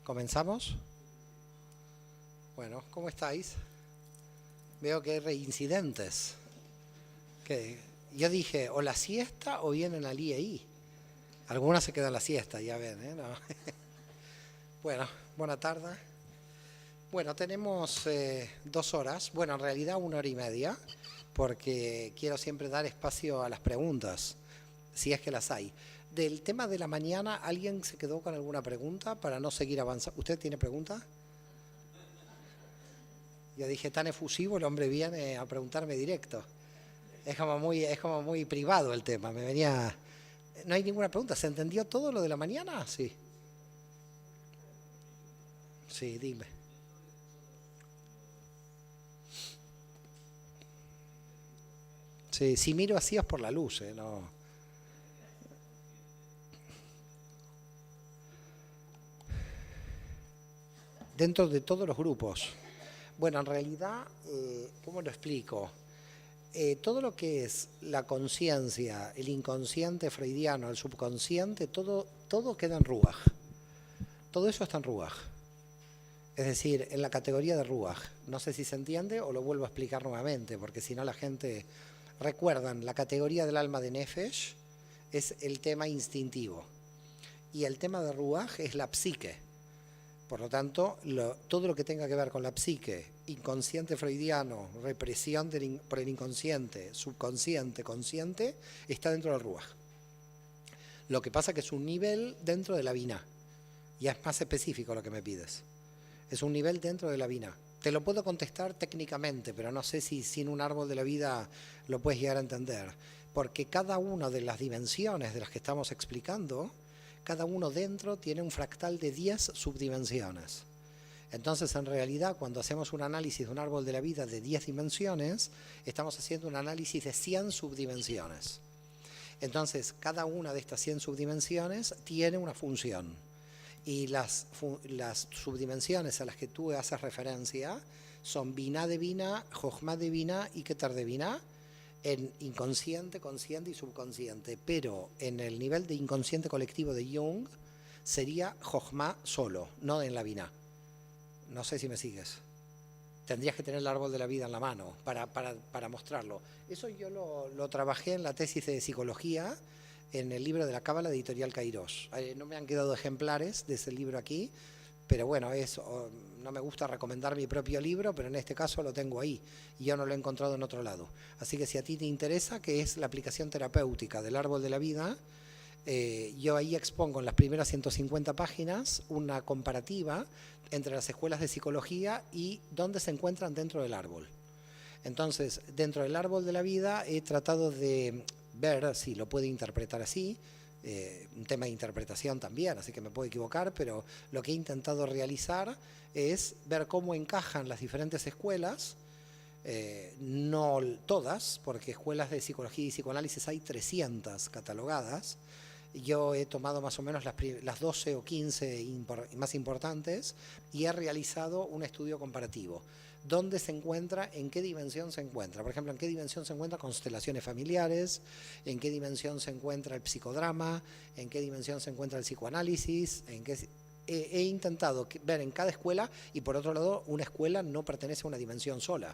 ¿Comenzamos? Bueno, ¿cómo estáis? Veo que hay reincidentes. Que yo dije, o la siesta o vienen al IEI. Algunas se quedan la siesta, ya ven, ¿eh? No. Bueno, buena tarde. Bueno, tenemos 2 horas, bueno, en realidad 1 hora y media, porque quiero siempre dar espacio a las preguntas, si es que las hay. Del tema de la mañana, ¿alguien se quedó con alguna pregunta para no seguir avanzando? ¿Usted tiene pregunta? Yo dije, tan efusivo, el hombre viene a preguntarme directo. Es como muy privado el tema, me venía... No hay ninguna pregunta, ¿se entendió todo lo de la mañana? Sí. Sí, dime. Sí, si miro así es por la luz, no. Dentro de todos los grupos. Bueno, en realidad, ¿cómo lo explico? Todo lo que es la conciencia, el inconsciente freudiano, el subconsciente, todo queda en Ruach. Todo eso está en Ruach. Es decir, en la categoría de Ruach. No sé si se entiende o lo vuelvo a explicar nuevamente, porque si no la gente... Recuerdan, la categoría del alma de Nefesh es el tema instintivo. Y el tema de Ruach es la psique. Por lo tanto, todo lo que tenga que ver con la psique, inconsciente freudiano, represión por el inconsciente, subconsciente, consciente, está dentro del Ruach. Lo que pasa es que es un nivel dentro de la Binah. Ya es más específico lo que me pides. Es un nivel dentro de la Binah. Te lo puedo contestar técnicamente, pero no sé si sin un árbol de la vida lo puedes llegar a entender. Porque cada una de las dimensiones de las que estamos explicando, cada uno dentro tiene un fractal de 10 subdimensiones. Entonces, en realidad, cuando hacemos un análisis de un árbol de la vida de 10 dimensiones, estamos haciendo un análisis de 100 subdimensiones. Entonces, cada una de estas 100 subdimensiones tiene una función. Y las subdimensiones a las que tú haces referencia son Binah de Binah, Jochma de Binah y Keter de Binah, en inconsciente, consciente y subconsciente. Pero en el nivel de inconsciente colectivo de Jung sería Jochma solo, no en la Binah. No sé si me sigues. Tendrías que tener el árbol de la vida en la mano para mostrarlo. Eso yo lo trabajé en la tesis de psicología, en el libro de la Cábala de Editorial Kairos. No me han quedado ejemplares de ese libro aquí, pero bueno, no me gusta recomendar mi propio libro, pero en este caso lo tengo ahí y yo no lo he encontrado en otro lado. Así que si a ti te interesa, que es la aplicación terapéutica del árbol de la vida, yo ahí expongo en las primeras 150 páginas una comparativa entre las escuelas de psicología y dónde se encuentran dentro del árbol. Entonces, dentro del árbol de la vida he tratado de ver si lo puede interpretar así, un tema de interpretación también, así que me puedo equivocar, pero lo que he intentado realizar es ver cómo encajan las diferentes escuelas, no todas, porque escuelas de psicología y psicoanálisis hay 300 catalogadas. Yo he tomado más o menos las 12 o 15 más importantes y he realizado un estudio comparativo. ¿Dónde se encuentra? ¿En qué dimensión se encuentra? Por ejemplo, ¿en qué dimensión se encuentra constelaciones familiares? ¿En qué dimensión se encuentra el psicodrama? ¿En qué dimensión se encuentra el psicoanálisis? He intentado ver en cada escuela, y por otro lado, una escuela no pertenece a una dimensión sola.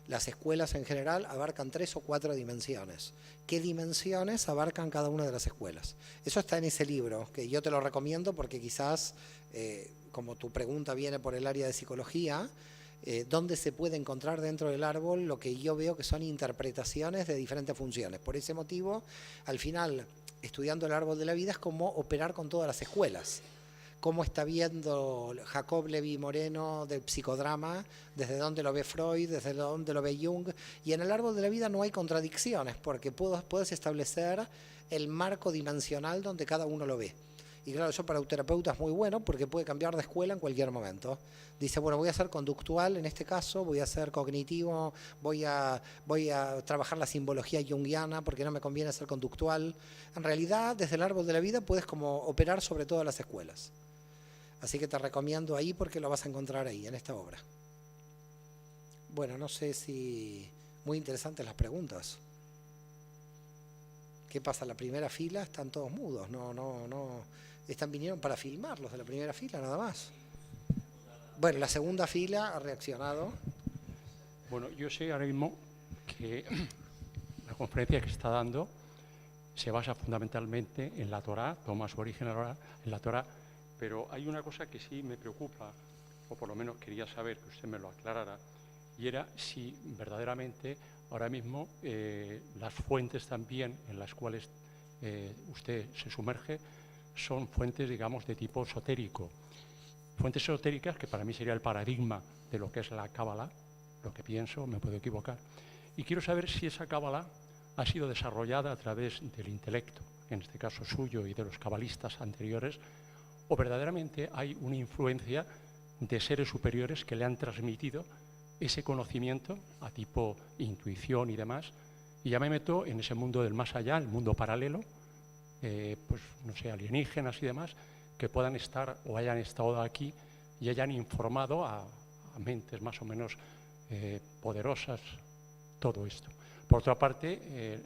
Las escuelas en general abarcan 3 o 4 dimensiones. ¿Qué dimensiones abarcan cada una de las escuelas? Eso está en ese libro, que yo te lo recomiendo porque quizás, como tu pregunta viene por el área de psicología, donde se puede encontrar dentro del árbol lo que yo veo que son interpretaciones de diferentes funciones. Por ese motivo, al final, estudiando el árbol de la vida es como operar con todas las escuelas. Cómo está viendo Jacob Levi Moreno del psicodrama, desde dónde lo ve Freud, desde dónde lo ve Jung. Y en el árbol de la vida no hay contradicciones, porque puedes establecer el marco dimensional donde cada uno lo ve. Y claro, eso para un terapeuta es muy bueno porque puede cambiar de escuela en cualquier momento. Dice, bueno, voy a ser conductual en este caso, voy a ser cognitivo, voy a trabajar la simbología junguiana porque no me conviene ser conductual. En realidad, desde el árbol de la vida puedes como operar sobre todas las escuelas. Así que te recomiendo ahí porque lo vas a encontrar ahí, en esta obra. Bueno, no sé si... Muy interesantes las preguntas. ¿Qué pasa? La primera fila están todos mudos, no. Vinieron para filmar los de la primera fila, nada más. Bueno, la segunda fila ha reaccionado. Bueno, yo sé ahora mismo que la conferencia que está dando se basa fundamentalmente en la Torá, toma su origen en la Torá, pero hay una cosa que sí me preocupa, o por lo menos quería saber que usted me lo aclarara, y era si verdaderamente ahora mismo las fuentes también en las cuales usted se sumerge son fuentes, digamos, de tipo esotérico. Fuentes esotéricas que para mí sería el paradigma de lo que es la Cábala, lo que pienso, me puedo equivocar. Y quiero saber si esa Cábala ha sido desarrollada a través del intelecto, en este caso suyo y de los cabalistas anteriores, o verdaderamente hay una influencia de seres superiores que le han transmitido ese conocimiento a tipo intuición y demás, y ya me meto en ese mundo del más allá, el mundo paralelo, pues no sé, alienígenas y demás, que puedan estar o hayan estado aquí y hayan informado a mentes más o menos poderosas todo esto. Por otra parte,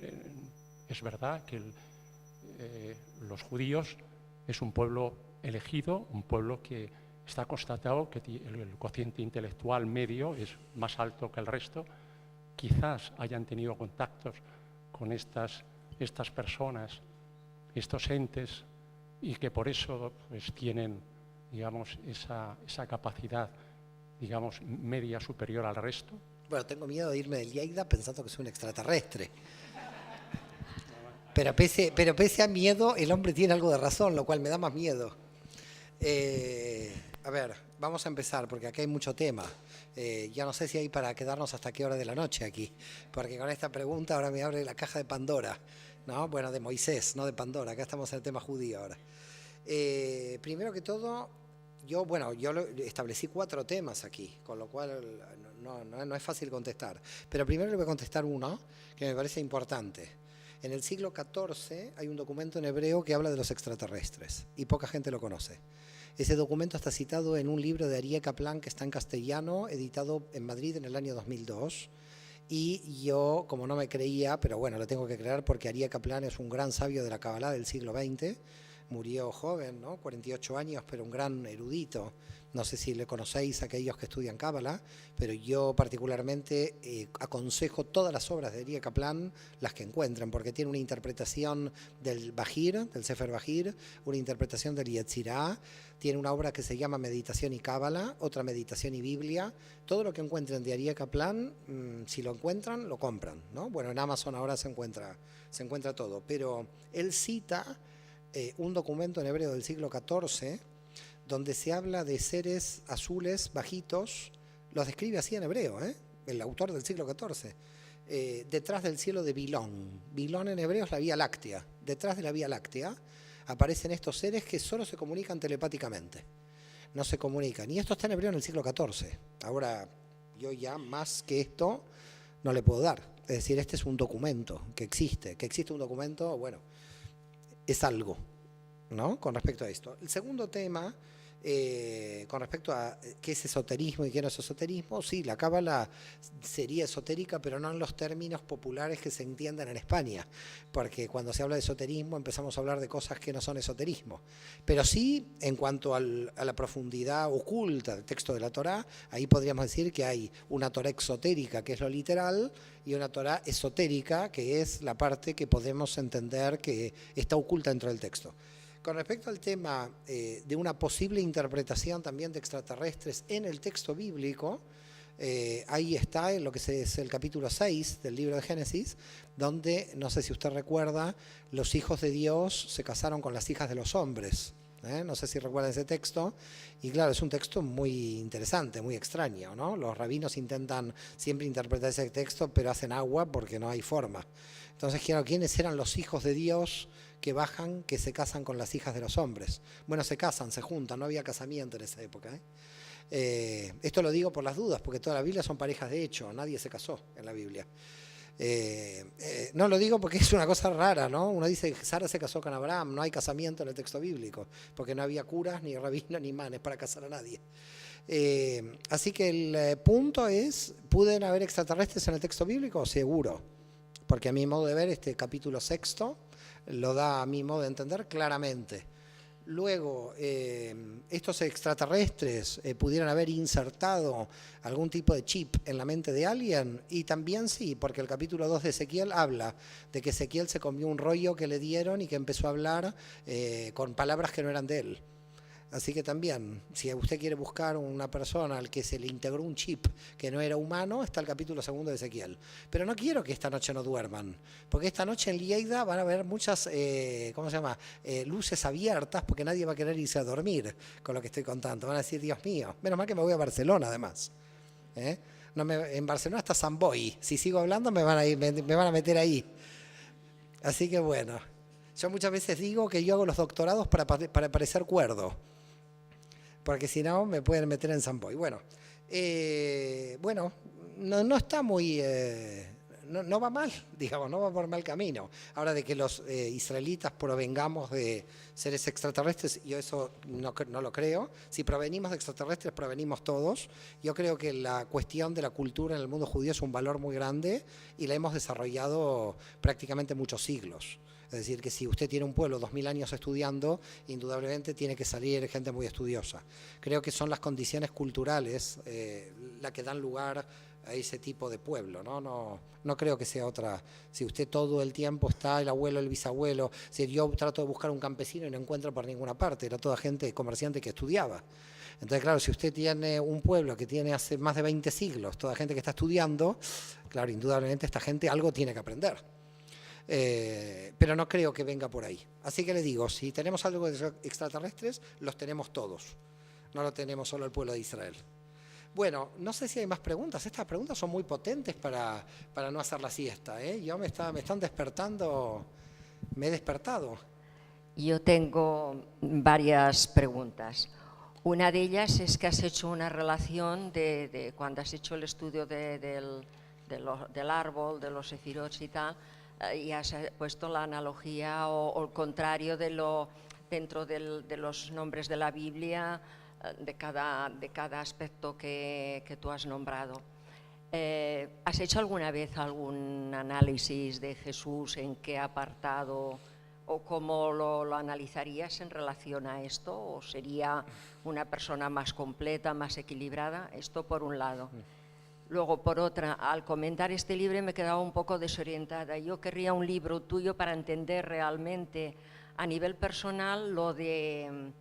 es verdad que los judíos es un pueblo elegido, un pueblo que está constatado que el cociente intelectual medio es más alto que el resto. Quizás hayan tenido contactos con estas personas, estos entes, y que por eso pues, tienen, digamos, esa capacidad, digamos, media superior al resto. Bueno, tengo miedo de irme del Lleida pensando que soy un extraterrestre. Pero pese a miedo, el hombre tiene algo de razón, lo cual me da más miedo. A ver, vamos a empezar, porque aquí hay mucho tema. Ya no sé si hay para quedarnos hasta qué hora de la noche aquí, porque con esta pregunta ahora me abre la caja de Pandora, ¿no? Bueno, de Moisés, no de Pandora, acá estamos en el tema judío ahora. Primero que todo, yo establecí 4 temas aquí, con lo cual no es fácil contestar. Pero primero le voy a contestar uno que me parece importante. En el siglo XIV hay un documento en hebreo que habla de los extraterrestres y poca gente lo conoce. Ese documento está citado en un libro de Aryeh Kaplan que está en castellano, editado en Madrid en el año 2002. Y yo, como no me creía, pero bueno, lo tengo que creer porque Aryeh Kaplan es un gran sabio de la Kabbalah del siglo XX. Murió joven, ¿no? 48 años, pero un gran erudito. No sé si le conocéis a aquellos que estudian Cábala, pero yo particularmente aconsejo todas las obras de Aryeh Kaplan, las que encuentren, porque tiene una interpretación del Bajir, del Sefer Bajir, una interpretación del Yetzirah, tiene una obra que se llama Meditación y Cábala, otra Meditación y Biblia. Todo lo que encuentren de Aryeh Kaplan, si lo encuentran, lo compran, ¿no? Bueno, en Amazon ahora se encuentra todo, pero él cita un documento en hebreo del siglo XIV donde se habla de seres azules bajitos, los describe así en hebreo, el autor del siglo XIV, detrás del cielo de Bilón. Bilón en hebreo es la Vía Láctea. Detrás de la Vía Láctea aparecen estos seres que solo se comunican telepáticamente, no se comunican. Y esto está en hebreo en el siglo XIV. Ahora, yo ya más que esto no le puedo dar. Es decir, este es un documento que existe un documento, bueno, es algo, ¿no? Con respecto a esto. El segundo tema, con respecto a qué es esoterismo y qué no es esoterismo, sí, la Cábala sería esotérica, pero no en los términos populares que se entiendan en España, porque cuando se habla de esoterismo empezamos a hablar de cosas que no son esoterismo. Pero sí, en cuanto a la profundidad oculta del texto de la Torá, ahí podríamos decir que hay una Torá exotérica, que es lo literal, y una Torá esotérica, que es la parte que podemos entender que está oculta dentro del texto. Con respecto al tema de una posible interpretación también de extraterrestres en el texto bíblico, ahí está en lo que es el capítulo 6 del libro de Génesis, donde, no sé si usted recuerda, los hijos de Dios se casaron con las hijas de los hombres. No sé si recuerdan ese texto, y claro, es un texto muy interesante, muy extraño, ¿no? Los rabinos intentan siempre interpretar ese texto, pero hacen agua porque no hay forma. Entonces, ¿quiénes eran los hijos de Dios que bajan, que se casan con las hijas de los hombres? Bueno, se casan, se juntan, no había casamiento en esa época. Esto lo digo por las dudas, porque toda la Biblia son parejas de hecho, nadie se casó en la Biblia. No lo digo porque es una cosa rara, ¿no? Uno dice que Sara se casó con Abraham, no hay casamiento en el texto bíblico, porque no había curas, ni rabinos, ni imanes para casar a nadie. Así que el punto es, ¿pueden haber extraterrestres en el texto bíblico? Seguro, porque a mi modo de ver este capítulo 6 lo da a mi modo de entender claramente. Luego, estos extraterrestres pudieran haber insertado algún tipo de chip en la mente de alguien, y también sí, porque el capítulo 2 de Ezequiel habla de que Ezequiel se comió un rollo que le dieron y que empezó a hablar con palabras que no eran de él. Así que también, si usted quiere buscar una persona al que se le integró un chip que no era humano, está el capítulo 2 de Ezequiel. Pero no quiero que esta noche no duerman, porque esta noche en Lleida van a haber muchas, luces abiertas, porque nadie va a querer irse a dormir con lo que estoy contando. Van a decir, Dios mío, menos mal que me voy a Barcelona además. En Barcelona está Samboy. Si sigo hablando me van a meter ahí. Así que bueno, yo muchas veces digo que yo hago los doctorados para parecer cuerdo, porque si no me pueden meter en Samboy. Bueno, no está muy... no va mal, digamos, no va por mal camino. Ahora, de que los israelitas provengamos de seres extraterrestres, yo eso no lo creo. Si provenimos de extraterrestres, provenimos todos. Yo creo que la cuestión de la cultura en el mundo judío es un valor muy grande y la hemos desarrollado prácticamente muchos siglos. Es decir, que si usted tiene un pueblo 2000 años estudiando, indudablemente tiene que salir gente muy estudiosa. Creo que son las condiciones culturales las que dan lugar a ese tipo de pueblo, ¿no? No creo que sea otra. Si usted todo el tiempo está el abuelo, el bisabuelo, si yo trato de buscar un campesino y no encuentro por ninguna parte, era toda gente comerciante que estudiaba. Entonces, claro, si usted tiene un pueblo que tiene hace más de 20 siglos, toda gente que está estudiando, claro, indudablemente esta gente algo tiene que aprender. Pero no creo que venga por ahí. Así que le digo, si tenemos algo de extraterrestres, los tenemos todos. No lo tenemos solo el pueblo de Israel. Bueno, no sé si hay más preguntas. Estas preguntas son muy potentes para no hacer la siesta, ¿eh? Me están despertando, me he despertado. Yo tengo varias preguntas. Una de ellas es que has hecho una relación de cuando has hecho el estudio del árbol, de los sefirots y tal, y has puesto la analogía o el contrario dentro de los nombres de la Biblia, de cada aspecto que tú has nombrado. ¿Has hecho alguna vez algún análisis de Jesús, en qué apartado o cómo lo analizarías en relación a esto? ¿O sería una persona más completa, más equilibrada? Esto por un lado. Luego, por otra, al comentar este libro me quedaba un poco desorientada. Yo querría un libro tuyo para entender realmente a nivel personal lo del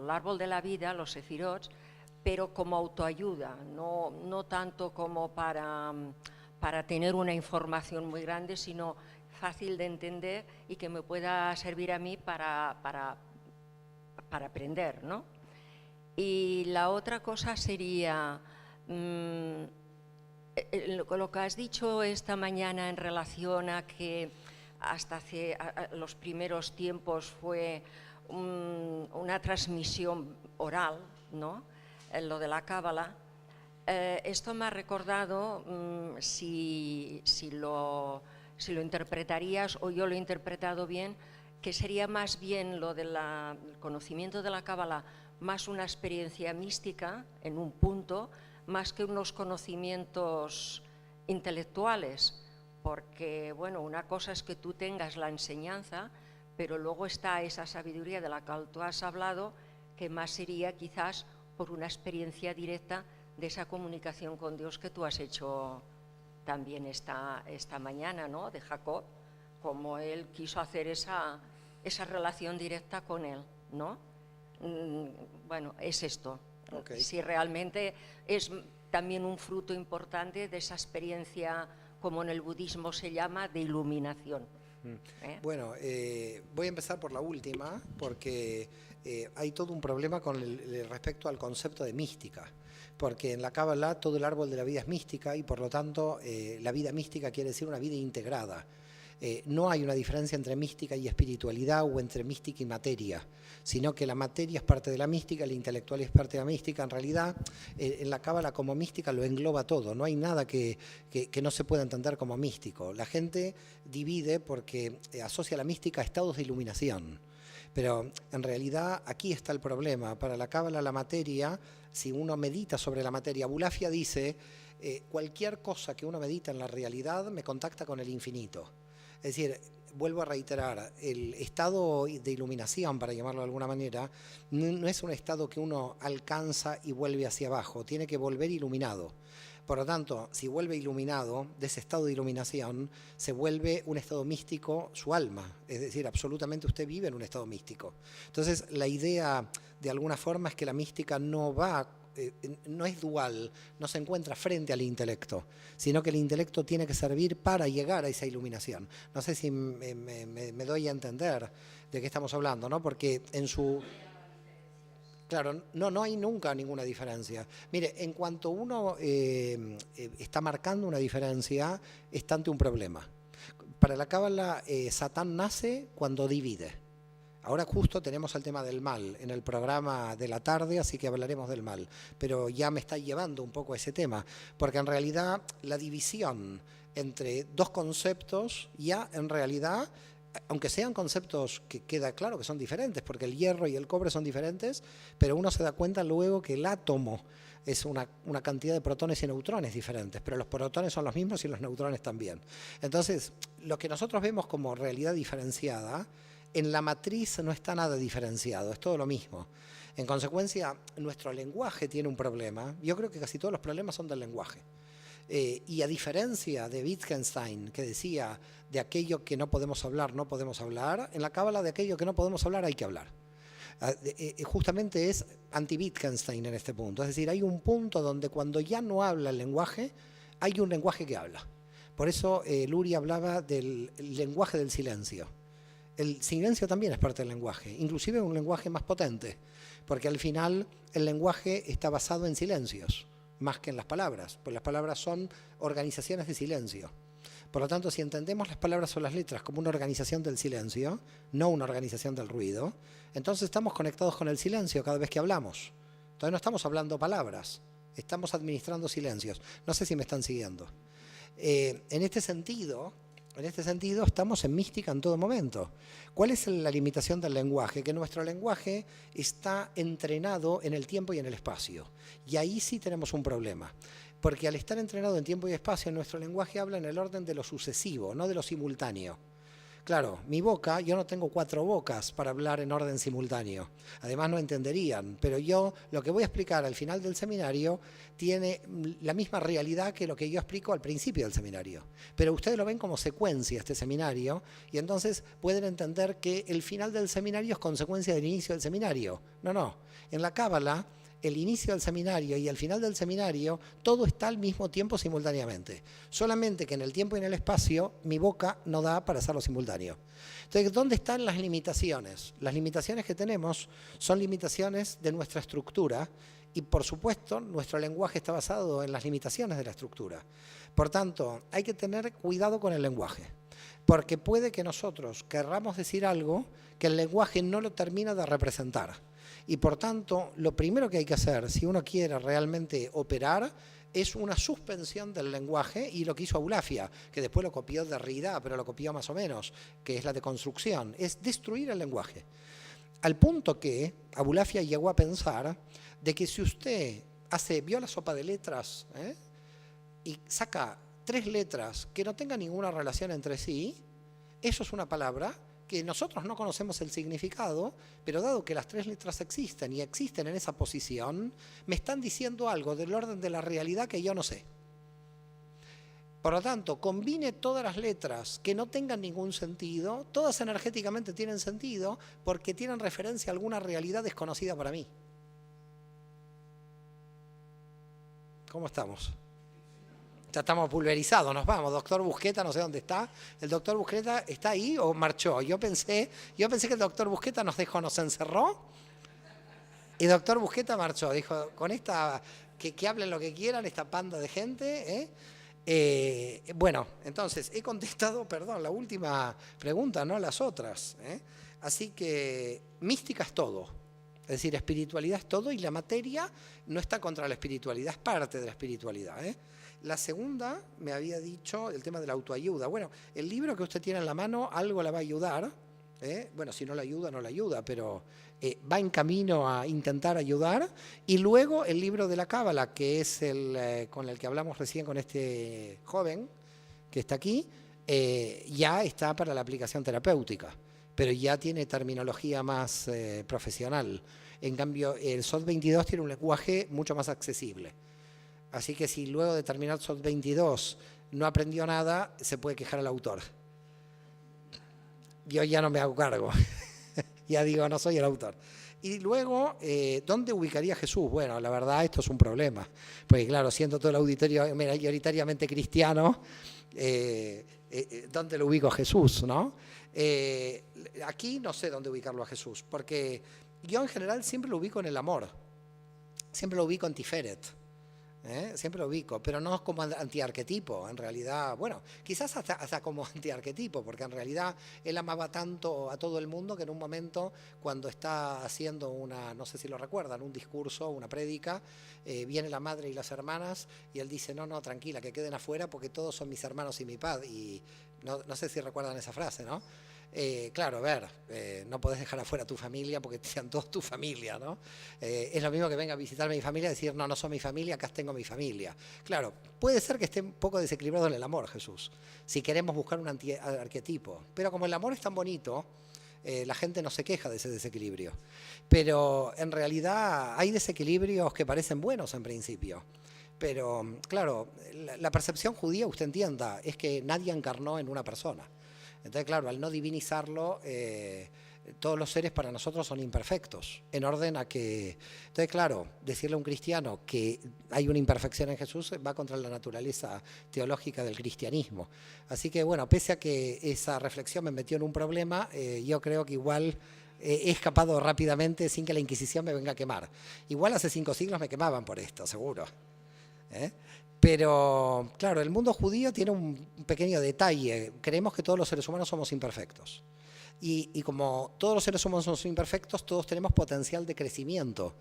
árbol de la vida, los sefirots, pero como autoayuda, no tanto como para tener una información muy grande, sino fácil de entender y que me pueda servir a mí para aprender, ¿no? Y la otra cosa sería lo que has dicho esta mañana en relación a que hasta los primeros tiempos fue una transmisión oral, ¿no? Lo de la Cábala. Esto me ha recordado, si lo interpretarías o yo lo he interpretado bien, que sería más bien lo del conocimiento de la Cábala, más una experiencia mística en un punto, más que unos conocimientos intelectuales, porque bueno, una cosa es que tú tengas la enseñanza, pero luego está esa sabiduría de la que tú has hablado, que más sería quizás por una experiencia directa de esa comunicación con Dios que tú has hecho también esta mañana, ¿no? De Jacob, como él quiso hacer esa relación directa con él, ¿no? Bueno, es esto. Okay. Si realmente es también un fruto importante de esa experiencia, como en el budismo se llama, de iluminación. Bueno, voy a empezar por la última, porque hay todo un problema con respecto al concepto de mística, porque en la Cábala todo el árbol de la vida es mística y por lo tanto la vida mística quiere decir una vida integrada. No hay una diferencia entre mística y espiritualidad o entre mística y materia, sino que la materia es parte de la mística, la intelectual es parte de la mística. En realidad, en la Cábala como mística lo engloba todo, no hay nada que no se pueda entender como místico. La gente divide porque asocia la mística a estados de iluminación, pero en realidad aquí está el problema. Para la Cábala la materia, si uno medita sobre la materia, Abulafia dice, cualquier cosa que uno medita en la realidad me contacta con el infinito. Es decir, vuelvo a reiterar, el estado de iluminación, para llamarlo de alguna manera, no es un estado que uno alcanza y vuelve hacia abajo, tiene que volver iluminado. Por lo tanto, si vuelve iluminado, de ese estado de iluminación, se vuelve un estado místico su alma. Es decir, absolutamente usted vive en un estado místico. Entonces, la idea, de alguna forma, es que la mística no es dual, no se encuentra frente al intelecto, sino que el intelecto tiene que servir para llegar a esa iluminación. No sé si me doy a entender de qué estamos hablando, ¿no? Porque en su... Claro, no hay nunca ninguna diferencia. Mire, en cuanto uno está marcando una diferencia, está ante un problema. Para la Cábala, Satán nace cuando divide. Ahora justo tenemos el tema del mal en el programa de la tarde, así que hablaremos del mal. Pero ya me está llevando un poco a ese tema, porque en realidad la división entre dos conceptos ya en realidad... Aunque sean conceptos que queda claro que son diferentes, porque el hierro y el cobre son diferentes, pero uno se da cuenta luego que el átomo es una cantidad de protones y neutrones diferentes, pero los protones son los mismos y los neutrones también. Entonces, lo que nosotros vemos como realidad diferenciada, en la matriz no está nada diferenciado, es todo lo mismo. En consecuencia, nuestro lenguaje tiene un problema. Yo creo que casi todos los problemas son del lenguaje. Y a diferencia de Wittgenstein, que decía de aquello que no podemos hablar, no podemos hablar, en la Cábala de aquello que no podemos hablar hay que hablar. Justamente es anti-Wittgenstein en este punto. Es decir, hay un punto donde cuando ya no habla el lenguaje, hay un lenguaje que habla. Por eso Luria hablaba del lenguaje del silencio. El silencio también es parte del lenguaje, inclusive un lenguaje más potente, porque al final el lenguaje está basado en silencios, más que en las palabras, pues las palabras son organizaciones de silencio. Por lo tanto, si entendemos las palabras o las letras como una organización del silencio, no una organización del ruido, entonces estamos conectados con el silencio cada vez que hablamos. Entonces no estamos hablando palabras, estamos administrando silencios. No sé si me están siguiendo. En este sentido, estamos en mística en todo momento. ¿Cuál es la limitación del lenguaje? Que nuestro lenguaje está entrenado en el tiempo y en el espacio. Y ahí sí tenemos un problema. Porque al estar entrenado en tiempo y espacio, nuestro lenguaje habla en el orden de lo sucesivo, no de lo simultáneo. Claro, mi boca, yo no tengo 4 bocas para hablar en orden simultáneo. Además no entenderían, pero yo lo que voy a explicar al final del seminario tiene la misma realidad que lo que yo explico al principio del seminario. Pero ustedes lo ven como secuencia este seminario y entonces pueden entender que el final del seminario es consecuencia del inicio del seminario. No. En la Cábala, el inicio del seminario y el final del seminario, todo está al mismo tiempo simultáneamente. Solamente que en el tiempo y en el espacio, mi boca no da para hacerlo simultáneo. Entonces, ¿dónde están las limitaciones? Las limitaciones que tenemos son limitaciones de nuestra estructura y, por supuesto, nuestro lenguaje está basado en las limitaciones de la estructura. Por tanto, hay que tener cuidado con el lenguaje, porque puede que nosotros querramos decir algo que el lenguaje no lo termina de representar. Y por tanto, lo primero que hay que hacer, si uno quiere realmente operar, es una suspensión del lenguaje, y lo que hizo Abulafia, que después lo copió Derrida, pero lo copió más o menos, que es la deconstrucción, es destruir el lenguaje. Al punto que Abulafia llegó a pensar de que si usted vio la sopa de letras, y saca 3 letras que no tengan ninguna relación entre sí, eso es una palabra que nosotros no conocemos el significado, pero dado que las 3 letras existen y existen en esa posición, me están diciendo algo del orden de la realidad que yo no sé. Por lo tanto, combine todas las letras que no tengan ningún sentido, todas energéticamente tienen sentido porque tienen referencia a alguna realidad desconocida para mí. ¿Cómo estamos? Ya estamos pulverizados, nos vamos. Doctor Busqueta, no sé dónde está. ¿El doctor Busqueta está ahí o marchó? Yo pensé que el doctor Busqueta nos encerró. Y doctor Busqueta marchó. Dijo, con esta, que hablen lo que quieran, esta panda de gente. Bueno, entonces, he contestado, la última pregunta, no las otras. Así que mística es todo. Es decir, espiritualidad es todo y la materia no está contra la espiritualidad, es parte de la espiritualidad. La segunda me había dicho el tema de la autoayuda. Bueno, el libro que usted tiene en la mano algo la va a ayudar. Bueno, si no la ayuda, no la ayuda, pero va en camino a intentar ayudar. Y luego el libro de la Cábala, que es el con el que hablamos recién con este joven que está aquí, ya está para la aplicación terapéutica, pero ya tiene terminología más profesional. En cambio, el SOT 22 tiene un lenguaje mucho más accesible. Así que si luego de terminar SOT 22 no aprendió nada, se puede quejar al autor. Yo ya no me hago cargo. Ya digo, no soy el autor. Y luego, ¿dónde ubicaría a Jesús? Bueno, la verdad, esto es un problema. Porque claro, siendo todo el auditorio mayoritariamente cristiano, ¿dónde lo ubico a Jesús, no? Aquí no sé dónde ubicarlo a Jesús, porque yo en general siempre lo ubico en el amor. Siempre lo ubico en Tiferet. Siempre lo ubico, pero no como antiarquetipo, en realidad, bueno, quizás hasta como antiarquetipo, porque en realidad él amaba tanto a todo el mundo que en un momento, cuando está haciendo una, no sé si lo recuerdan, un discurso, una prédica, viene la madre y las hermanas y él dice, no, tranquila, que queden afuera porque todos son mis hermanos y mi padre, y no sé si recuerdan esa frase, ¿no? Claro, a ver, no podés dejar afuera a tu familia porque sean todos tu familia, ¿no? Es lo mismo que venga a visitarme mi familia y decir, no son mi familia, acá tengo mi familia. Claro, puede ser que esté un poco desequilibrado en el amor, Jesús, si queremos buscar un arquetipo. Pero como el amor es tan bonito, la gente no se queja de ese desequilibrio. Pero en realidad hay desequilibrios que parecen buenos en principio. Pero, claro, la percepción judía, usted entienda, es que nadie encarnó en una persona. Entonces, claro, al no divinizarlo, todos los seres para nosotros son imperfectos, en orden a que... Entonces, claro, decirle a un cristiano que hay una imperfección en Jesús va contra la naturaleza teológica del cristianismo. Así que, bueno, pese a que esa reflexión me metió en un problema, yo creo que igual he escapado rápidamente sin que la Inquisición me venga a quemar. Igual hace 5 siglos me quemaban por esto, seguro. Pero, claro, el mundo judío tiene un pequeño detalle. Creemos que todos los seres humanos somos imperfectos. Y como todos los seres humanos somos imperfectos, todos tenemos potencial de crecimiento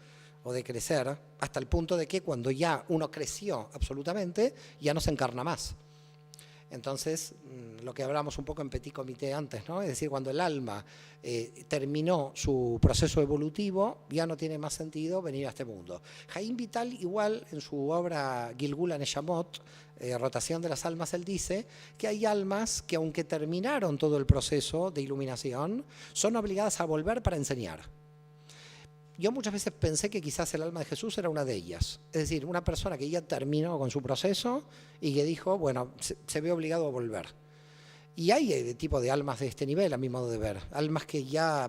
o de crecer, hasta el punto de que cuando ya uno creció absolutamente, ya no se encarna más. Entonces, lo que hablamos un poco en Petit Comité antes, ¿no? Es decir, cuando el alma terminó su proceso evolutivo, ya no tiene más sentido venir a este mundo. Jaime Vital, igual, en su obra Gilgul Neshamot, Rotación de las Almas, él dice que hay almas que, aunque terminaron todo el proceso de iluminación, son obligadas a volver para enseñar. Yo muchas veces pensé que quizás el alma de Jesús era una de ellas. Es decir, una persona que ya terminó con su proceso y que dijo, bueno, se ve obligado a volver. Y hay tipo de almas de este nivel, a mi modo de ver. Almas que ya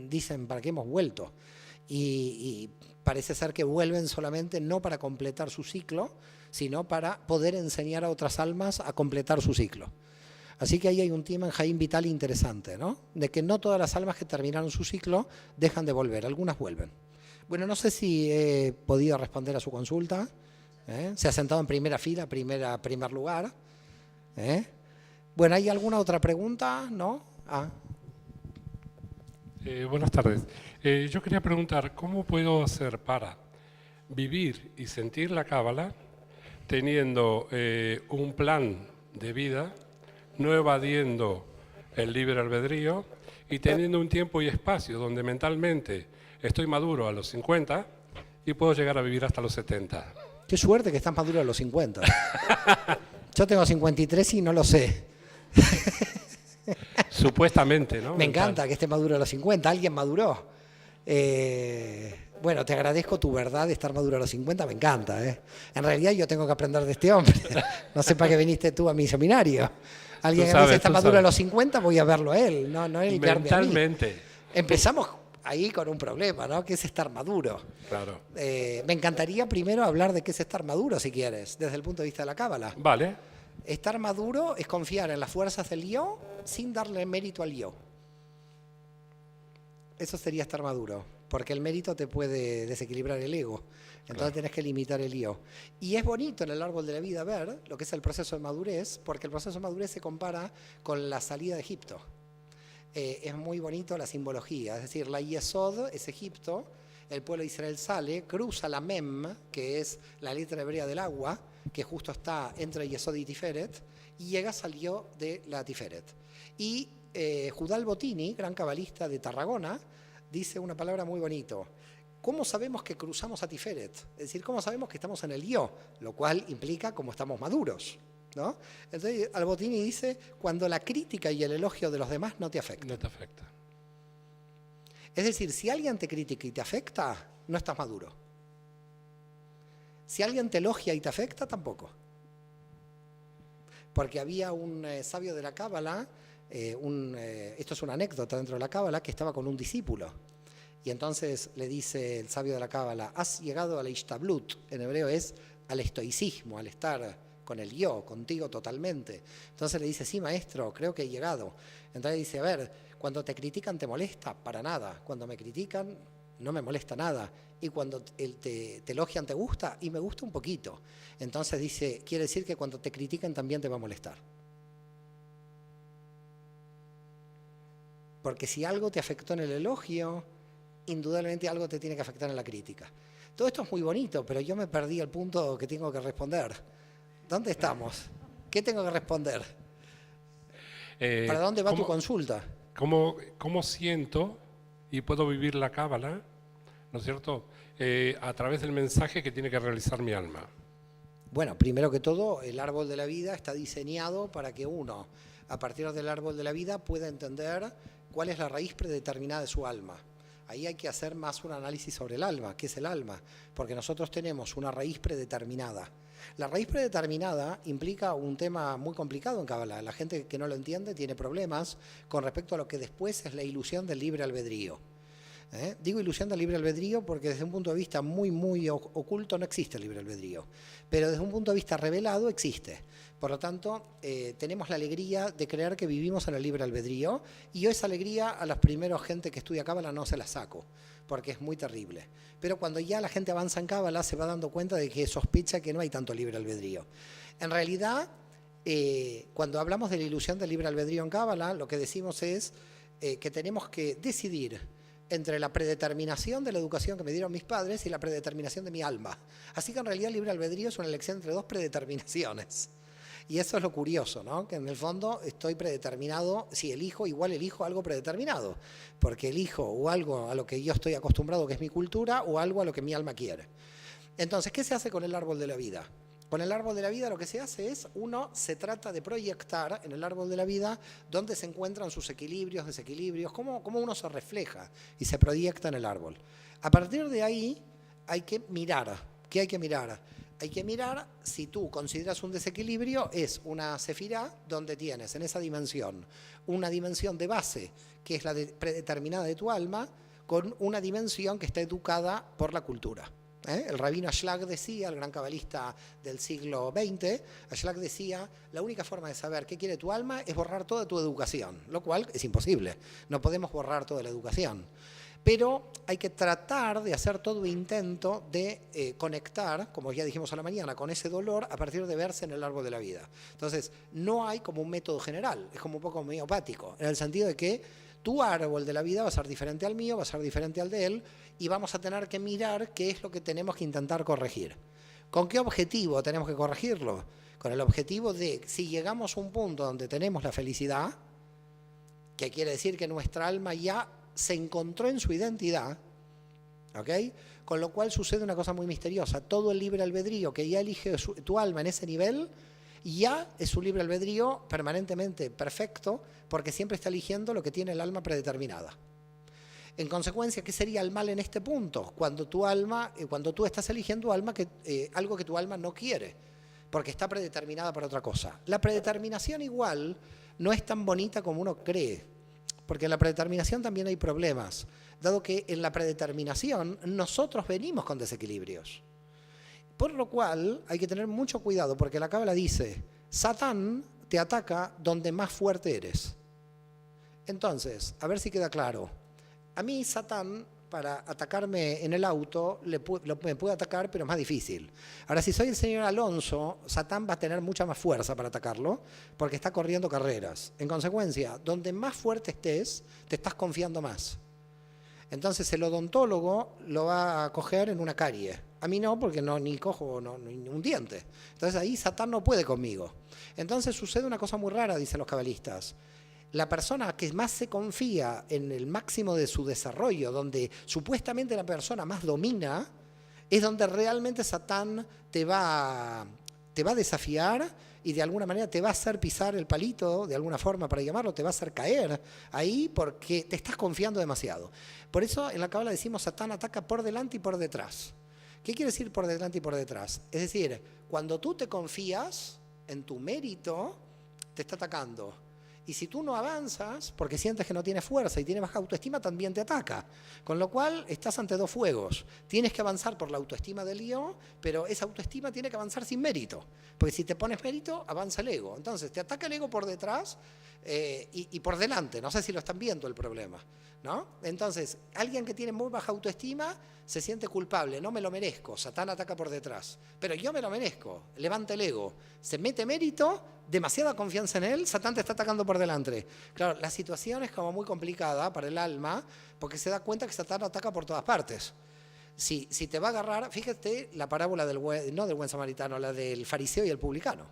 dicen, ¿para qué hemos vuelto? Y parece ser que vuelven solamente no para completar su ciclo, sino para poder enseñar a otras almas a completar su ciclo. Así que ahí hay un tema en Jaime Vital interesante, ¿no? De que no todas las almas que terminaron su ciclo dejan de volver, algunas vuelven. Bueno, no sé si he podido responder a su consulta. Se ha sentado en primera fila, primer lugar. Bueno, ¿hay alguna otra pregunta? ¿No? Buenas tardes. Yo quería preguntar, ¿cómo puedo hacer para vivir y sentir la Cábala teniendo un plan de vida, no evadiendo el libre albedrío y teniendo un tiempo y espacio donde mentalmente estoy maduro a los 50 y puedo llegar a vivir hasta los 70? Qué suerte que estás maduro a los 50. Yo tengo 53 y no lo sé. Supuestamente, ¿no? Me encanta que esté maduro a los 50. Alguien maduró. Bueno, te agradezco tu verdad de estar maduro a los 50, me encanta. En realidad yo tengo que aprender de este hombre. No sé para qué viniste tú a mi seminario. Alguien que me dice está maduro a los 50, voy a verlo a él, no él mentalmente. A mí. Empezamos ahí con un problema, ¿no? ¿Qué es estar maduro? Claro. Me encantaría primero hablar de qué es estar maduro, si quieres, desde el punto de vista de la Cábala. Vale. Estar maduro es confiar en las fuerzas del yo sin darle mérito al yo. Eso sería estar maduro, porque el mérito te puede desequilibrar el ego. Entonces tenés que limitar el yo. Y es bonito en el árbol de la vida ver lo que es el proceso de madurez, porque el proceso de madurez se compara con la salida de Egipto. Es muy bonito la simbología, es decir, la Yesod es Egipto, el pueblo de Israel sale, cruza la Mem, que es la letra hebrea del agua, que justo está entre Yesod y Tiferet, y llega, salió de la Tiferet. Y Judá Botini, gran cabalista de Tarragona, dice una palabra muy bonito. ¿Cómo sabemos que cruzamos a Tiferet? Es decir, ¿cómo sabemos que estamos en el yo? Lo cual implica cómo estamos maduros. ¿no? Entonces Albertini dice, cuando la crítica y el elogio de los demás no te afectan. No te afecta. Es decir, si alguien te critica y te afecta, no estás maduro. Si alguien te elogia y te afecta, tampoco. Porque había un sabio de la Cábala, esto es una anécdota dentro de la Cábala, que estaba con un discípulo. Y entonces le dice el sabio de la Cábala, has llegado a la ishtablut, en hebreo es al estoicismo, al estar con el yo, contigo totalmente. Entonces le dice, sí, maestro, creo que he llegado. Entonces dice, a ver, cuando te critican te molesta, para nada. Cuando me critican no me molesta nada. Y cuando te elogian te gusta, y me gusta un poquito. Entonces dice, quiere decir que cuando te critican también te va a molestar. Porque si algo te afectó en el elogio, indudablemente algo te tiene que afectar en la crítica. Todo esto es muy bonito, pero yo me perdí el punto que tengo que responder. ¿Dónde estamos? ¿Qué tengo que responder? ¿Para dónde va tu consulta? ¿Cómo siento y puedo vivir la Cábala, ¿no es cierto?, a través del mensaje que tiene que realizar mi alma? Bueno, primero que todo, el árbol de la vida está diseñado para que uno, a partir del árbol de la vida, pueda entender cuál es la raíz predeterminada de su alma. Ahí hay que hacer más un análisis sobre el alma. ¿Qué es el alma? Porque nosotros tenemos una raíz predeterminada. La raíz predeterminada implica un tema muy complicado en Cábala. La gente que no lo entiende tiene problemas con respecto a lo que después es la ilusión del libre albedrío. Digo ilusión del libre albedrío porque desde un punto de vista muy oculto no existe el libre albedrío, pero desde un punto de vista revelado existe. Por lo tanto, tenemos la alegría de creer que vivimos en el libre albedrío, y yo esa alegría a los primeros gente que estudia Cábala no se la saco, porque es muy terrible. Pero cuando ya la gente avanza en Cábala se va dando cuenta de que sospecha que no hay tanto libre albedrío. En realidad, cuando hablamos de la ilusión del libre albedrío en Cábala, lo que decimos es que tenemos que decidir entre la predeterminación de la educación que me dieron mis padres y la predeterminación de mi alma. Así que en realidad el libre albedrío es una elección entre dos predeterminaciones. Y eso es lo curioso, ¿no? Que en el fondo estoy predeterminado, si elijo, igual elijo algo predeterminado, porque elijo o algo a lo que yo estoy acostumbrado, que es mi cultura, o algo a lo que mi alma quiere. Entonces, ¿qué se hace con el árbol de la vida? Con el árbol de la vida lo que se hace es, se trata de proyectar en el árbol de la vida dónde se encuentran sus equilibrios, desequilibrios, cómo uno se refleja y se proyecta en el árbol. A partir de ahí hay que mirar. ¿Qué hay que mirar? Hay que mirar si tú consideras un desequilibrio, es una sefirá donde tienes en esa dimensión una dimensión de base, que es la predeterminada de tu alma, con una dimensión que está educada por la cultura. El rabino Ashlag decía, el gran cabalista del siglo XX, Ashlag decía, la única forma de saber qué quiere tu alma es borrar toda tu educación, lo cual es imposible, no podemos borrar toda la educación. Pero hay que tratar de hacer todo intento de conectar, como ya dijimos a la mañana, con ese dolor a partir de verse en el árbol de la vida. Entonces, no hay como un método general, es como un poco homeopático, en el sentido de que tu árbol de la vida va a ser diferente al mío, va a ser diferente al de él, y vamos a tener que mirar qué es lo que tenemos que intentar corregir. ¿Con qué objetivo tenemos que corregirlo? Con el objetivo de, si llegamos a un punto donde tenemos la felicidad, que quiere decir que nuestra alma ya se encontró en su identidad, ¿ok? Con lo cual sucede una cosa muy misteriosa. Todo el libre albedrío que ya elige tu alma en ese nivel, ya es un libre albedrío permanentemente perfecto, porque siempre está eligiendo lo que tiene el alma predeterminada. En consecuencia, ¿qué sería el mal en este punto? Cuando tú estás eligiendo algo que tu alma no quiere, porque está predeterminada para otra cosa. La predeterminación igual no es tan bonita como uno cree, porque en la predeterminación también hay problemas, dado que en la predeterminación nosotros venimos con desequilibrios. Por lo cual hay que tener mucho cuidado, porque la Cábala dice, Satán te ataca donde más fuerte eres. Entonces, a ver si queda claro. A mí Satán, para atacarme en el auto, me puede atacar, pero es más difícil. Ahora, si soy el señor Alonso, Satán va a tener mucha más fuerza para atacarlo, porque está corriendo carreras. En consecuencia, donde más fuerte estés, te estás confiando más. Entonces el odontólogo lo va a coger en una carie. A mí no, porque ni cojo ni un diente. Entonces ahí Satán no puede conmigo. Entonces sucede una cosa muy rara, dicen los cabalistas. La persona que más se confía en el máximo de su desarrollo, donde supuestamente la persona más domina, es donde realmente Satán te va a desafiar y de alguna manera te va a hacer pisar el palito, de alguna forma para llamarlo, te va a hacer caer ahí porque te estás confiando demasiado. Por eso en la Cábala decimos Satán ataca por delante y por detrás. ¿Qué quiere decir por delante y por detrás? Es decir, cuando tú te confías en tu mérito, te está atacando. Y si tú no avanzas, porque sientes que no tienes fuerza y tienes baja autoestima, también te ataca. Con lo cual, estás ante dos fuegos. Tienes que avanzar por la autoestima del yo, pero esa autoestima tiene que avanzar sin mérito. Porque si te pones mérito, avanza el ego. Entonces, te ataca el ego por detrás y por delante. No sé si lo están viendo el problema, ¿no? Entonces, alguien que tiene muy baja autoestima se siente culpable. No me lo merezco. Satán ataca por detrás. Pero yo me lo merezco. Levanta el ego. Se mete mérito, demasiada confianza en él, Satán te está atacando por delante. Claro, la situación es como muy complicada para el alma porque se da cuenta que Satán ataca por todas partes. Si te va a agarrar, fíjate la parábola no del buen samaritano, la del fariseo y el publicano.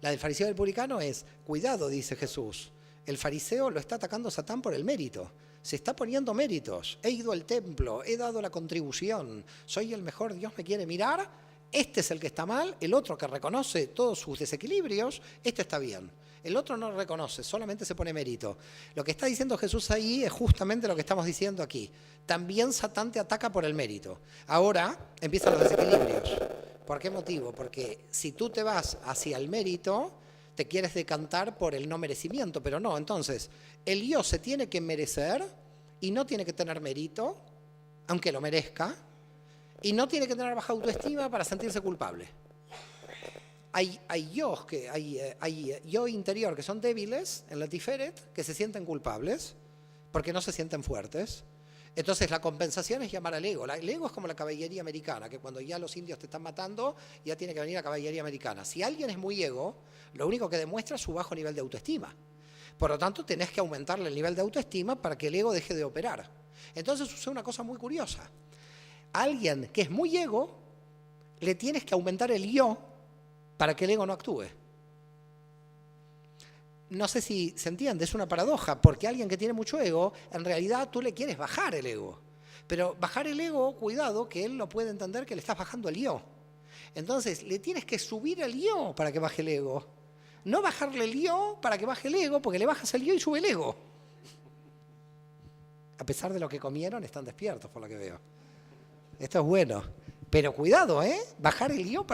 La del fariseo y el publicano es, cuidado, dice Jesús, el fariseo lo está atacando Satán por el mérito. Se está poniendo méritos. He ido al templo, he dado la contribución, soy el mejor, Dios me quiere mirar. Este es el que está mal, el otro que reconoce todos sus desequilibrios, este está bien. El otro no reconoce, solamente se pone mérito. Lo que está diciendo Jesús ahí es justamente lo que estamos diciendo aquí. También Satán te ataca por el mérito. Ahora empiezan los desequilibrios. ¿Por qué motivo? Porque si tú te vas hacia el mérito, te quieres decantar por el no merecimiento, pero no. Entonces, el yo se tiene que merecer y no tiene que tener mérito, aunque lo merezca, y no tiene que tener baja autoestima para sentirse culpable. Hay yo interior que son débiles en la Tiferet, que se sienten culpables porque no se sienten fuertes. Entonces la compensación es llamar al ego. El ego es como la caballería americana, que cuando ya los indios te están matando, ya tiene que venir la caballería americana. Si alguien es muy ego, lo único que demuestra es su bajo nivel de autoestima. Por lo tanto, tenés que aumentarle el nivel de autoestima para que el ego deje de operar. Entonces sucede una cosa muy curiosa. A alguien que es muy ego, le tienes que aumentar el yo para que el ego no actúe. No sé si se entiende, es una paradoja, porque alguien que tiene mucho ego, en realidad tú le quieres bajar el ego. Pero bajar el ego, cuidado, que él no puede entender que le estás bajando el yo. Entonces, le tienes que subir el yo para que baje el ego. No bajarle el yo para que baje el ego, porque le bajas el yo y sube el ego. A pesar de lo que comieron, están despiertos, por lo que veo. Esto es bueno. Pero cuidado, bajar el yo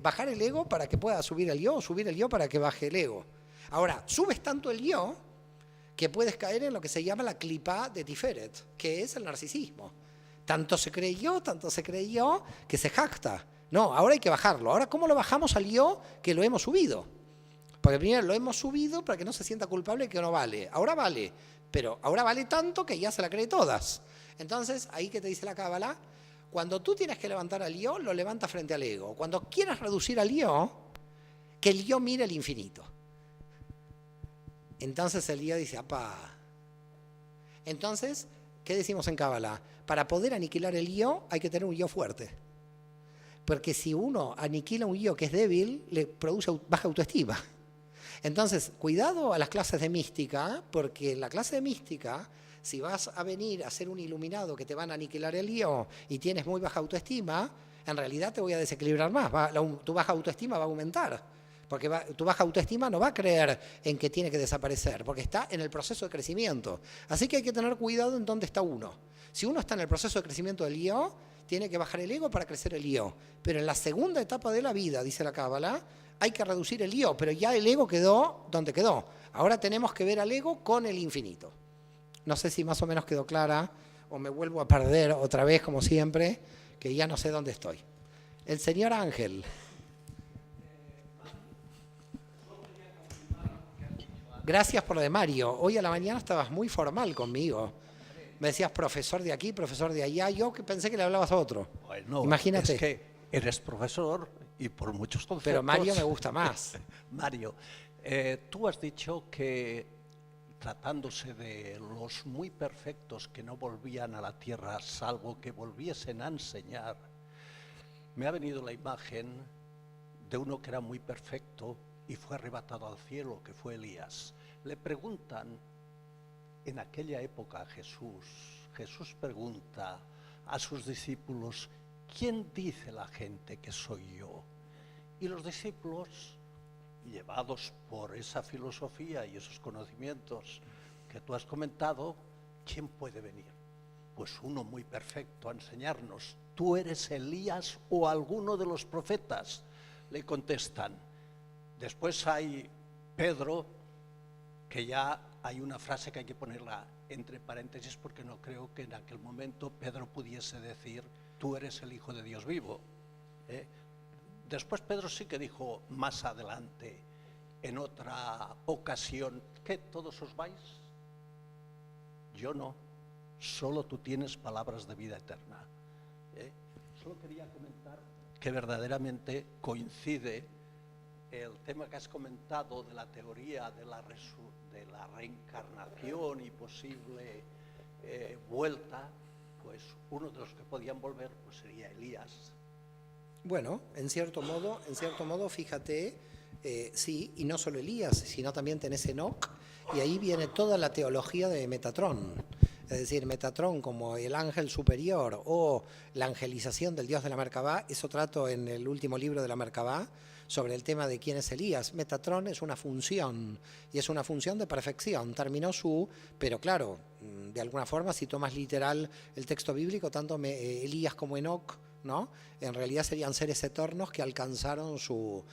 bajar el ego para que pueda subir el yo, o subir el yo para que baje el ego. Ahora, subes tanto el yo que puedes caer en lo que se llama la clipá de Tiferet, que es el narcisismo. Tanto se creyó que se jacta. No, ahora hay que bajarlo. Ahora, ¿cómo lo bajamos al yo que lo hemos subido? Porque primero lo hemos subido para que no se sienta culpable que no vale. Ahora vale, pero ahora vale tanto que ya se la cree todas. Entonces, ahí que te dice la Cábala, cuando tú tienes que levantar al yo, lo levanta frente al ego. Cuando quieras reducir al yo, que el yo mire el infinito. Entonces el yo dice, apá. Entonces, ¿qué decimos en Cábala? Para poder aniquilar el yo, hay que tener un yo fuerte. Porque si uno aniquila un yo que es débil, le produce baja autoestima. Entonces, cuidado a las clases de mística, porque en la clase de mística, si vas a venir a ser un iluminado que te van a aniquilar el yo y tienes muy baja autoestima, en realidad te voy a desequilibrar más. Tu baja autoestima va a aumentar. Porque tu baja autoestima no va a creer en que tiene que desaparecer, porque está en el proceso de crecimiento. Así que hay que tener cuidado en dónde está uno. Si uno está en el proceso de crecimiento del yo, tiene que bajar el ego para crecer el yo. Pero en la segunda etapa de la vida, dice la Cábala, hay que reducir el yo, pero ya el ego quedó donde quedó. Ahora tenemos que ver al ego con el infinito. No sé si más o menos quedó clara, o me vuelvo a perder otra vez, como siempre, que ya no sé dónde estoy. El señor Ángel. Gracias por lo de Mario. Hoy a la mañana estabas muy formal conmigo. Me decías profesor de aquí, profesor de allá. Yo que pensé que le hablabas a otro. Bueno, imagínate. Es que eres profesor y por muchos conceptos. Pero Mario me gusta más. Mario, tú has dicho que tratándose de los muy perfectos que no volvían a la tierra salvo que volviesen a enseñar, me ha venido la imagen de uno que era muy perfecto y fue arrebatado al cielo, que fue Elías. Le preguntan en aquella época a Jesús pregunta a sus discípulos, ¿quién dice la gente que soy yo? Y los discípulos llevados por esa filosofía y esos conocimientos que tú has comentado, ¿quién puede venir? Pues uno muy perfecto a enseñarnos. ¿Tú eres Elías o alguno de los profetas? Le contestan. Después hay Pedro, que ya hay una frase que hay que ponerla entre paréntesis porque no creo que en aquel momento Pedro pudiese decir, tú eres el Hijo de Dios vivo. Después Pedro sí que dijo más adelante, en otra ocasión, ¿qué, todos os vais? Yo no, solo tú tienes palabras de vida eterna. Solo quería comentar que verdaderamente coincide el tema que has comentado de la teoría de la reencarnación y posible vuelta, pues uno de los que podían volver pues sería Elías. Bueno, en cierto modo, fíjate, sí, y no solo Elías, sino también tenés Enoc, y ahí viene toda la teología de Metatrón. Es decir, Metatrón como el ángel superior o la angelización del dios de la Merkabá, eso trato en el último libro de la Merkabá, sobre el tema de quién es Elías. Metatrón es una función, y es una función de perfección. Terminó pero claro, de alguna forma, si tomas literal el texto bíblico, tanto Elías como Enoc, ¿no? En realidad serían seres eternos que alcanzaron su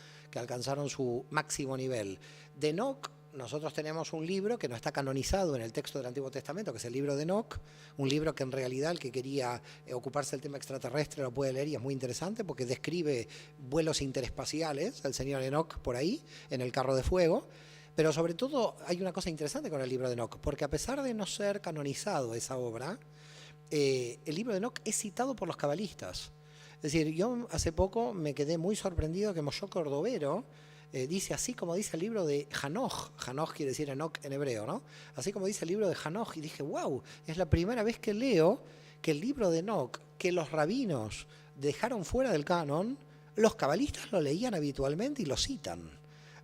máximo nivel. De Enoc, nosotros tenemos un libro que no está canonizado en el texto del Antiguo Testamento, que es el libro de Enoc, un libro que en realidad el que quería ocuparse del tema extraterrestre lo puede leer y es muy interesante porque describe vuelos interespaciales, el señor Enoc por ahí, en el carro de fuego. Pero sobre todo hay una cosa interesante con el libro de Enoc, porque a pesar de no ser canonizado esa obra, el libro de Enoc es citado por los cabalistas. Es decir, yo hace poco me quedé muy sorprendido que Moshe Cordovero dice así como dice el libro de Hanoch. Hanoch quiere decir Enoc en hebreo, ¿no? Así como dice el libro de Hanoch, y dije, wow, es la primera vez que leo que el libro de Enoc, que los rabinos dejaron fuera del canon, los cabalistas lo leían habitualmente y lo citan.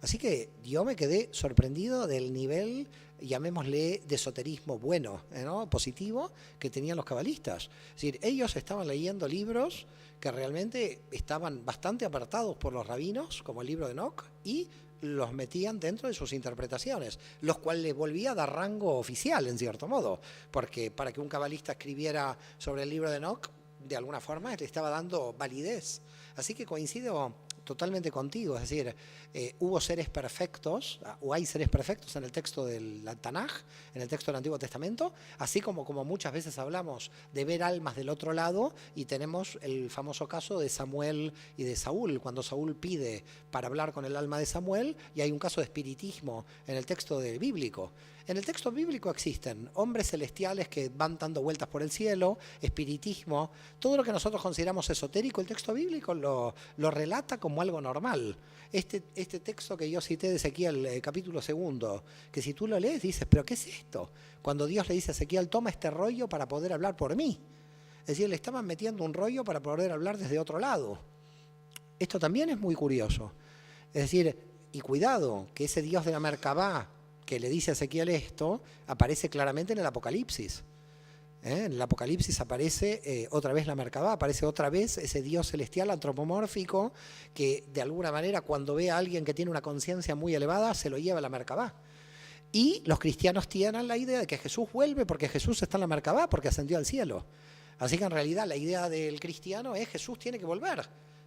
Así que yo me quedé sorprendido del nivel, llamémosle, de esoterismo bueno, ¿no? Positivo, que tenían los cabalistas. Es decir, ellos estaban leyendo libros que realmente estaban bastante apartados por los rabinos, como el libro de Enoc, y los metían dentro de sus interpretaciones, los cuales les volvía a dar rango oficial, en cierto modo, porque para que un cabalista escribiera sobre el libro de Enoc, de alguna forma le estaba dando validez. Así que coincido totalmente contigo, es decir, hubo seres perfectos, o hay seres perfectos en el texto del Tanaj, en el texto del Antiguo Testamento, así como muchas veces hablamos de ver almas del otro lado, y tenemos el famoso caso de Samuel y de Saúl, cuando Saúl pide para hablar con el alma de Samuel, y hay un caso de espiritismo en el texto bíblico. En el texto bíblico existen hombres celestiales que van dando vueltas por el cielo, espiritismo, todo lo que nosotros consideramos esotérico, el texto bíblico lo relata como algo normal. Este texto que yo cité de Ezequiel, capítulo 2, que si tú lo lees dices, ¿pero qué es esto? Cuando Dios le dice a Ezequiel, toma este rollo para poder hablar por mí. Es decir, le estaban metiendo un rollo para poder hablar desde otro lado. Esto también es muy curioso. Es decir, y cuidado, que ese Dios de la Merkabá, que le dice a Ezequiel esto, aparece claramente en el Apocalipsis. En el Apocalipsis aparece otra vez la Merkabá, aparece otra vez ese Dios celestial antropomórfico que de alguna manera cuando ve a alguien que tiene una conciencia muy elevada se lo lleva a la Merkabá. Y los cristianos tienen la idea de que Jesús vuelve porque Jesús está en la Merkabá, porque ascendió al cielo. Así que en realidad la idea del cristiano es Jesús tiene que volver,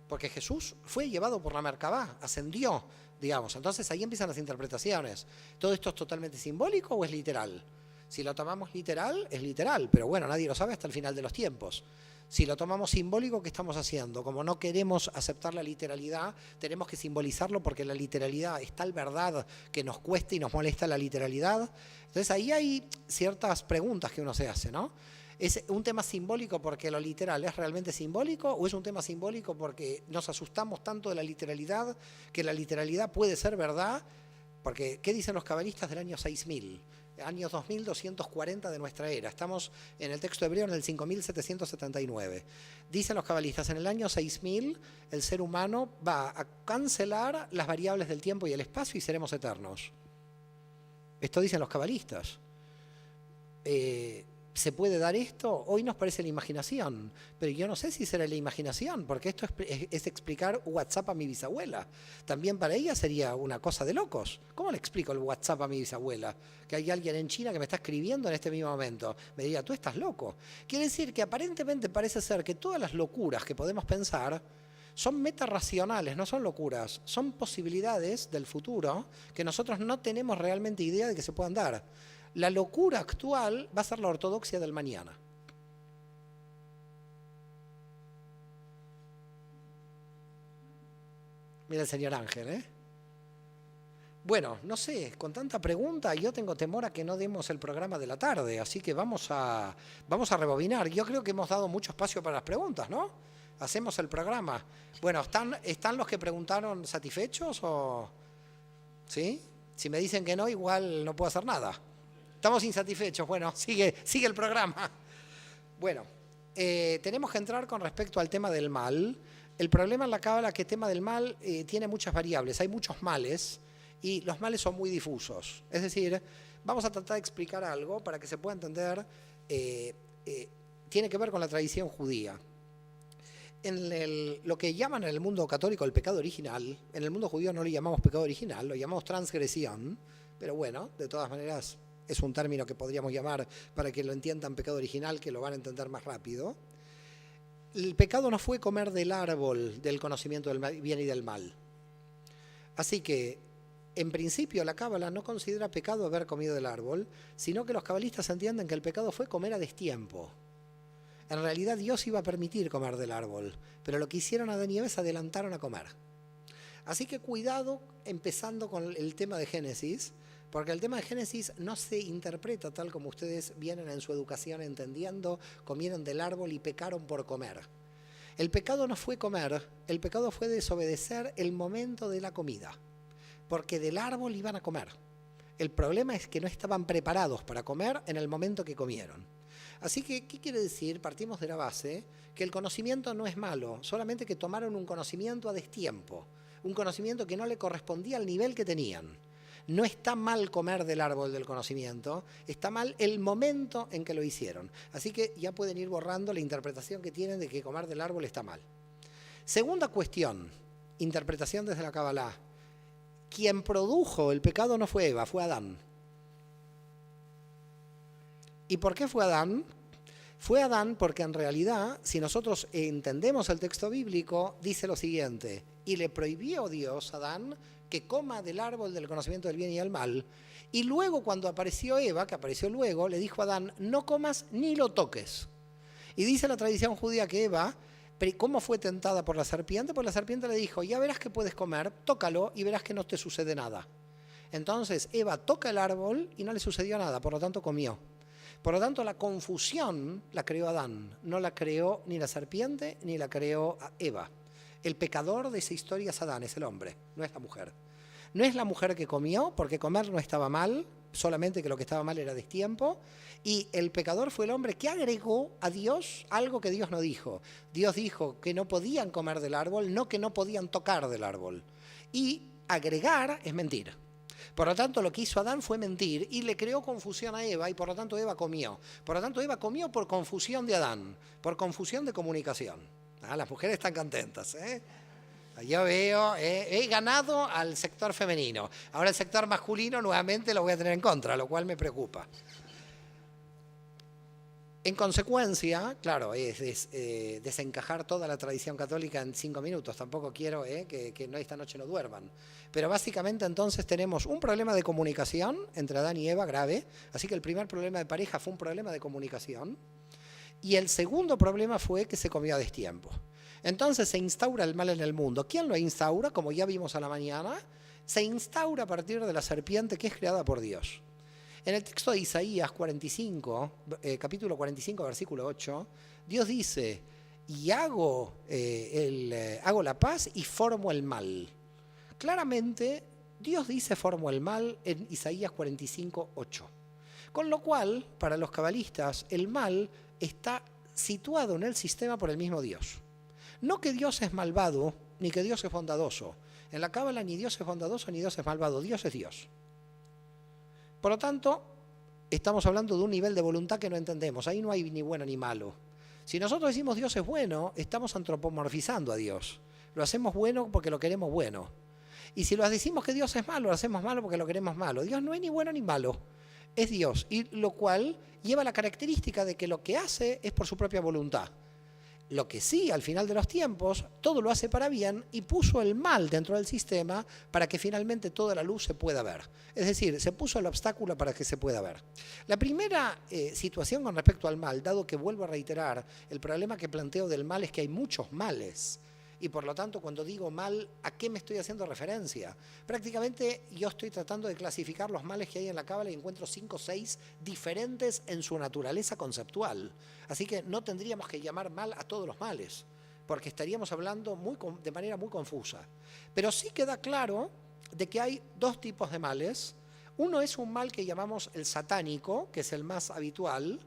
porque Jesús fue llevado por la Merkabá, ascendió, digamos. Entonces ahí empiezan las interpretaciones. ¿Todo esto es totalmente simbólico o es literal? Si lo tomamos literal, es literal, pero bueno, nadie lo sabe hasta el final de los tiempos. Si lo tomamos simbólico, ¿qué estamos haciendo? Como no queremos aceptar la literalidad, tenemos que simbolizarlo porque la literalidad es tal verdad que nos cuesta y nos molesta la literalidad. Entonces ahí hay ciertas preguntas que uno se hace, ¿no? ¿Es un tema simbólico porque lo literal es realmente simbólico o es un tema simbólico porque nos asustamos tanto de la literalidad que la literalidad puede ser verdad? Porque, ¿qué dicen los cabalistas del año 6000? Año 2240 de nuestra era. Estamos en el texto hebreo en el 5779. Dicen los cabalistas, en el año 6000 el ser humano va a cancelar las variables del tiempo y el espacio y seremos eternos. Esto dicen los cabalistas. ¿Se puede dar esto? Hoy nos parece la imaginación, pero yo no sé si será la imaginación, porque esto es explicar WhatsApp a mi bisabuela. También para ella sería una cosa de locos. ¿Cómo le explico el WhatsApp a mi bisabuela? Que hay alguien en China que me está escribiendo en este mismo momento. Me diría, tú estás loco. Quiere decir que aparentemente parece ser que todas las locuras que podemos pensar son metarracionales, no son locuras, son posibilidades del futuro que nosotros no tenemos realmente idea de que se puedan dar. La locura actual va a ser la ortodoxia del mañana. Mira el señor Ángel, ¿eh? Bueno, no sé, con tanta pregunta yo tengo temor a que no demos el programa de la tarde, así que vamos a rebobinar. Yo creo que hemos dado mucho espacio para las preguntas, ¿no? Hacemos el programa. Bueno, ¿están los que preguntaron satisfechos o...? ¿Sí? Si me dicen que no, igual no puedo hacer nada. Estamos insatisfechos. Bueno, sigue el programa. Bueno, tenemos que entrar con respecto al tema del mal. El problema en la cábala es que el tema del mal tiene muchas variables. Hay muchos males y los males son muy difusos. Es decir, vamos a tratar de explicar algo para que se pueda entender. Tiene que ver con la tradición judía. En lo que llaman en el mundo católico el pecado original, en el mundo judío no lo llamamos pecado original, lo llamamos transgresión, pero bueno, de todas maneras es un término que podríamos llamar para que lo entiendan pecado original, que lo van a entender más rápido. El pecado no fue comer del árbol del conocimiento del bien y del mal. Así que, en principio, la cábala no considera pecado haber comido del árbol, sino que los cabalistas entienden que el pecado fue comer a destiempo. En realidad Dios iba a permitir comer del árbol, pero lo que hicieron Adán y Eva es adelantaron a comer. Así que cuidado empezando con el tema de Génesis, porque el tema de Génesis no se interpreta tal como ustedes vienen en su educación entendiendo, comieron del árbol y pecaron por comer. El pecado no fue comer, el pecado fue desobedecer el momento de la comida, porque del árbol iban a comer. El problema es que no estaban preparados para comer en el momento que comieron. Así que, ¿qué quiere decir? Partimos de la base que el conocimiento no es malo, solamente que tomaron un conocimiento a destiempo, un conocimiento que no le correspondía al nivel que tenían. No está mal comer del árbol del conocimiento, está mal el momento en que lo hicieron. Así que ya pueden ir borrando la interpretación que tienen de que comer del árbol está mal. Segunda cuestión, interpretación desde la Kabbalah. Quien produjo el pecado no fue Eva, fue Adán. ¿Y por qué fue Adán? Fue Adán porque en realidad, si nosotros entendemos el texto bíblico, dice lo siguiente: y le prohibió Dios a Adán que coma del árbol del conocimiento del bien y del mal. Y luego cuando apareció Eva, que apareció luego, le dijo a Adán, no comas ni lo toques. Y dice la tradición judía que Eva, ¿cómo fue tentada por la serpiente? Pues la serpiente le dijo, ya verás que puedes comer, tócalo y verás que no te sucede nada. Entonces Eva toca el árbol y no le sucedió nada, por lo tanto comió. Por lo tanto, la confusión la creó Adán, no la creó ni la serpiente ni la creó Eva. El pecador de esa historia es Adán, es el hombre, no es la mujer. No es la mujer que comió, porque comer no estaba mal, solamente que lo que estaba mal era destiempo. Y el pecador fue el hombre que agregó a Dios algo que Dios no dijo. Dios dijo que no podían comer del árbol, no que no podían tocar del árbol. Y agregar es mentir. Por lo tanto, lo que hizo Adán fue mentir y le creó confusión a Eva y por lo tanto Eva comió. Por lo tanto, Eva comió por confusión de Adán, por confusión de comunicación. Las mujeres están contentas, ¿eh? Yo veo, he ganado al sector femenino. Ahora el sector masculino nuevamente lo voy a tener en contra, lo cual me preocupa. En consecuencia, claro, es desencajar toda la tradición católica en 5 minutos. Tampoco quiero que esta noche no duerman. Pero básicamente entonces tenemos un problema de comunicación entre Adán y Eva grave. Así que el primer problema de pareja fue un problema de comunicación. Y el segundo problema fue que se comió a destiempo. Entonces se instaura el mal en el mundo. ¿Quién lo instaura? Como ya vimos a la mañana, se instaura a partir de la serpiente que es creada por Dios. En el texto de Isaías 45, capítulo 45, versículo 8, Dios dice, y hago la paz y formo el mal. Claramente, Dios dice formo el mal en Isaías 45, 8. Con lo cual, para los cabalistas, el mal está situado en el sistema por el mismo Dios. No que Dios es malvado, ni que Dios es bondadoso. En la Cábala ni Dios es bondadoso, ni Dios es malvado. Dios es Dios. Por lo tanto, estamos hablando de un nivel de voluntad que no entendemos. Ahí no hay ni bueno ni malo. Si nosotros decimos Dios es bueno, estamos antropomorfizando a Dios. Lo hacemos bueno porque lo queremos bueno. Y si lo decimos que Dios es malo, lo hacemos malo porque lo queremos malo. Dios no es ni bueno ni malo, es Dios. Y lo cual lleva la característica de que lo que hace es por su propia voluntad. Lo que sí, al final de los tiempos, todo lo hace para bien y puso el mal dentro del sistema para que finalmente toda la luz se pueda ver. Es decir, se puso el obstáculo para que se pueda ver. La primera situación con respecto al mal, dado que vuelvo a reiterar, el problema que planteo del mal es que hay muchos males. Y por lo tanto, cuando digo mal, ¿a qué me estoy haciendo referencia? Prácticamente yo estoy tratando de clasificar los males que hay en la Cábala y encuentro 5 o 6 diferentes en su naturaleza conceptual. Así que no tendríamos que llamar mal a todos los males, porque estaríamos hablando de manera muy confusa. Pero sí queda claro de que hay 2 tipos de males. Uno es un mal que llamamos el satánico, que es el más habitual,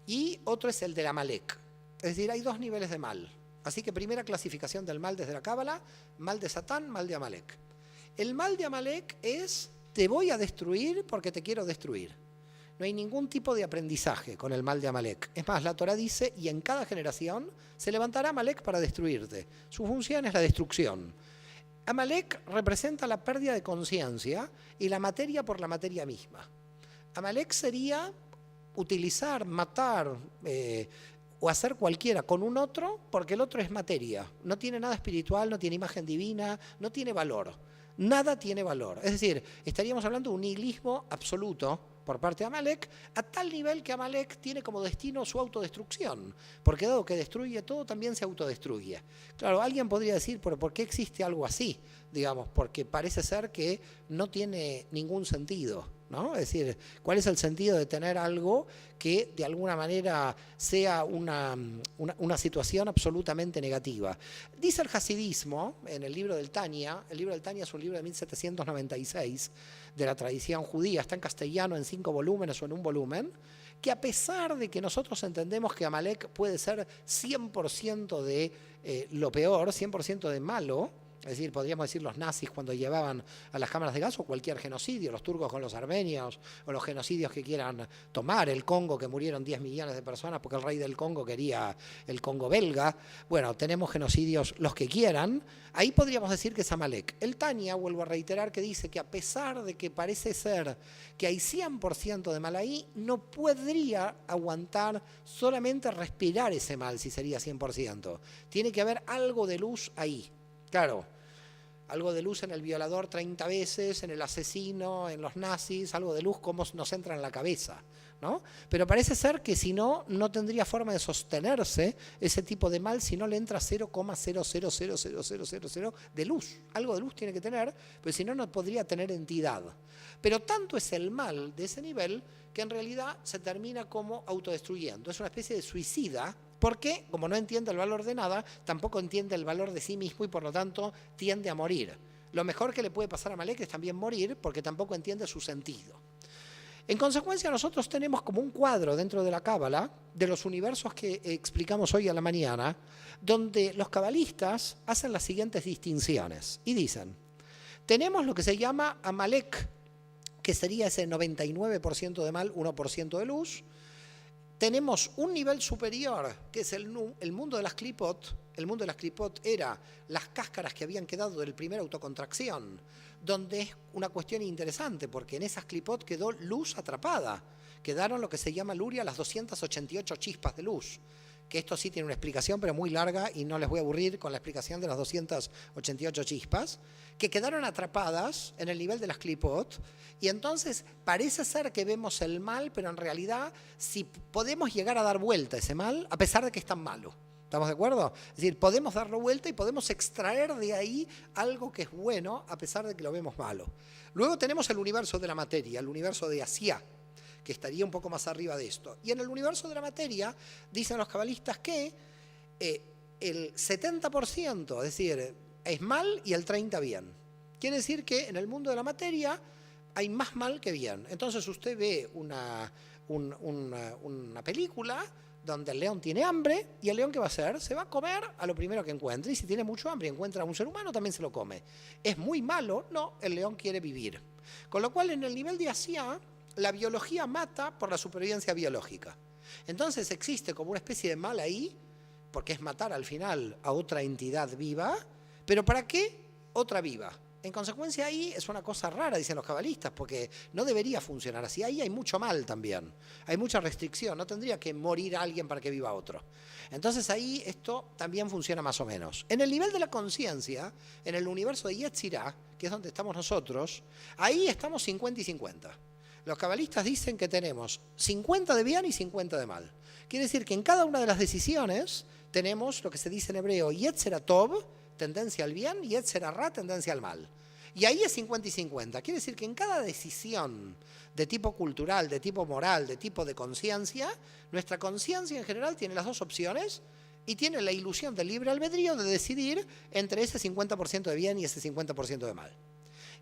y otro es el del Amalek. Es decir, hay 2 niveles de mal. Así que primera clasificación del mal desde la Cábala, mal de Satán, mal de Amalek. El mal de Amalek es, te voy a destruir porque te quiero destruir. No hay ningún tipo de aprendizaje con el mal de Amalek. Es más, la Torá dice, y en cada generación se levantará Amalek para destruirte. Su función es la destrucción. Amalek representa la pérdida de conciencia y la materia por la materia misma. Amalek sería utilizar, matar, o hacer cualquiera con un otro, porque el otro es materia. No tiene nada espiritual, no tiene imagen divina, no tiene valor. Nada tiene valor. Es decir, estaríamos hablando de un nihilismo absoluto por parte de Amalek, a tal nivel que Amalek tiene como destino su autodestrucción, porque dado que destruye todo, también se autodestruye. Claro, alguien podría decir, ¿pero por qué existe algo así? Digamos, porque parece ser que no tiene ningún sentido, ¿no? Es decir, ¿cuál es el sentido de tener algo que de alguna manera sea una situación absolutamente negativa? Dice el hasidismo en el libro del Tania, el libro del Tania es un libro de 1796 de la tradición judía, está en castellano en 5 volúmenes o en un volumen, que a pesar de que nosotros entendemos que Amalek puede ser 100% de lo peor, 100% de malo, es decir, podríamos decir los nazis cuando llevaban a las cámaras de gas o cualquier genocidio, los turcos con los armenios o los genocidios que quieran tomar, el Congo que murieron 10 millones de personas porque el rey del Congo quería el Congo belga. Bueno, tenemos genocidios los que quieran, ahí podríamos decir que es Amalek. El Tania, vuelvo a reiterar, que dice que a pesar de que parece ser que hay 100% de mal ahí, no podría aguantar solamente respirar ese mal si sería 100%. Tiene que haber algo de luz ahí. Claro, algo de luz en el violador 30 veces, en el asesino, en los nazis, algo de luz como nos entra en la cabeza, ¿no? Pero parece ser que si no, no tendría forma de sostenerse ese tipo de mal si no le entra 0,0000000 de luz. Algo de luz tiene que tener, pero si no, no podría tener entidad. Pero tanto es el mal de ese nivel que en realidad se termina como autodestruyendo. Es una especie de suicida, porque, como no entiende el valor de nada, tampoco entiende el valor de sí mismo y por lo tanto tiende a morir. Lo mejor que le puede pasar a Amalek es también morir porque tampoco entiende su sentido. En consecuencia, nosotros tenemos como un cuadro dentro de la Cábala, de los universos que explicamos hoy a la mañana, donde los cabalistas hacen las siguientes distinciones y dicen, tenemos lo que se llama Amalek, que sería ese 99% de mal, 1% de luz. Tenemos un nivel superior, que es el mundo de las Klipot. El mundo de las Klipot era las cáscaras que habían quedado del primer autocontracción, donde es una cuestión interesante, porque en esas Klipot quedó luz atrapada. Quedaron lo que se llama Luria, las 288 chispas de luz. Que esto sí tiene una explicación, pero muy larga, y no les voy a aburrir con la explicación de las 288 chispas, que quedaron atrapadas en el nivel de las Klipot, y entonces parece ser que vemos el mal, pero en realidad si podemos llegar a dar vuelta a ese mal, a pesar de que es tan malo. ¿Estamos de acuerdo? Es decir, podemos darlo vuelta y podemos extraer de ahí algo que es bueno, a pesar de que lo vemos malo. Luego tenemos el universo de la materia, el universo de Asia, que estaría un poco más arriba de esto. Y en el universo de la materia, dicen los cabalistas que el 70%, es decir, es mal y el 30% bien. Quiere decir que en el mundo de la materia hay más mal que bien. Entonces usted ve una película donde el león tiene hambre y el león ¿qué va a hacer? Se va a comer a lo primero que encuentre, y si tiene mucho hambre y encuentra a un ser humano también se lo come. ¿Es muy malo? No, el león quiere vivir. Con lo cual en el nivel de Asia la biología mata por la supervivencia biológica. Entonces existe como una especie de mal ahí, porque es matar al final a otra entidad viva, pero ¿para qué otra viva? En consecuencia ahí es una cosa rara, dicen los cabalistas, porque no debería funcionar así. Ahí hay mucho mal también, hay mucha restricción, no tendría que morir alguien para que viva otro. Entonces ahí esto también funciona más o menos. En el nivel de la conciencia, en el universo de Yetzirah, que es donde estamos nosotros, ahí estamos 50 y 50. Los cabalistas dicen que tenemos 50 de bien y 50 de mal. Quiere decir que en cada una de las decisiones tenemos lo que se dice en hebreo Yetzirah Tov, tendencia al bien, y Yetzer Hara, tendencia al mal. Y ahí es 50 y 50. Quiere decir que en cada decisión de tipo cultural, de tipo moral, de tipo de conciencia, nuestra conciencia en general tiene las dos opciones y tiene la ilusión del libre albedrío de decidir entre ese 50% de bien y ese 50% de mal.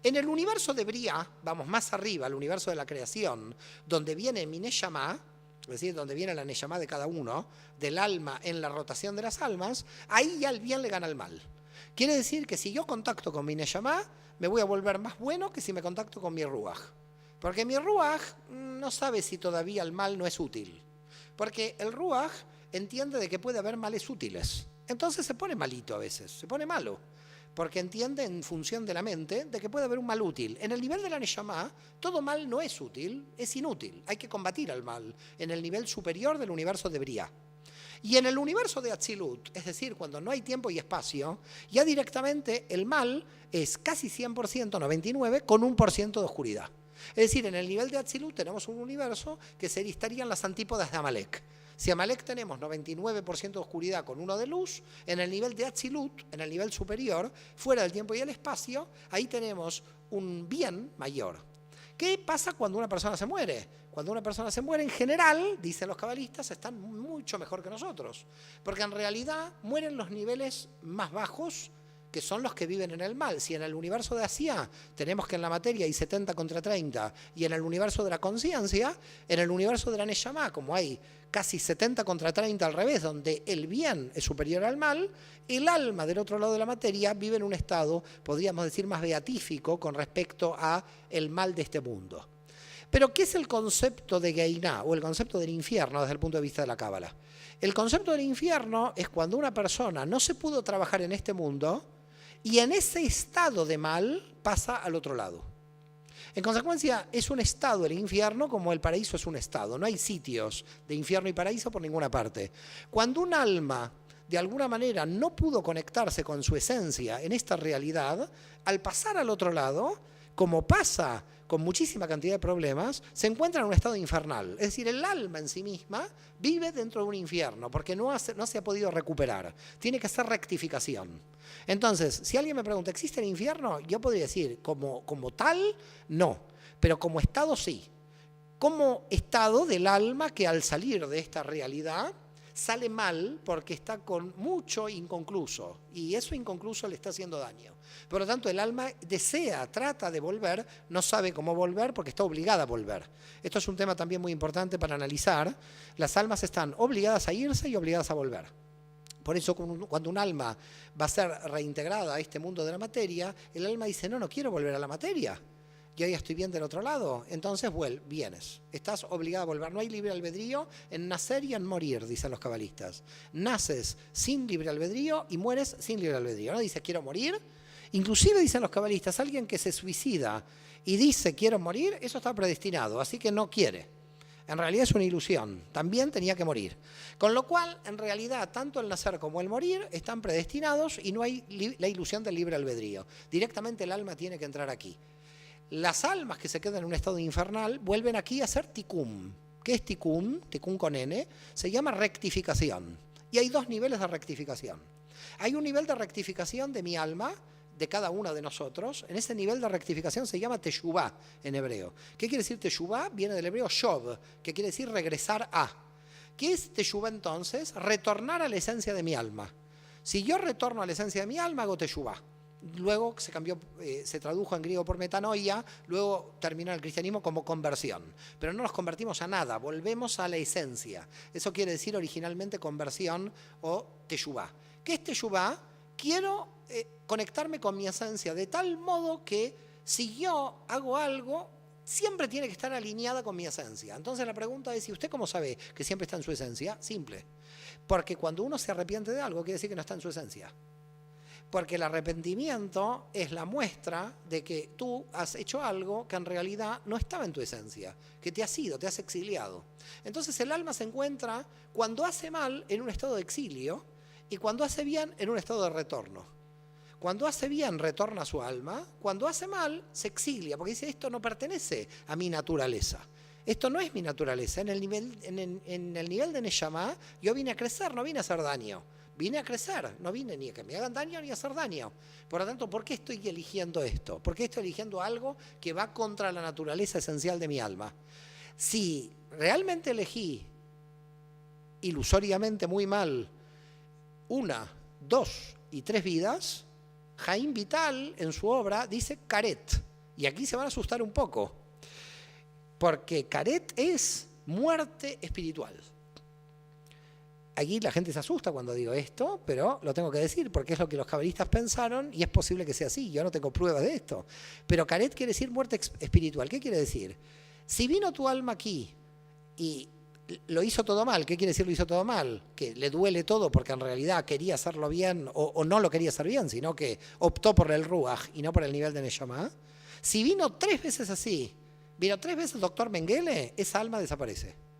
En el universo de Briá, vamos más arriba, el universo de la creación, donde viene mi Neshama, es decir, donde viene la Neshama de cada uno, del alma en la rotación de las almas, ahí ya el bien le gana al mal. Quiere decir que si yo contacto con mi Neshama, me voy a volver más bueno que si me contacto con mi Ruach. Porque mi Ruach no sabe si todavía el mal no es útil. Porque el Ruach entiende de que puede haber males útiles. Entonces se pone malito a veces, se pone malo. Porque entiende en función de la mente de que puede haber un mal útil. En el nivel de la Neshama, todo mal no es útil, es inútil. Hay que combatir al mal en el nivel superior del universo de Briá. Y en el universo de Atzilut, es decir, cuando no hay tiempo y espacio, ya directamente el mal es casi 100%, 99%, con 1% de oscuridad. Es decir, en el nivel de Atzilut tenemos un universo que estarían las antípodas de Amalek. Si Amalek tenemos 99% de oscuridad con 1 de luz, en el nivel de Atzilut, en el nivel superior, fuera del tiempo y el espacio, ahí tenemos un bien mayor. ¿Qué pasa cuando una persona se muere? Cuando una persona se muere, en general, dicen los cabalistas, están mucho mejor que nosotros. Porque en realidad mueren los niveles más bajos, que son los que viven en el mal. Si en el universo de Asia tenemos que en la materia hay 70 contra 30, y en el universo de la conciencia, en el universo de la Neshama, como hay casi 70 contra 30 al revés, donde el bien es superior al mal, el alma del otro lado de la materia vive en un estado, podríamos decir, más beatífico con respecto a el mal de este mundo. Pero, ¿qué es el concepto de Geiná o el concepto del infierno desde el punto de vista de la Cábala? El concepto del infierno es cuando una persona no se pudo trabajar en este mundo y en ese estado de mal pasa al otro lado. En consecuencia, es un estado el infierno como el paraíso es un estado. No hay sitios de infierno y paraíso por ninguna parte. Cuando un alma, de alguna manera, no pudo conectarse con su esencia en esta realidad, al pasar al otro lado, como pasa con muchísima cantidad de problemas, se encuentra en un estado infernal. Es decir, el alma en sí misma vive dentro de un infierno porque no se ha podido recuperar. Tiene que hacer rectificación. Entonces, si alguien me pregunta, ¿existe el infierno? Yo podría decir, como tal, no. Pero como estado, sí. Como estado del alma que al salir de esta realidad sale mal porque está con mucho inconcluso. Y eso inconcluso le está haciendo daño. Por lo tanto, el alma desea, trata de volver, no sabe cómo volver porque está obligada a volver. Esto es un tema también muy importante para analizar. Las almas están obligadas a irse y obligadas a volver. Por eso cuando un alma va a ser reintegrada a este mundo de la materia, el alma dice, no quiero volver a la materia. Yo ya estoy bien del otro lado. Entonces, vienes. Estás obligado a volver. No hay libre albedrío en nacer y en morir, dicen los cabalistas. Naces sin libre albedrío y mueres sin libre albedrío. No dices, quiero morir. Inclusive, dicen los cabalistas, alguien que se suicida y dice, quiero morir, eso está predestinado, así que no quiere. En realidad es una ilusión. También tenía que morir. Con lo cual, en realidad, tanto el nacer como el morir están predestinados y no hay la ilusión del libre albedrío. Directamente el alma tiene que entrar aquí. Las almas que se quedan en un estado infernal vuelven aquí a hacer tikkun. ¿Qué es tikkun? Tikkun con N. Se llama rectificación. Y hay dos niveles de rectificación. Hay un nivel de rectificación de mi alma, de cada uno de nosotros. En ese nivel de rectificación se llama teshuvá en hebreo. ¿Qué quiere decir teshuvá? Viene del hebreo shov, que quiere decir regresar a. ¿Qué es teshuvá entonces? Retornar a la esencia de mi alma. Si yo retorno a la esencia de mi alma, hago teshuvá. Luego se tradujo en griego por metanoia, luego terminó el cristianismo como conversión. Pero no nos convertimos a nada, volvemos a la esencia. Eso quiere decir originalmente conversión o teshuvá. ¿Qué es teshuvá? Quiero conectarme con mi esencia de tal modo que si yo hago algo, siempre tiene que estar alineada con mi esencia. Entonces la pregunta es, ¿y usted cómo sabe que siempre está en su esencia? Simple. Porque cuando uno se arrepiente de algo, quiere decir que no está en su esencia. Porque el arrepentimiento es la muestra de que tú has hecho algo que en realidad no estaba en tu esencia, que te has ido, te has exiliado. Entonces el alma se encuentra cuando hace mal en un estado de exilio y cuando hace bien en un estado de retorno. Cuando hace bien retorna a su alma, cuando hace mal se exilia, porque dice esto no pertenece a mi naturaleza. Esto no es mi naturaleza. En el nivel de Neshama yo vine a crecer, no vine a hacer daño. Vine a crecer, no vine ni a que me hagan daño ni a hacer daño. Por lo tanto, ¿por qué estoy eligiendo esto? ¿Por qué estoy eligiendo algo que va contra la naturaleza esencial de mi alma? Si realmente elegí ilusoriamente muy mal 1, 2 y 3 vidas, Jaime Vital en su obra dice Karet. Y aquí se van a asustar un poco, porque Karet es muerte espiritual. Aquí la gente se asusta cuando digo esto, pero lo tengo que decir porque es lo que los cabalistas pensaron y es posible que sea así. Yo no tengo pruebas de esto. Pero Karet quiere decir muerte espiritual. ¿Qué quiere decir? Si vino tu alma aquí y lo hizo todo mal, ¿qué quiere decir lo hizo todo mal? Que le duele todo porque en realidad quería hacerlo bien o no lo quería hacer bien, sino que optó por el Ruach y no por el nivel de Neshama. Si vino 3 veces así, vino 3 veces el doctor Mengele, esa alma desaparece.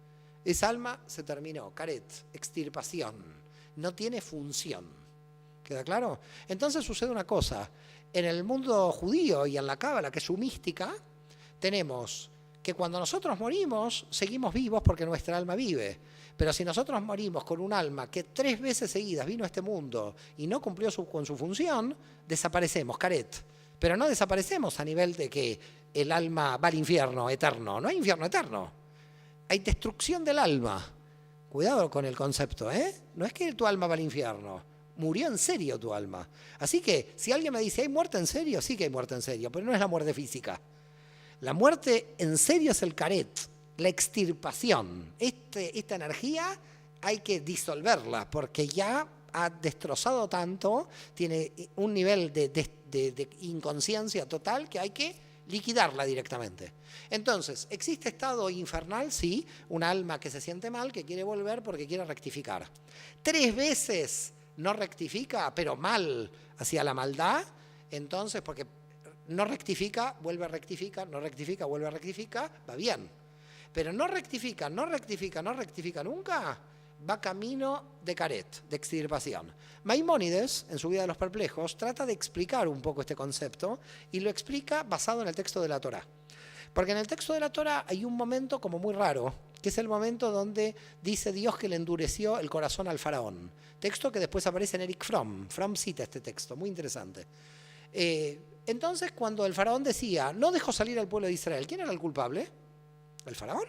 Esa alma se terminó, Karet, extirpación, no tiene función. ¿Queda claro? Entonces sucede una cosa, en el mundo judío y en la Cábala, que es su mística, tenemos que cuando nosotros morimos, seguimos vivos porque nuestra alma vive. Pero si nosotros morimos con un alma que 3 veces seguidas vino a este mundo y no cumplió con su función, desaparecemos, Karet. Pero no desaparecemos a nivel de que el alma va al infierno eterno, no hay infierno eterno. Hay destrucción del alma. Cuidado con el concepto, ¿eh? No es que tu alma va al infierno. Murió en serio tu alma. Así que, si alguien me dice, ¿hay muerte en serio? Sí que hay muerte en serio, pero no es la muerte física. La muerte en serio es el Karet, la extirpación. Esta energía hay que disolverla, porque ya ha destrozado tanto, tiene un nivel de inconsciencia total que hay que liquidarla directamente. Entonces, ¿existe estado infernal? Sí, un alma que se siente mal, que quiere volver porque quiere rectificar. 3 veces no rectifica, pero mal hacia la maldad, entonces, porque no rectifica, vuelve a rectificar, no rectifica, vuelve a rectificar, va bien. Pero no rectifica nunca, va camino de Karet, de extirpación. Maimónides, en su Vida de los Perplejos, trata de explicar un poco este concepto y lo explica basado en el texto de la Torá. Porque en el texto de la Torá hay un momento como muy raro, que es el momento donde dice Dios que le endureció el corazón al faraón. Texto que después aparece en Eric Fromm. Fromm cita este texto, muy interesante. Entonces, cuando el faraón decía, no dejó salir al pueblo de Israel, ¿quién era el culpable? ¿El faraón?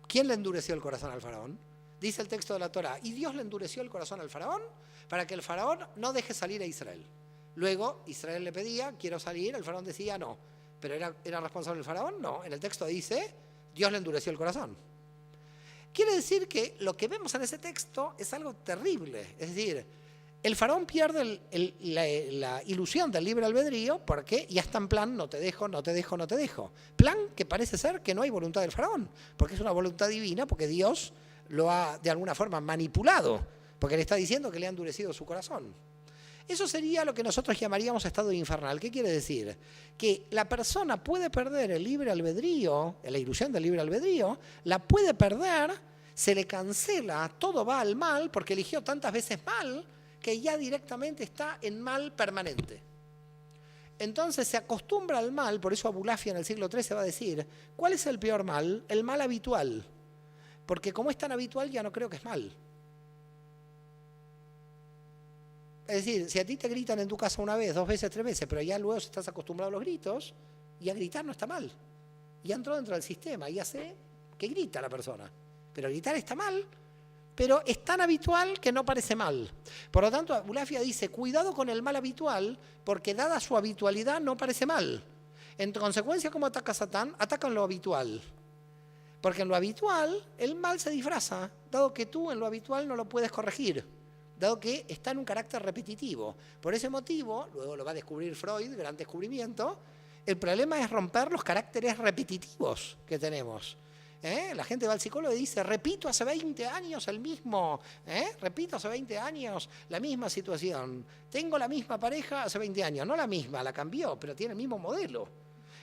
¿Quién le endureció el corazón al faraón? Dice el texto de la Torá, y Dios le endureció el corazón al faraón para que el faraón no deje salir a Israel. Luego Israel le pedía, quiero salir, el faraón decía no. ¿Pero era responsable el faraón? No. En el texto dice, Dios le endureció el corazón. Quiere decir que lo que vemos en ese texto es algo terrible. Es decir, el faraón pierde la ilusión del libre albedrío porque ya está en plan, no te dejo, no te dejo, no te dejo. Plan que parece ser que no hay voluntad del faraón, porque es una voluntad divina, porque Dios lo ha de alguna forma manipulado, porque le está diciendo que le ha endurecido su corazón. Eso sería lo que nosotros llamaríamos estado infernal. ¿Qué quiere decir? Que la persona puede perder el libre albedrío, la ilusión del libre albedrío, la puede perder, se le cancela, todo va al mal, porque eligió tantas veces mal, que ya directamente está en mal permanente. Entonces se acostumbra al mal, por eso Abulafia en el siglo XIII va a decir, ¿cuál es el peor mal? El mal habitual. Porque como es tan habitual ya no creo que es mal. Es decir, si a ti te gritan en tu casa 1 vez, 2 veces, 3 veces, pero ya luego estás acostumbrado a los gritos, y a gritar no está mal. Ya entró dentro del sistema, ya sé que grita la persona. Pero gritar está mal, pero es tan habitual que no parece mal. Por lo tanto, Abulafia dice, cuidado con el mal habitual, porque dada su habitualidad no parece mal. En consecuencia, ¿cómo ataca Satán? Ataca en lo habitual. Porque en lo habitual, el mal se disfraza, dado que tú en lo habitual no lo puedes corregir, dado que está en un carácter repetitivo. Por ese motivo, luego lo va a descubrir Freud, gran descubrimiento, El problema es romper los caracteres repetitivos que tenemos. La gente va al psicólogo y dice, repito hace 20 años el mismo, repito hace 20 años la misma situación. Tengo la misma pareja hace 20 años, no la misma, la cambió, pero tiene el mismo modelo.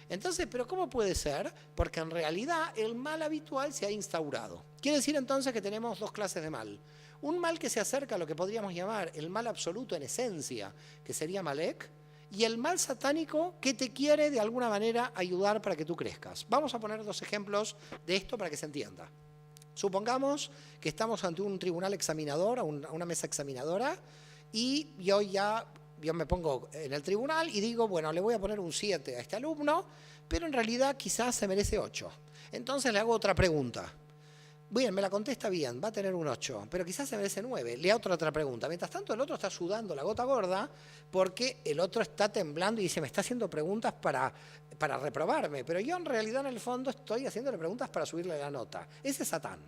Entonces, ¿pero cómo puede ser? Porque en realidad el mal habitual se ha instaurado. Quiere decir entonces que tenemos dos clases de mal. Un mal que se acerca a lo que podríamos llamar el mal absoluto en esencia, que sería Amalek, y el mal satánico que te quiere de alguna manera ayudar para que tú crezcas. Vamos a poner dos ejemplos de esto para que se entienda. Supongamos que estamos ante un tribunal examinador, una mesa examinadora, y yo me pongo en el tribunal y digo, bueno, le voy a poner un 7 a este alumno, pero en realidad quizás se merece 8. Entonces le hago otra pregunta. Bien, me la contesta bien, va a tener un 8, pero quizás se merece 9. Le hago otra pregunta. Mientras tanto, el otro está sudando la gota gorda porque el otro está temblando y dice, me está haciendo preguntas para reprobarme, pero yo en realidad en el fondo estoy haciéndole preguntas para subirle la nota. Ese es Satán.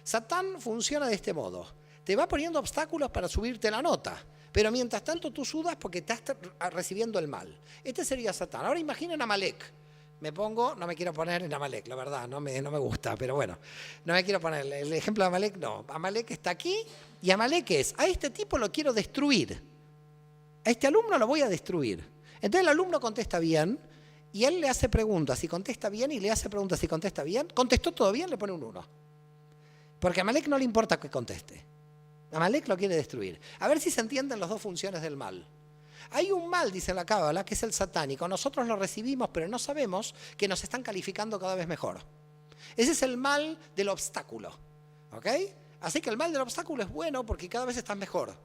Satán funciona de este modo. Te va poniendo obstáculos para subirte la nota, pero mientras tanto tú sudas porque estás recibiendo el mal. Este sería Satán. Ahora imaginen a Amalek. No me quiero poner en Amalek, la verdad, no me gusta, pero bueno, no me quiero poner el ejemplo de Amalek, no. Amalek está aquí y Amalek es, a este tipo lo quiero destruir, a este alumno lo voy a destruir. Entonces el alumno contesta bien y él le hace preguntas y contesta bien y le hace preguntas y contesta bien, contestó todo bien, le pone un 1. Porque a Amalek no le importa que conteste, Amalek lo quiere destruir. A ver si se entienden las dos funciones del mal. Hay un mal, dice la Cábala, que es el satánico. Nosotros lo recibimos, pero no sabemos que nos están calificando cada vez mejor. Ese es el mal del obstáculo. ¿Ok? Así que el mal del obstáculo es bueno porque cada vez estás mejor.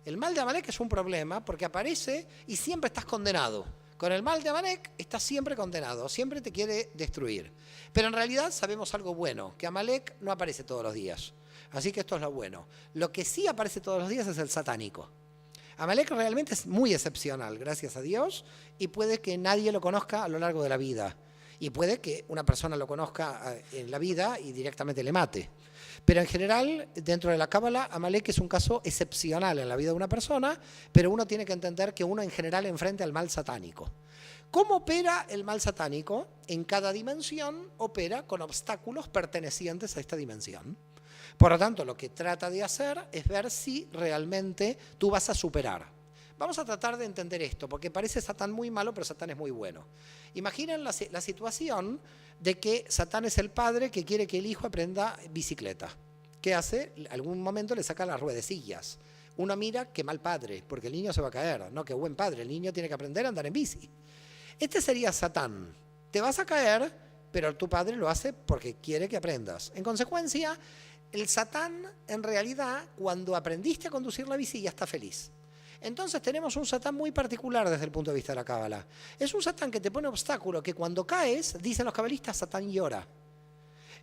El mal de Amalek es un problema porque aparece y siempre estás condenado. Con el mal de Amalek estás siempre condenado, siempre te quiere destruir. Pero en realidad sabemos algo bueno, que Amalek no aparece todos los días. Así que esto es lo bueno. Lo que sí aparece todos los días es el satánico. Amalek realmente es muy excepcional, gracias a Dios, y puede que nadie lo conozca a lo largo de la vida. Y puede que una persona lo conozca en la vida y directamente le mate. Pero en general, dentro de la Cábala, Amalek es un caso excepcional en la vida de una persona, pero uno tiene que entender que uno en general enfrenta al mal satánico. ¿Cómo opera el mal satánico? En cada dimensión opera con obstáculos pertenecientes a esta dimensión. Por lo tanto, lo que trata de hacer es ver si realmente tú vas a superar. Vamos a tratar de entender esto, porque parece Satán muy malo, pero Satán es muy bueno. Imaginen la situación de que Satán es el padre que quiere que el hijo aprenda bicicleta. ¿Qué hace? En algún momento le saca las ruedecillas. Uno mira, qué mal padre, porque el niño se va a caer. No, qué buen padre, el niño tiene que aprender a andar en bici. Este sería Satán. Te vas a caer, pero tu padre lo hace porque quiere que aprendas. En consecuencia, el Satán, en realidad, cuando aprendiste a conducir la bici, ya está feliz. Entonces tenemos un Satán muy particular desde el punto de vista de la Cábala. Es un Satán que te pone obstáculo, que cuando caes, dicen los cabalistas, Satán llora.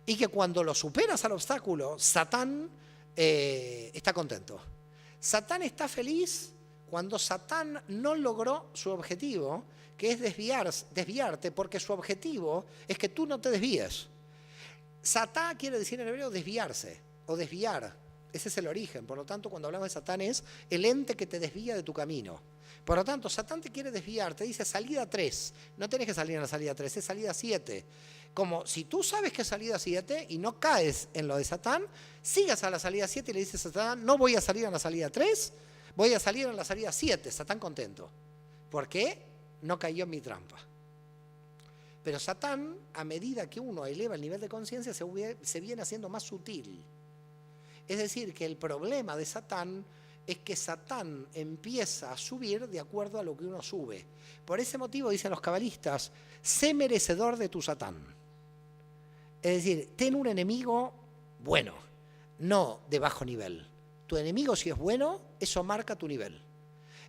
Y que cuando lo superas al obstáculo, Satán está contento. Satán está feliz cuando Satán no logró su objetivo, que es desviarte, porque su objetivo es que tú no te desvíes. Satán quiere decir en hebreo desviarse o desviar. Ese es el origen. Por lo tanto, cuando hablamos de Satán es el ente que te desvía de tu camino. Por lo tanto, Satán te quiere desviar, te dice salida 3. No tenés que salir en la salida 3, es salida 7. Como si tú sabes que es salida 7 y no caes en lo de Satán, sigas a la salida 7 y le dices a Satán, no voy a salir en la salida 3, voy a salir en la salida 7. Satán contento. ¿Por qué? No cayó en mi trampa. Pero Satán, a medida que uno eleva el nivel de conciencia, se viene haciendo más sutil. Es decir, que el problema de Satán es que Satán empieza a subir de acuerdo a lo que uno sube. Por ese motivo, dicen los cabalistas, sé merecedor de tu Satán. Es decir, ten un enemigo bueno, no de bajo nivel. Tu enemigo, si es bueno, eso marca tu nivel.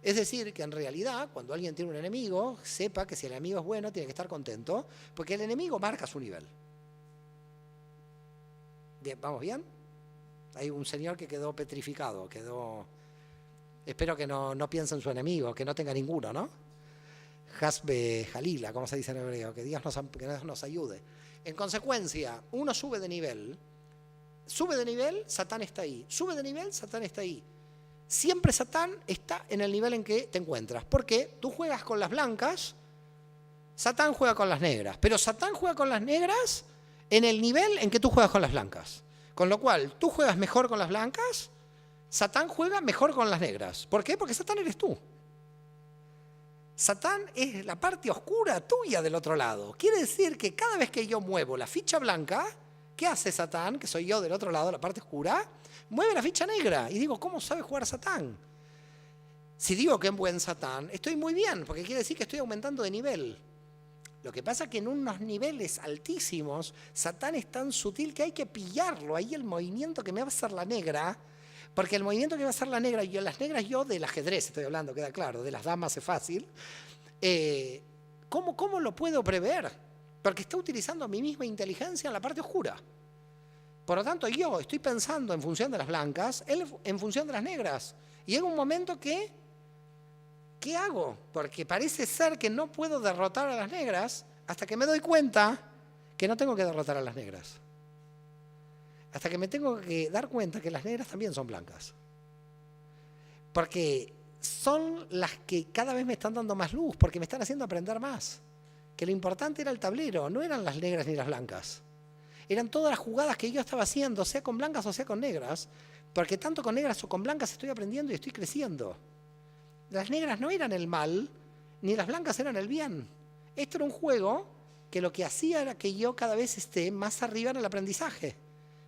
Es decir, que en realidad, cuando alguien tiene un enemigo, sepa que si el enemigo es bueno, tiene que estar contento, porque el enemigo marca su nivel. Bien, ¿vamos bien? Hay un señor que quedó petrificado, espero que no piense en su enemigo, que no tenga ninguno, ¿no? Hasbe Jalila, como se dice en hebreo, que Dios nos ayude. En consecuencia, uno sube de nivel, Satán está ahí, sube de nivel, Satán está ahí. Siempre Satán está en el nivel en que te encuentras, porque tú juegas con las blancas, Satán juega con las negras, pero Satán juega con las negras en el nivel en que tú juegas con las blancas. Con lo cual, tú juegas mejor con las blancas, Satán juega mejor con las negras. ¿Por qué? Porque Satán eres tú. Satán es la parte oscura tuya del otro lado. Quiere decir que cada vez que yo muevo la ficha blanca, ¿qué hace Satán? Que soy yo del otro lado, la parte oscura, mueve la ficha negra. Y digo, ¿cómo sabe jugar Satán? Si digo que es buen Satán, estoy muy bien, porque quiere decir que estoy aumentando de nivel. Lo que pasa es que en unos niveles altísimos, Satán es tan sutil que hay que pillarlo. Ahí el movimiento que me va a hacer la negra, porque el movimiento que va a hacer la negra, las negras yo del ajedrez estoy hablando, queda claro, de las damas es fácil. ¿Cómo lo puedo prever? Porque está utilizando mi misma inteligencia en la parte oscura. Por lo tanto, yo estoy pensando en función de las blancas, él en función de las negras. Y llega un momento que, ¿qué hago? Porque parece ser que no puedo derrotar a las negras hasta que me doy cuenta que no tengo que derrotar a las negras. Hasta que me tengo que dar cuenta que las negras también son blancas. Porque son las que cada vez me están dando más luz, porque me están haciendo aprender más. Que lo importante era el tablero, no eran las negras ni las blancas. Eran todas las jugadas que yo estaba haciendo, sea con blancas o sea con negras, porque tanto con negras o con blancas estoy aprendiendo y estoy creciendo. Las negras no eran el mal, ni las blancas eran el bien. Esto era un juego que lo que hacía era que yo cada vez esté más arriba en el aprendizaje.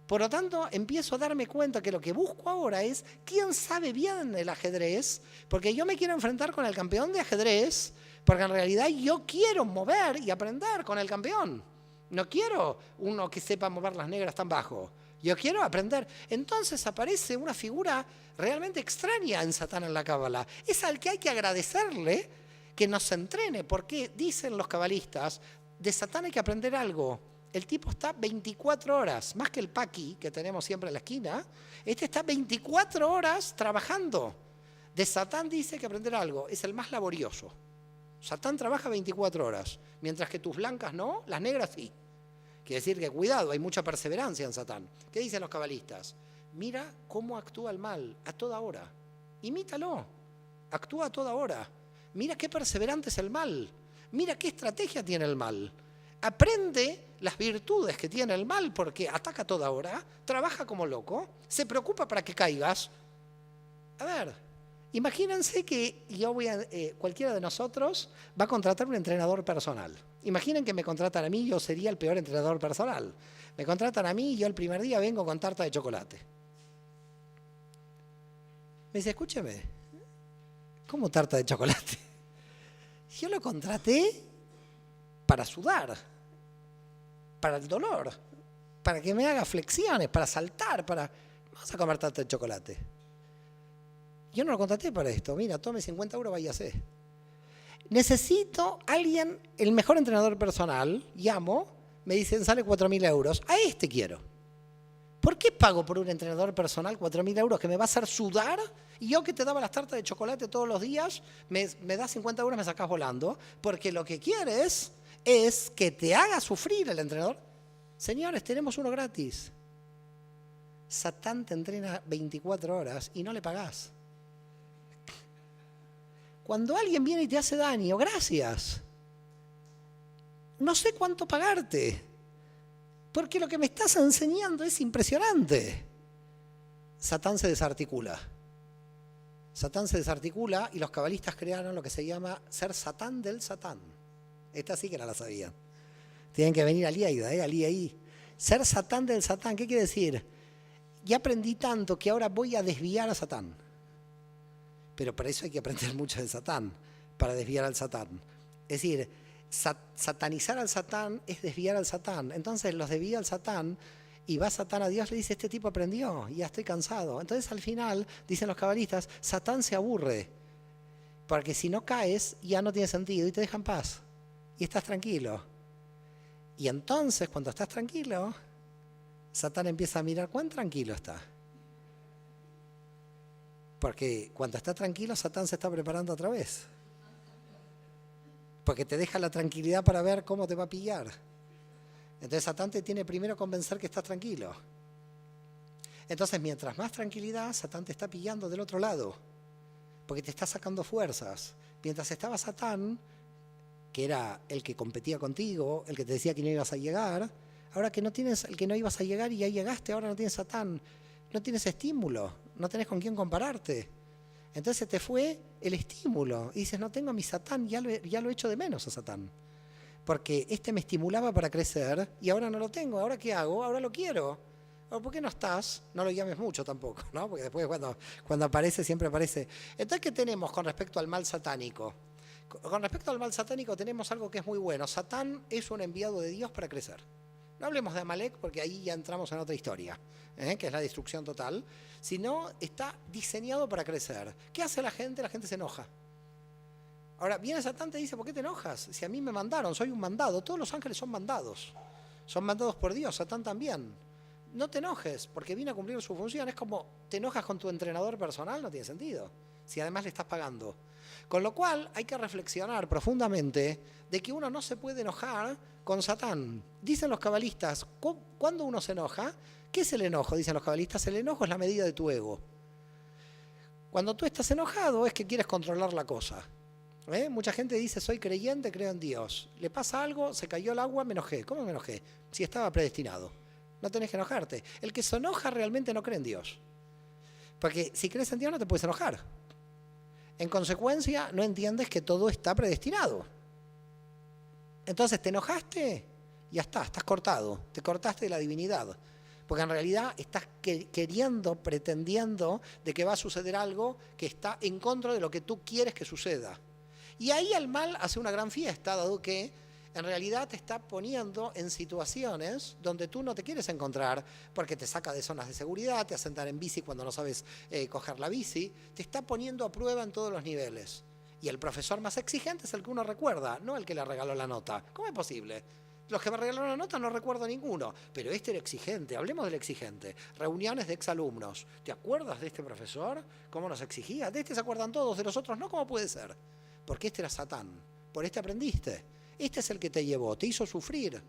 Por lo tanto, empiezo a darme cuenta que lo que busco ahora es quién sabe bien el ajedrez, porque yo me quiero enfrentar con el campeón de ajedrez, porque en realidad yo quiero mover y aprender con el campeón. No quiero uno que sepa mover las negras tan bajo. Yo quiero aprender. Entonces aparece una figura realmente extraña en Satán en la Cábala. Es al que hay que agradecerle que nos entrene, porque dicen los cabalistas, de Satán hay que aprender algo. El tipo está 24 horas, más que el paqui que tenemos siempre en la esquina, este está 24 horas trabajando. De Satán dice que aprender algo, es el más laborioso. Satán trabaja 24 horas, mientras que tus blancas no, las negras sí. Quiere decir que cuidado, hay mucha perseverancia en Satán. ¿Qué dicen los cabalistas? Mira cómo actúa el mal a toda hora. Imítalo, actúa a toda hora. Mira qué perseverante es el mal. Mira qué estrategia tiene el mal. Aprende las virtudes que tiene el mal porque ataca a toda hora, trabaja como loco, se preocupa para que caigas. A ver, imagínense que cualquiera de nosotros va a contratar un entrenador personal. Imaginen que me contratan a mí, yo sería el peor entrenador personal. Me contratan a mí y yo el primer día vengo con tarta de chocolate. Me dice, escúcheme, ¿cómo tarta de chocolate? Yo lo contraté para sudar, para el dolor, para que me haga flexiones, para saltar, Vamos a comer tarta de chocolate. Yo no lo contraté para esto. Mira, tome 50 euros, váyase. Necesito alguien, el mejor entrenador personal, llamo, me dicen, sale 4.000 euros. A este quiero. ¿Por qué pago por un entrenador personal 4.000 euros que me va a hacer sudar? Y yo que te daba las tartas de chocolate todos los días, me das 50 euros, me sacás volando. Porque lo que quieres es que te haga sufrir el entrenador. Señores, tenemos uno gratis. Satán te entrena 24 horas y no le pagás. Cuando alguien viene y te hace daño, gracias. No sé cuánto pagarte, porque lo que me estás enseñando es impresionante. Satán se desarticula. Satán se desarticula y los cabalistas crearon lo que se llama ser Satán del Satán. Esta sí que no la sabían. Tienen que venir al IAIDA, al IAI. Ser Satán del Satán, ¿qué quiere decir? Ya aprendí tanto que ahora voy a desviar a Satán. Pero para eso hay que aprender mucho de Satán, para desviar al Satán. Es decir, satanizar al Satán es desviar al Satán. Entonces los desvía al Satán y va Satán a Dios, le dice, este tipo aprendió, ya estoy cansado. Entonces al final, dicen los cabalistas, Satán se aburre, porque si no caes ya no tiene sentido y te deja en paz. Y estás tranquilo. Y entonces cuando estás tranquilo, Satán empieza a mirar cuán tranquilo está. Porque cuando está tranquilo, Satán se está preparando otra vez. Porque te deja la tranquilidad para ver cómo te va a pillar. Entonces Satán te tiene primero que convencer que estás tranquilo. Entonces mientras más tranquilidad, Satán te está pillando del otro lado. Porque te está sacando fuerzas. Mientras estaba Satán, que era el que competía contigo, el que te decía que no ibas a llegar, ahora que no tienes el que no ibas a llegar y ya llegaste, ahora no tienes Satán, no tienes estímulo, no tenés con quién compararte. Entonces te fue el estímulo y dices, no tengo a mi Satán, ya lo echo de menos a Satán. Porque este me estimulaba para crecer y ahora no lo tengo, ¿ahora qué hago? Ahora lo quiero. ¿Por qué no estás? No lo llames mucho tampoco, ¿no? Porque después cuando aparece, siempre aparece. Entonces, ¿qué tenemos con respecto al mal satánico? Con respecto al mal satánico tenemos algo que es muy bueno. Satán es un enviado de Dios para crecer. No hablemos de Amalek porque ahí ya entramos en otra historia, que es la destrucción total, sino está diseñado para crecer. ¿Qué hace la gente? La gente se enoja. Ahora, viene Satán y te dice, ¿por qué te enojas? Si a mí me mandaron, soy un mandado. Todos los ángeles son mandados por Dios, Satán también. No te enojes, porque vine a cumplir su función. Es como, te enojas con tu entrenador personal, no tiene sentido, si además le estás pagando. Con lo cual, hay que reflexionar profundamente de que uno no se puede enojar con Satán. Dicen los cabalistas, ¿cuándo uno se enoja? ¿Qué es el enojo? Dicen los cabalistas, el enojo es la medida de tu ego. Cuando tú estás enojado es que quieres controlar la cosa. Mucha gente dice, soy creyente, creo en Dios. Le pasa algo, se cayó el agua, me enojé. ¿Cómo me enojé? Si estaba predestinado. No tenés que enojarte. El que se enoja realmente no cree en Dios. Porque si crees en Dios no te puedes enojar. En consecuencia, no entiendes que todo está predestinado. Entonces, ¿te enojaste? Ya está, estás cortado. Te cortaste de la divinidad. Porque en realidad estás pretendiendo de que va a suceder algo que está en contra de lo que tú quieres que suceda. Y ahí el mal hace una gran fiesta, dado que en realidad te está poniendo en situaciones donde tú no te quieres encontrar, porque te saca de zonas de seguridad, te hace andar en bici cuando no sabes coger la bici, te está poniendo a prueba en todos los niveles. Y el profesor más exigente es el que uno recuerda, no el que le regaló la nota. ¿Cómo es posible? Los que me regalaron la nota no recuerdo ninguno, pero este era exigente, hablemos del exigente. Reuniones de exalumnos. ¿Te acuerdas de este profesor? ¿Cómo nos exigía? De este se acuerdan todos, de los otros no, ¿cómo puede ser? Porque este era Satán, por este aprendiste. Este es el que te llevó, te hizo sufrir.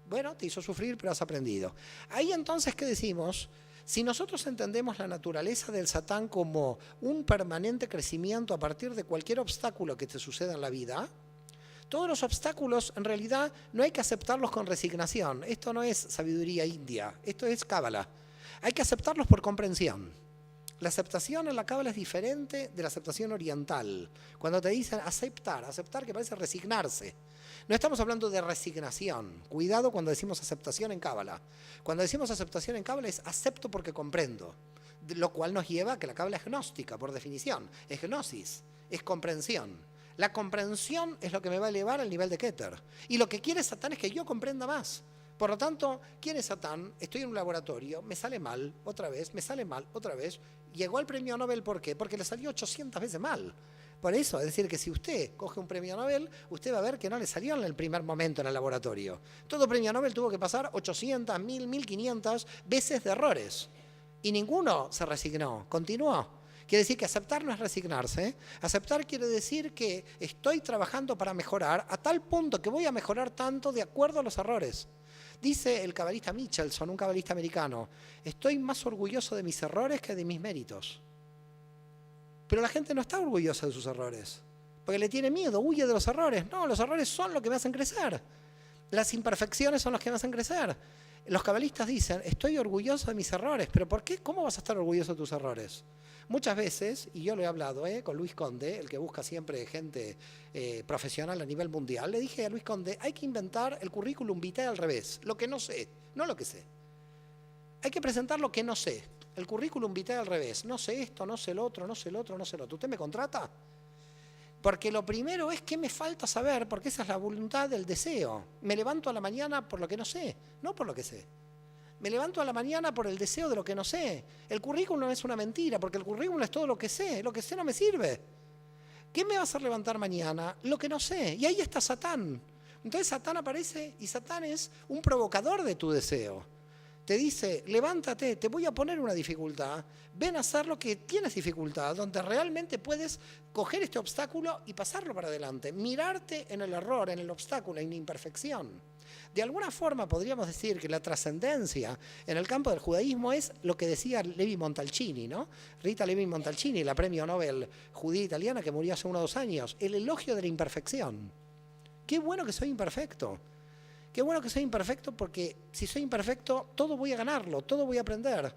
Bueno, te hizo sufrir, pero has aprendido. Ahí entonces, ¿qué decimos? Si nosotros entendemos la naturaleza del Satán como un permanente crecimiento a partir de cualquier obstáculo que te suceda en la vida, todos los obstáculos en realidad no hay que aceptarlos con resignación. Esto no es sabiduría india, esto es cábala. Hay que aceptarlos por comprensión. La aceptación en la cábala es diferente de la aceptación oriental. Cuando te dicen aceptar que parece resignarse. No estamos hablando de resignación. Cuidado cuando decimos aceptación en cábala. Cuando decimos aceptación en cábala es acepto porque comprendo. Lo cual nos lleva a que la cábala es gnóstica, por definición. Es gnosis, es comprensión. La comprensión es lo que me va a elevar al nivel de Keter. Y lo que quiere Satán es que yo comprenda más. Por lo tanto, ¿quién es Satán? Estoy en un laboratorio, me sale mal otra vez, me sale mal otra vez. Llegó al premio Nobel, ¿por qué? Porque le salió 800 veces mal. Por eso, es decir, que si usted coge un premio Nobel, usted va a ver que no le salió en el primer momento en el laboratorio. Todo premio Nobel tuvo que pasar 800, 1000, 1500 veces de errores. Y ninguno se resignó, continuó. Quiere decir que aceptar no es resignarse. Aceptar quiere decir que estoy trabajando para mejorar a tal punto que voy a mejorar tanto de acuerdo a los errores. Dice el cabalista Michelson, un cabalista americano, estoy más orgulloso de mis errores que de mis méritos. Pero la gente no está orgullosa de sus errores, porque le tiene miedo, huye de los errores. No, los errores son lo que me hacen crecer. Las imperfecciones son las que me hacen crecer. Los cabalistas dicen, estoy orgulloso de mis errores, pero ¿por qué? ¿Cómo vas a estar orgulloso de tus errores? Muchas veces, y yo lo he hablado con Luis Conde, el que busca siempre gente profesional a nivel mundial, le dije a Luis Conde, hay que inventar el currículum vitae al revés, lo que no sé, no lo que sé. Hay que presentar lo que no sé, el currículum vitae al revés, no sé esto, no sé el otro, no sé el otro, no sé el otro. ¿Usted me contrata? Porque lo primero es que me falta saber, porque esa es la voluntad del deseo. Me levanto a la mañana por lo que no sé, no por lo que sé. Me levanto a la mañana por el deseo de lo que no sé. El currículum no es una mentira, porque el currículum es todo lo que sé no me sirve. ¿Qué me va a hacer levantar mañana? Lo que no sé. Y ahí está Satán. Entonces Satán aparece y Satán es un provocador de tu deseo. Te dice, levántate, te voy a poner una dificultad, ven a hacer lo que tienes dificultad, donde realmente puedes coger este obstáculo y pasarlo para adelante, mirarte en el error, en el obstáculo, en la imperfección. De alguna forma podríamos decir que la trascendencia en el campo del judaísmo es lo que decía Levi Montalcini, ¿no? Rita Levi Montalcini, la premio Nobel judía italiana que murió hace 1 o 2 años, el elogio de la imperfección. Qué bueno que soy imperfecto. Qué bueno que soy imperfecto porque si soy imperfecto, todo voy a ganarlo, todo voy a aprender.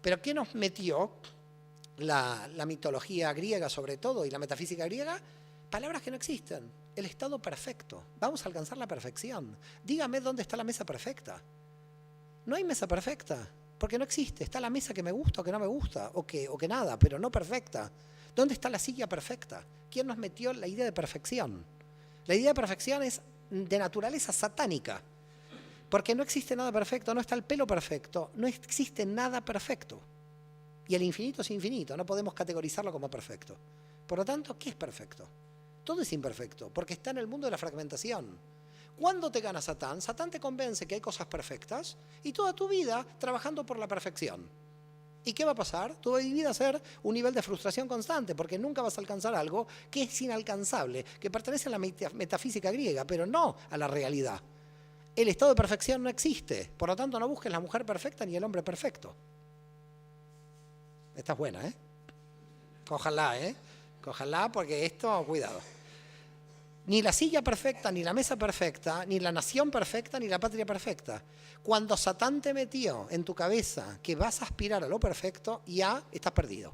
Pero ¿qué nos metió la mitología griega sobre todo y la metafísica griega? Palabras que no existen. El estado perfecto. Vamos a alcanzar la perfección. Dígame dónde está la mesa perfecta. No hay mesa perfecta, porque no existe. Está la mesa que me gusta o que no me gusta, o que nada, pero no perfecta. ¿Dónde está la silla perfecta? ¿Quién nos metió la idea de perfección? La idea de perfección es de naturaleza satánica, porque no existe nada perfecto, no está el pelo perfecto, no existe nada perfecto. Y el infinito es infinito, no podemos categorizarlo como perfecto. Por lo tanto, ¿qué es perfecto? Todo es imperfecto, porque está en el mundo de la fragmentación. ¿Cuándo te gana Satán? Satán te convence que hay cosas perfectas y toda tu vida trabajando por la perfección. ¿Y qué va a pasar? Tu vida va a ser un nivel de frustración constante, porque nunca vas a alcanzar algo que es inalcanzable, que pertenece a la metafísica griega, pero no a la realidad. El estado de perfección no existe, por lo tanto no busques la mujer perfecta ni el hombre perfecto. Esta es buena, ¿eh? Cójanla, ¿eh? Cójanla porque esto, cuidado. Ni la silla perfecta, ni la mesa perfecta, ni la nación perfecta, ni la patria perfecta. Cuando Satán te metió en tu cabeza que vas a aspirar a lo perfecto, ya estás perdido.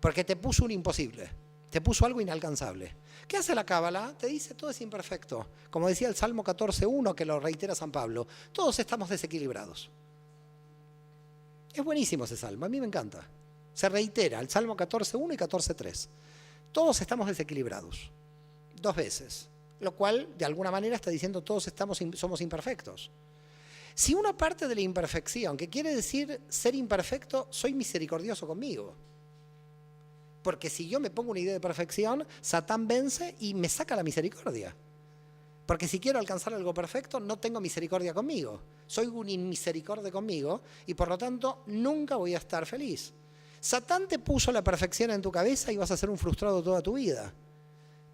Porque te puso un imposible, te puso algo inalcanzable. ¿Qué hace la Cábala? Te dice todo es imperfecto. Como decía el Salmo 14.1, que lo reitera San Pablo, todos estamos desequilibrados. Es buenísimo ese salmo, a mí me encanta. Se reitera el Salmo 14.1 y 14.3. Todos estamos desequilibrados. 2 veces, lo cual de alguna manera está diciendo todos somos imperfectos. Si una parte de la imperfección, que quiere decir ser imperfecto, soy misericordioso conmigo. Porque si yo me pongo una idea de perfección, Satán vence y me saca la misericordia. Porque si quiero alcanzar algo perfecto, no tengo misericordia conmigo. Soy un inmisericordia conmigo y por lo tanto nunca voy a estar feliz. Satán te puso la perfección en tu cabeza y vas a ser un frustrado toda tu vida.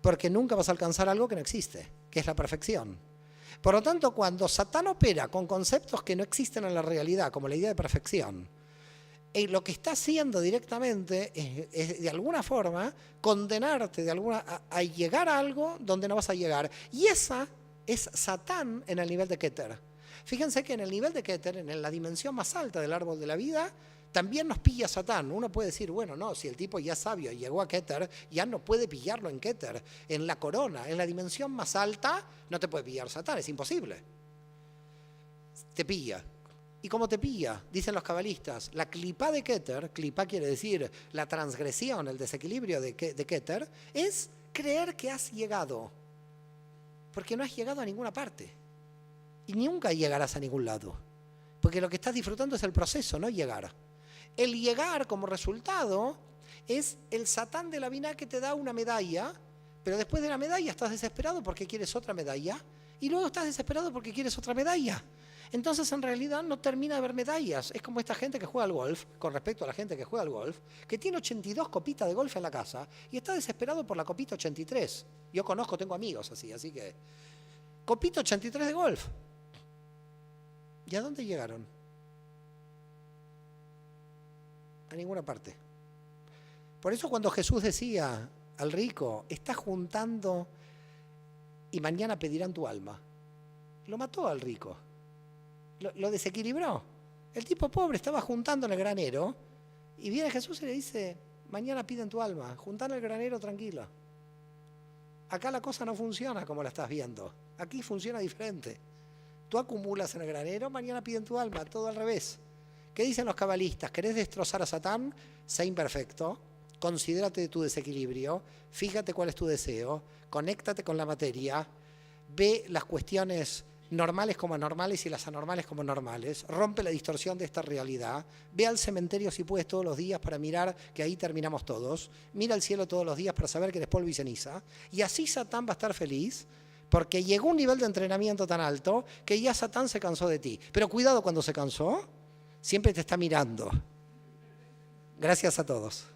Porque nunca vas a alcanzar algo que no existe, que es la perfección. Por lo tanto, cuando Satán opera con conceptos que no existen en la realidad, como la idea de perfección, lo que está haciendo directamente es de alguna forma condenarte a llegar a algo donde no vas a llegar. Y esa es Satán en el nivel de Keter. Fíjense que en el nivel de Keter, en la dimensión más alta del árbol de la vida, también nos pilla Satán. Uno puede decir, bueno, no, si el tipo ya es sabio y llegó a Keter, ya no puede pillarlo en Keter. En la corona, en la dimensión más alta, no te puede pillar Satán, es imposible. Te pilla. ¿Y cómo te pilla? Dicen los cabalistas, la clipá de Keter, clipá quiere decir la transgresión, el desequilibrio de Keter, es creer que has llegado. Porque no has llegado a ninguna parte. Y nunca llegarás a ningún lado. Porque lo que estás disfrutando es el proceso, no llegar. El llegar como resultado es el Satán de la Biná que te da una medalla, pero después de la medalla estás desesperado porque quieres otra medalla y luego estás desesperado porque quieres otra medalla. Entonces en realidad no termina de haber medallas. Es como esta gente que juega al golf, con respecto a la gente que juega al golf, que tiene 82 copitas de golf en la casa y está desesperado por la copita 83. Yo tengo amigos así que... Copita 83 de golf. ¿Y a dónde llegaron? A ninguna parte. Por eso cuando Jesús decía al rico, estás juntando y mañana pedirán tu alma, lo mató al rico, lo desequilibró. El tipo pobre estaba juntando en el granero y viene Jesús y le dice, mañana piden tu alma, juntá en el granero tranquilo. Acá la cosa no funciona como la estás viendo, aquí funciona diferente. Tú acumulas en el granero, mañana piden tu alma, todo al revés. ¿Qué dicen los cabalistas? ¿Querés destrozar a Satán? Sé imperfecto, considérate de tu desequilibrio, fíjate cuál es tu deseo, conéctate con la materia, ve las cuestiones normales como anormales y las anormales como normales, rompe la distorsión de esta realidad, ve al cementerio si puedes todos los días para mirar que ahí terminamos todos, mira al cielo todos los días para saber que eres polvo y ceniza, y así Satán va a estar feliz, porque llegó a un nivel de entrenamiento tan alto que ya Satán se cansó de ti. Pero cuidado cuando se cansó, siempre te está mirando. Gracias a todos.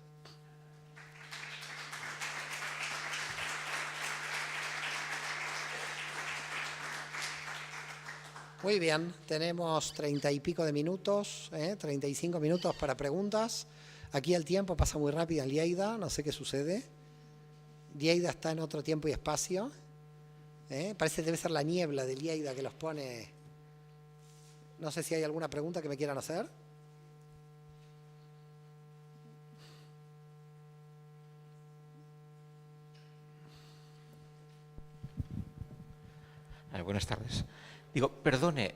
Muy bien, tenemos 30 y pico de minutos, 35 minutos para preguntas. Aquí el tiempo pasa muy rápido en Lleida, no sé qué sucede. Lleida está en otro tiempo y espacio. Parece que debe ser la niebla de Lleida que los pone. No sé si hay alguna pregunta que me quieran hacer. Buenas tardes. Digo, perdone,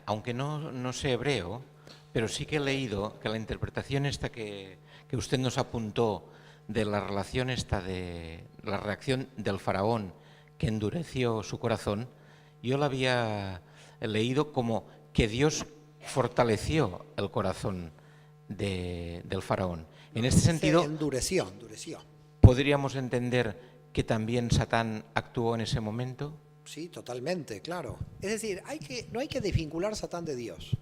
aunque no sé hebreo, pero sí que he leído que la interpretación esta que usted nos apuntó de la relación esta de la reacción del faraón que endureció su corazón, yo la había leído como que Dios fortaleció el corazón del faraón. En este sentido, endureció. ¿podríamos entender que también Satán actuó en ese momento? Sí, totalmente, claro. Es decir, no hay que desvincular a Satán de Dios,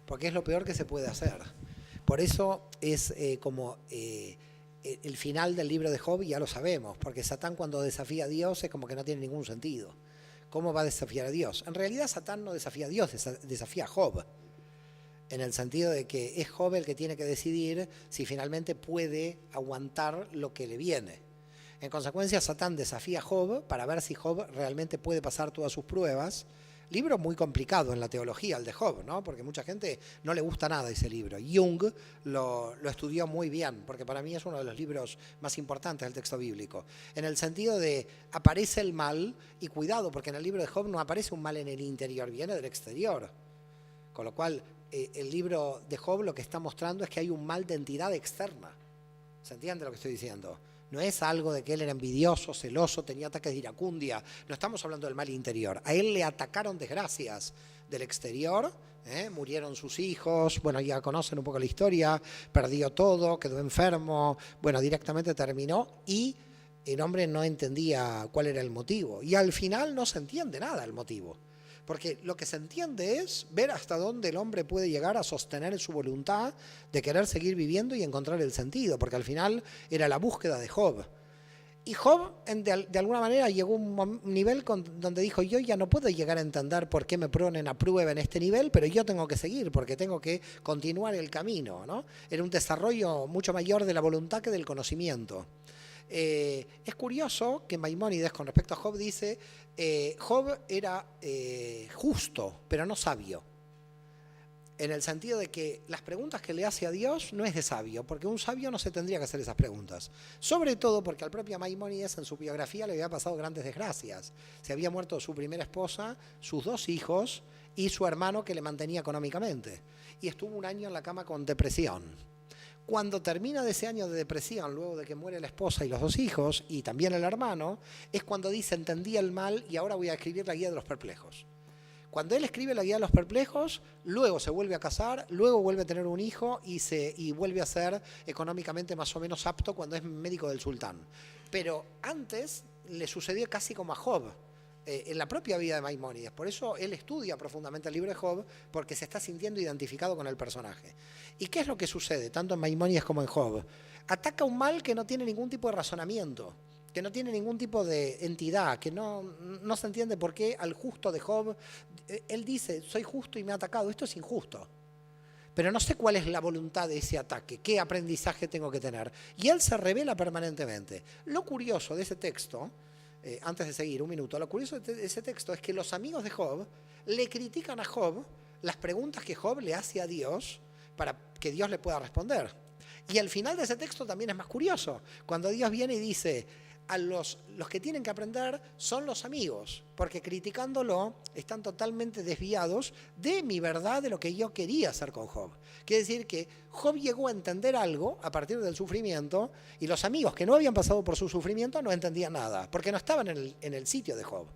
porque es lo peor que se puede hacer. Por eso es el final del libro de Job, ya lo sabemos, porque Satán cuando desafía a Dios es como que no tiene ningún sentido. ¿Cómo va a desafiar a Dios? En realidad Satán no desafía a Dios, desafía a Job, en el sentido de que es Job el que tiene que decidir si finalmente puede aguantar lo que le viene. En consecuencia, Satán desafía a Job para ver si Job realmente puede pasar todas sus pruebas. Libro muy complicado en la teología, el de Job, ¿no? Porque mucha gente no le gusta nada ese libro. Jung lo estudió muy bien, porque para mí es uno de los libros más importantes del texto bíblico. En el sentido de, aparece el mal, y cuidado, porque en el libro de Job no aparece un mal en el interior, viene del exterior. Con lo cual, el libro de Job lo que está mostrando es que hay un mal de entidad externa. ¿Se entiende lo que estoy diciendo? No es algo de que él era envidioso, celoso, tenía ataques de iracundia. No estamos hablando del mal interior. A él le atacaron desgracias del exterior, murieron sus hijos, bueno, ya conocen un poco la historia, perdió todo, quedó enfermo, bueno, directamente terminó y el hombre no entendía cuál era el motivo. Y al final no se entiende nada el motivo. Porque lo que se entiende es ver hasta dónde el hombre puede llegar a sostener su voluntad de querer seguir viviendo y encontrar el sentido, porque al final era la búsqueda de Job. Y Job, de alguna manera, llegó a un nivel donde dijo, yo ya no puedo llegar a entender por qué me ponen a prueba en este nivel, pero yo tengo que seguir, porque tengo que continuar el camino, ¿no? Era un desarrollo mucho mayor de la voluntad que del conocimiento. Es curioso que Maimónides, con respecto a Job, dice, Job era justo, pero no sabio. En el sentido de que las preguntas que le hace a Dios no es de sabio, porque un sabio no se tendría que hacer esas preguntas. Sobre todo porque al propio Maimónides en su biografía le había pasado grandes desgracias. Se había muerto su primera esposa, sus 2 hijos y su hermano que le mantenía económicamente. Y estuvo un año en la cama con depresión. Cuando termina de ese año de depresión, luego de que muere la esposa y los 2 hijos, y también el hermano, es cuando dice, entendí el mal y ahora voy a escribir la Guía de los Perplejos. Cuando él escribe la Guía de los Perplejos, luego se vuelve a casar, luego vuelve a tener un hijo y vuelve a ser económicamente más o menos apto cuando es médico del sultán. Pero antes le sucedió casi como a Job, en la propia vida de Maimónides. Por eso él estudia profundamente el libro de Job, porque se está sintiendo identificado con el personaje. ¿Y qué es lo que sucede, tanto en Maimónides como en Job? Ataca un mal que no tiene ningún tipo de razonamiento, que no tiene ningún tipo de entidad, que no se entiende por qué al justo de Job, él dice, soy justo y me ha atacado, esto es injusto. Pero no sé cuál es la voluntad de ese ataque, qué aprendizaje tengo que tener. Y él se revela permanentemente. Lo curioso de ese texto, antes de seguir, un minuto, lo curioso de ese texto es que los amigos de Job le critican a Job las preguntas que Job le hace a Dios para que Dios le pueda responder. Y al final de ese texto también es más curioso, cuando Dios viene y dice, a los que tienen que aprender son los amigos, porque criticándolo están totalmente desviados de mi verdad, de lo que yo quería hacer con Job. Quiere decir que Job llegó a entender algo a partir del sufrimiento y los amigos que no habían pasado por su sufrimiento no entendían nada, porque no estaban en el sitio de Job.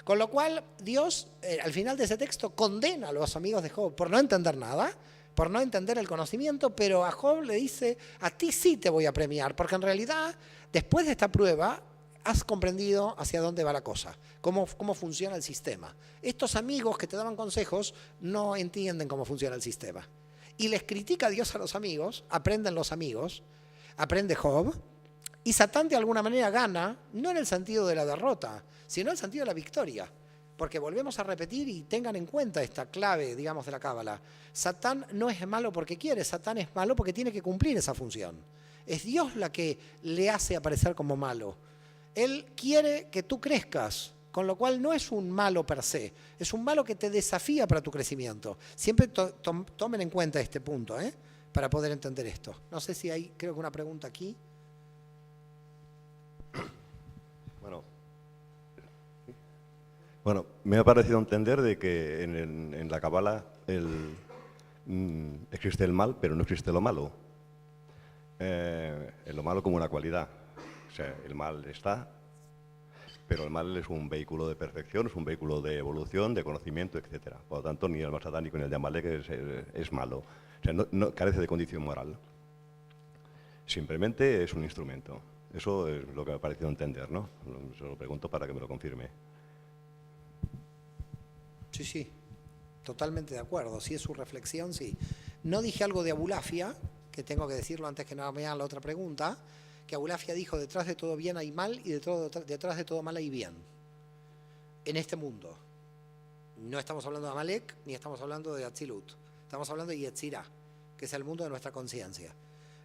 Con lo cual Dios, al final de ese texto, condena a los amigos de Job por no entender nada, por no entender el conocimiento, pero a Job le dice, a ti sí te voy a premiar, porque en realidad, después de esta prueba, has comprendido hacia dónde va la cosa, cómo funciona el sistema. Estos amigos que te daban consejos no entienden cómo funciona el sistema. Y les critica a Dios a los amigos, aprenden los amigos, aprende Job, y Satán de alguna manera gana, no en el sentido de la derrota, sino en el sentido de la victoria. Porque volvemos a repetir y tengan en cuenta esta clave, digamos, de la cábala. Satán no es malo porque quiere, Satán es malo porque tiene que cumplir esa función. Es Dios la que le hace aparecer como malo. Él quiere que tú crezcas Con lo cual no es un malo per se, es un malo que te desafía para tu crecimiento. Siempre tomen en cuenta este punto, para poder entender esto. No sé si hay, creo que una pregunta aquí. Bueno, me ha parecido entender de que en la Cábala existe el mal, pero no existe lo malo. Lo malo como una cualidad. O sea, el mal está, pero el mal es un vehículo de perfección, es un vehículo de evolución, de conocimiento, etc. Por lo tanto, ni el mal satánico ni el de Amalek es malo. O sea, no carece de condición moral. Simplemente es un instrumento. Eso es lo que me ha parecido entender, ¿no? Se lo pregunto para que me lo confirme. Sí, sí, totalmente de acuerdo. Si es su reflexión, sí. No dije algo de Abulafia, que tengo que decirlo antes que no me hagan la otra pregunta, que Abulafia dijo, detrás de todo bien hay mal y detrás de todo mal hay bien. En este mundo. No estamos hablando de Amalek, ni estamos hablando de Atzilut. Estamos hablando de Yetzirah, que es el mundo de nuestra conciencia.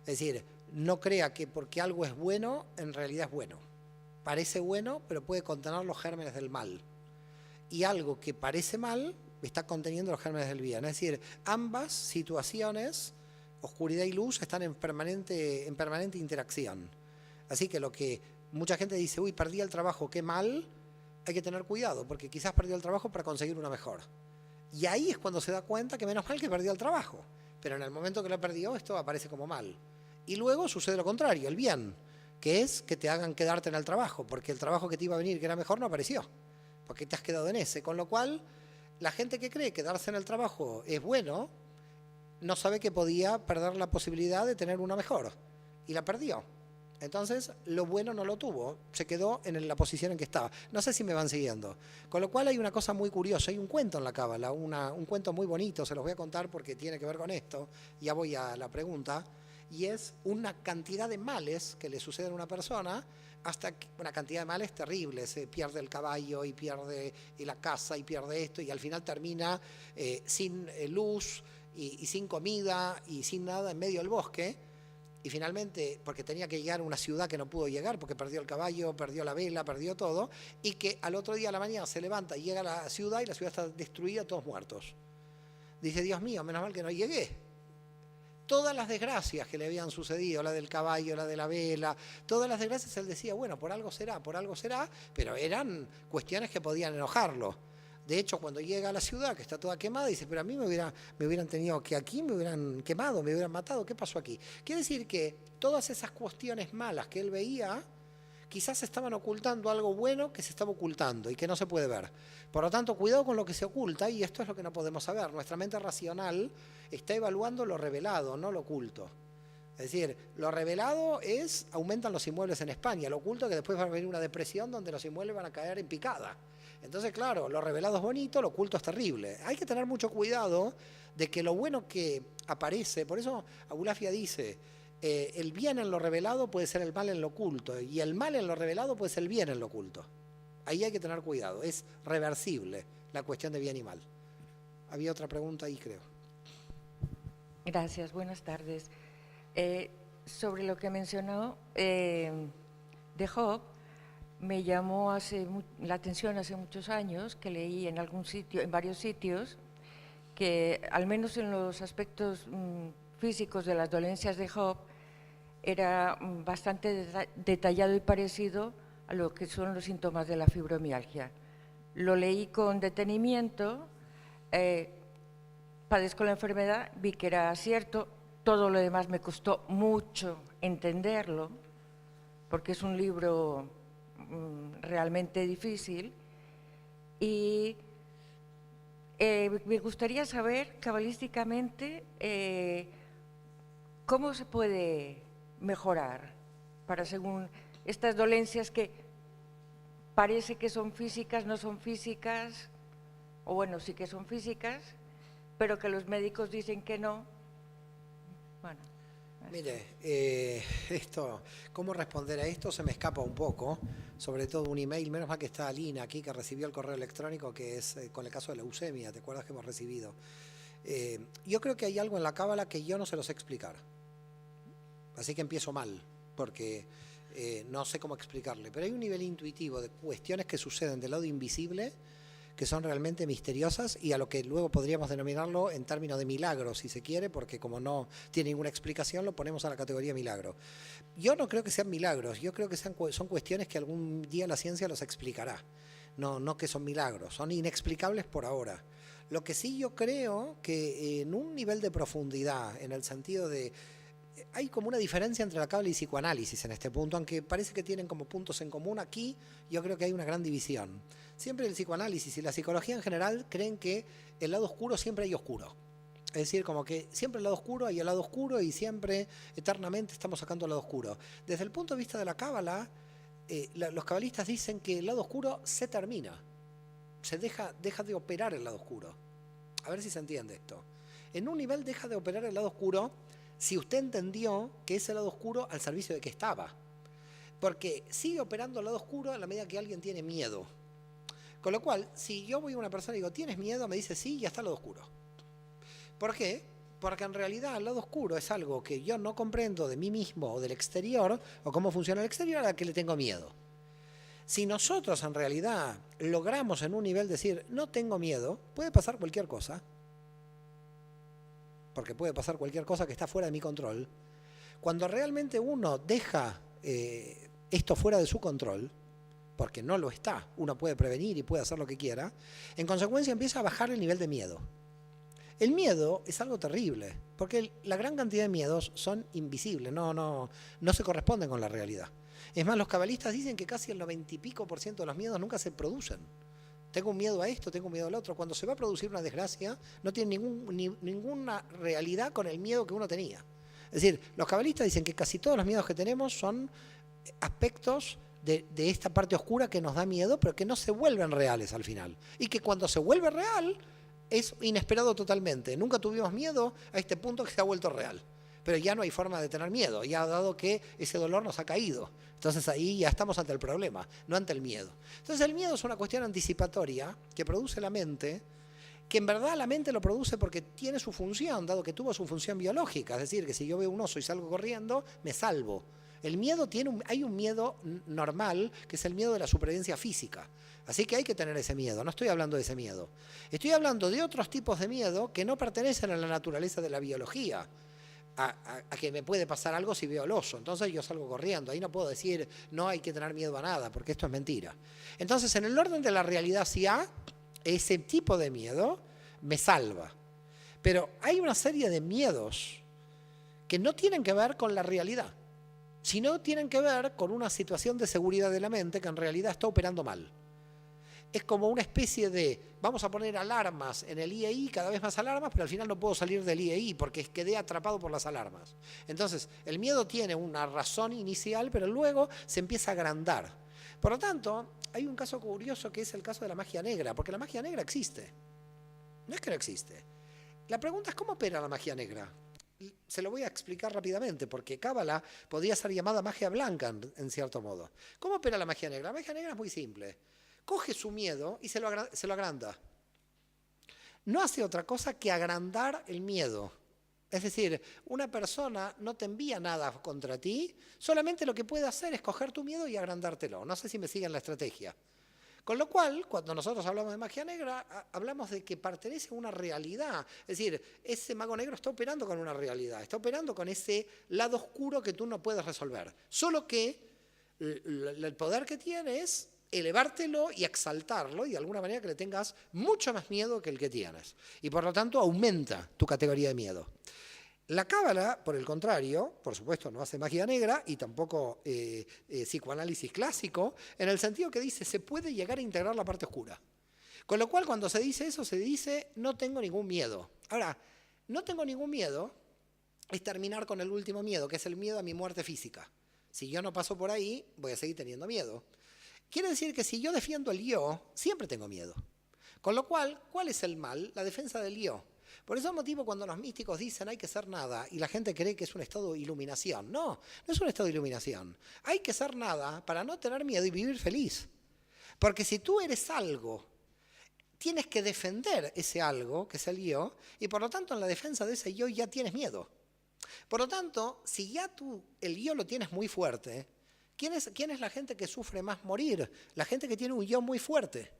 Es decir, no crea que porque algo es bueno, en realidad es bueno. Parece bueno, pero puede contener los gérmenes del mal. Y algo que parece mal está conteniendo los gérmenes del bien. Es decir, ambas situaciones, oscuridad y luz, están en permanente interacción. Así que lo que mucha gente dice, uy, perdí el trabajo, qué mal, hay que tener cuidado, porque quizás perdió el trabajo para conseguir uno mejor. Y ahí es cuando se da cuenta que menos mal que perdió el trabajo. Pero en el momento que lo perdió, esto aparece como mal. Y luego sucede lo contrario, el bien, que es que te hagan quedarte en el trabajo, porque el trabajo que te iba a venir, que era mejor, no apareció. Porque te has quedado en ese, con lo cual la gente que cree quedarse en el trabajo es bueno, no sabe que podía perder la posibilidad de tener una mejor, y la perdió. Entonces, lo bueno no lo tuvo, se quedó en la posición en que estaba. No sé si me van siguiendo. Con lo cual hay una cosa muy curiosa, hay un cuento en la Cábala, un cuento muy bonito, se los voy a contar porque tiene que ver con esto, ya voy a la pregunta, y es una cantidad de males que le suceden a una persona, hasta una cantidad de males terribles, pierde el caballo y pierde la casa y pierde esto y al final termina sin luz y sin comida y sin nada en medio del bosque y finalmente porque tenía que llegar a una ciudad que no pudo llegar porque perdió el caballo, perdió la vela, perdió todo y que al otro día a la mañana se levanta y llega a la ciudad y la ciudad está destruida, todos muertos. Dice, Dios mío, menos mal que no llegué. Todas las desgracias que le habían sucedido, la del caballo, la de la vela, todas las desgracias, él decía, bueno, por algo será, pero eran cuestiones que podían enojarlo. De hecho, cuando llega a la ciudad, que está toda quemada, dice, pero a mí me hubieran tenido que aquí, me hubieran quemado, me hubieran matado, ¿qué pasó aquí? Quiere decir que todas esas cuestiones malas que él veía, quizás estaban ocultando algo bueno que se estaba ocultando y que no se puede ver. Por lo tanto, cuidado con lo que se oculta y esto es lo que no podemos saber. Nuestra mente racional está evaluando lo revelado, no lo oculto. Es decir, lo revelado es, aumentan los inmuebles en España, lo oculto es que después va a venir una depresión donde los inmuebles van a caer en picada. Entonces, claro, lo revelado es bonito, lo oculto es terrible. Hay que tener mucho cuidado de que lo bueno que aparece, por eso Abulafia dice, el bien en lo revelado puede ser el mal en lo oculto y el mal en lo revelado puede ser el bien en lo oculto. Ahí hay que tener cuidado, es reversible la cuestión de bien y mal. Había otra pregunta ahí, creo. Gracias, buenas tardes. Sobre lo que mencionó de Job, me llamó la atención hace muchos años que leí en algún sitio, en varios sitios, que al menos en los aspectos físicos de las dolencias de Job era bastante detallado y parecido a lo que son los síntomas de la fibromialgia. Lo leí con detenimiento, padezco la enfermedad, vi que era cierto, todo lo demás me costó mucho entenderlo, porque es un libro realmente difícil, y me gustaría saber cabalísticamente cómo se puede mejorar para según estas dolencias que parece que son físicas, no son físicas, o bueno, sí que son físicas, pero que los médicos dicen que no. Bueno. Mire, ¿cómo responder a esto? Se me escapa un poco, sobre todo un email, menos mal que está Alina aquí, que recibió el correo electrónico, que es con el caso de leucemia, ¿te acuerdas que hemos recibido? Yo creo que hay algo en la Cábala que yo no se lo sé explicar, así que empiezo mal, porque no sé cómo explicarle, pero hay un nivel intuitivo de cuestiones que suceden del lado invisible que son realmente misteriosas y a lo que luego podríamos denominarlo en términos de milagros, si se quiere, porque como no tiene ninguna explicación, lo ponemos a la categoría milagro. Yo no creo que sean milagros, yo creo que son cuestiones que algún día la ciencia los explicará. No que son milagros, son inexplicables por ahora. Lo que sí yo creo que en un nivel de profundidad, en el sentido de... Hay como una diferencia entre la cábala y psicoanálisis en este punto, aunque parece que tienen como puntos en común. Aquí yo creo que hay una gran división. Siempre el psicoanálisis y la psicología en general creen que el lado oscuro siempre hay oscuro. Es decir, como que siempre el lado oscuro hay el lado oscuro y siempre, eternamente, estamos sacando el lado oscuro. Desde el punto de vista de la cábala, los cabalistas dicen que el lado oscuro se termina. Se deja de operar el lado oscuro. A ver si se entiende esto. En un nivel deja de operar el lado oscuro si usted entendió que ese lado oscuro al servicio de qué estaba. Porque sigue operando el lado oscuro a la medida que alguien tiene miedo. Con lo cual, si yo voy a una persona y digo, ¿tienes miedo? Me dice, sí, ya está el lado oscuro. ¿Por qué? Porque en realidad el lado oscuro es algo que yo no comprendo de mí mismo o del exterior, o cómo funciona el exterior, a la que le tengo miedo. Si nosotros en realidad logramos en un nivel decir, no tengo miedo, puede pasar cualquier cosa, porque puede pasar cualquier cosa que está fuera de mi control. Cuando realmente uno deja esto fuera de su control, porque no lo está, uno puede prevenir y puede hacer lo que quiera, en consecuencia empieza a bajar el nivel de miedo. El miedo es algo terrible, porque la gran cantidad de miedos son invisibles, no se corresponden con la realidad. Es más, los cabalistas dicen que casi el 90 y pico % de los miedos nunca se producen. Tengo un miedo a esto, tengo un miedo al otro. Cuando se va a producir una desgracia, no tiene ninguna realidad con el miedo que uno tenía. Es decir, los cabalistas dicen que casi todos los miedos que tenemos son aspectos de esta parte oscura que nos da miedo, pero que no se vuelven reales al final. Y que cuando se vuelve real, es inesperado totalmente. Nunca tuvimos miedo a este punto que se ha vuelto real. Pero ya no hay forma de tener miedo, ya dado que ese dolor nos ha caído. Entonces ahí ya estamos ante el problema, no ante el miedo. Entonces el miedo es una cuestión anticipatoria que produce la mente, que en verdad la mente lo produce porque tiene su función, dado que tuvo su función biológica. Es decir, que si yo veo un oso y salgo corriendo, me salvo. El miedo hay un miedo normal, que es el miedo de la supervivencia física. Así que hay que tener ese miedo, no estoy hablando de ese miedo. Estoy hablando de otros tipos de miedo que no pertenecen a la naturaleza de la biología. A que me puede pasar algo si veo al oso, entonces yo salgo corriendo. Ahí no puedo decir, no hay que tener miedo a nada, porque esto es mentira. Entonces, en el orden de la realidad, si ese tipo de miedo me salva. Pero hay una serie de miedos que no tienen que ver con la realidad, sino tienen que ver con una situación de seguridad de la mente que en realidad está operando mal. Es como una especie de, vamos a poner alarmas en el IEI, cada vez más alarmas, pero al final no puedo salir del IEI porque quedé atrapado por las alarmas. Entonces, el miedo tiene una razón inicial, pero luego se empieza a agrandar. Por lo tanto, hay un caso curioso que es el caso de la magia negra, porque la magia negra existe. No es que no existe. La pregunta es, ¿cómo opera la magia negra? Se lo voy a explicar rápidamente, porque cábala podría ser llamada magia blanca, en cierto modo. ¿Cómo opera la magia negra? La magia negra es muy simple. Coge su miedo y se lo agranda. No hace otra cosa que agrandar el miedo. Es decir, una persona no te envía nada contra ti, solamente lo que puede hacer es coger tu miedo y agrandártelo. No sé si me siguen la estrategia. Con lo cual, cuando nosotros hablamos de magia negra, hablamos de que pertenece a una realidad. Es decir, ese mago negro está operando con una realidad, está operando con ese lado oscuro que tú no puedes resolver. Solo que el poder que tiene es elevártelo y exaltarlo y de alguna manera que le tengas mucho más miedo que el que tienes. Y por lo tanto aumenta tu categoría de miedo. La cábala, por el contrario, por supuesto no hace magia negra y tampoco psicoanálisis clásico, en el sentido que dice se puede llegar a integrar la parte oscura. Con lo cual cuando se dice eso se dice no tengo ningún miedo. Ahora, no tengo ningún miedo es terminar con el último miedo, que es el miedo a mi muerte física. Si yo no paso por ahí, voy a seguir teniendo miedo. Quiere decir que si yo defiendo el yo, siempre tengo miedo. Con lo cual, ¿cuál es el mal? La defensa del yo. Por ese motivo, cuando los místicos dicen hay que ser nada y la gente cree que es un estado de iluminación. No es un estado de iluminación. Hay que ser nada para no tener miedo y vivir feliz. Porque si tú eres algo, tienes que defender ese algo, que es el yo, y por lo tanto en la defensa de ese yo ya tienes miedo. Por lo tanto, si ya tú el yo lo tienes muy fuerte, ¿Quién es la gente que sufre más morir? La gente que tiene un yo muy fuerte.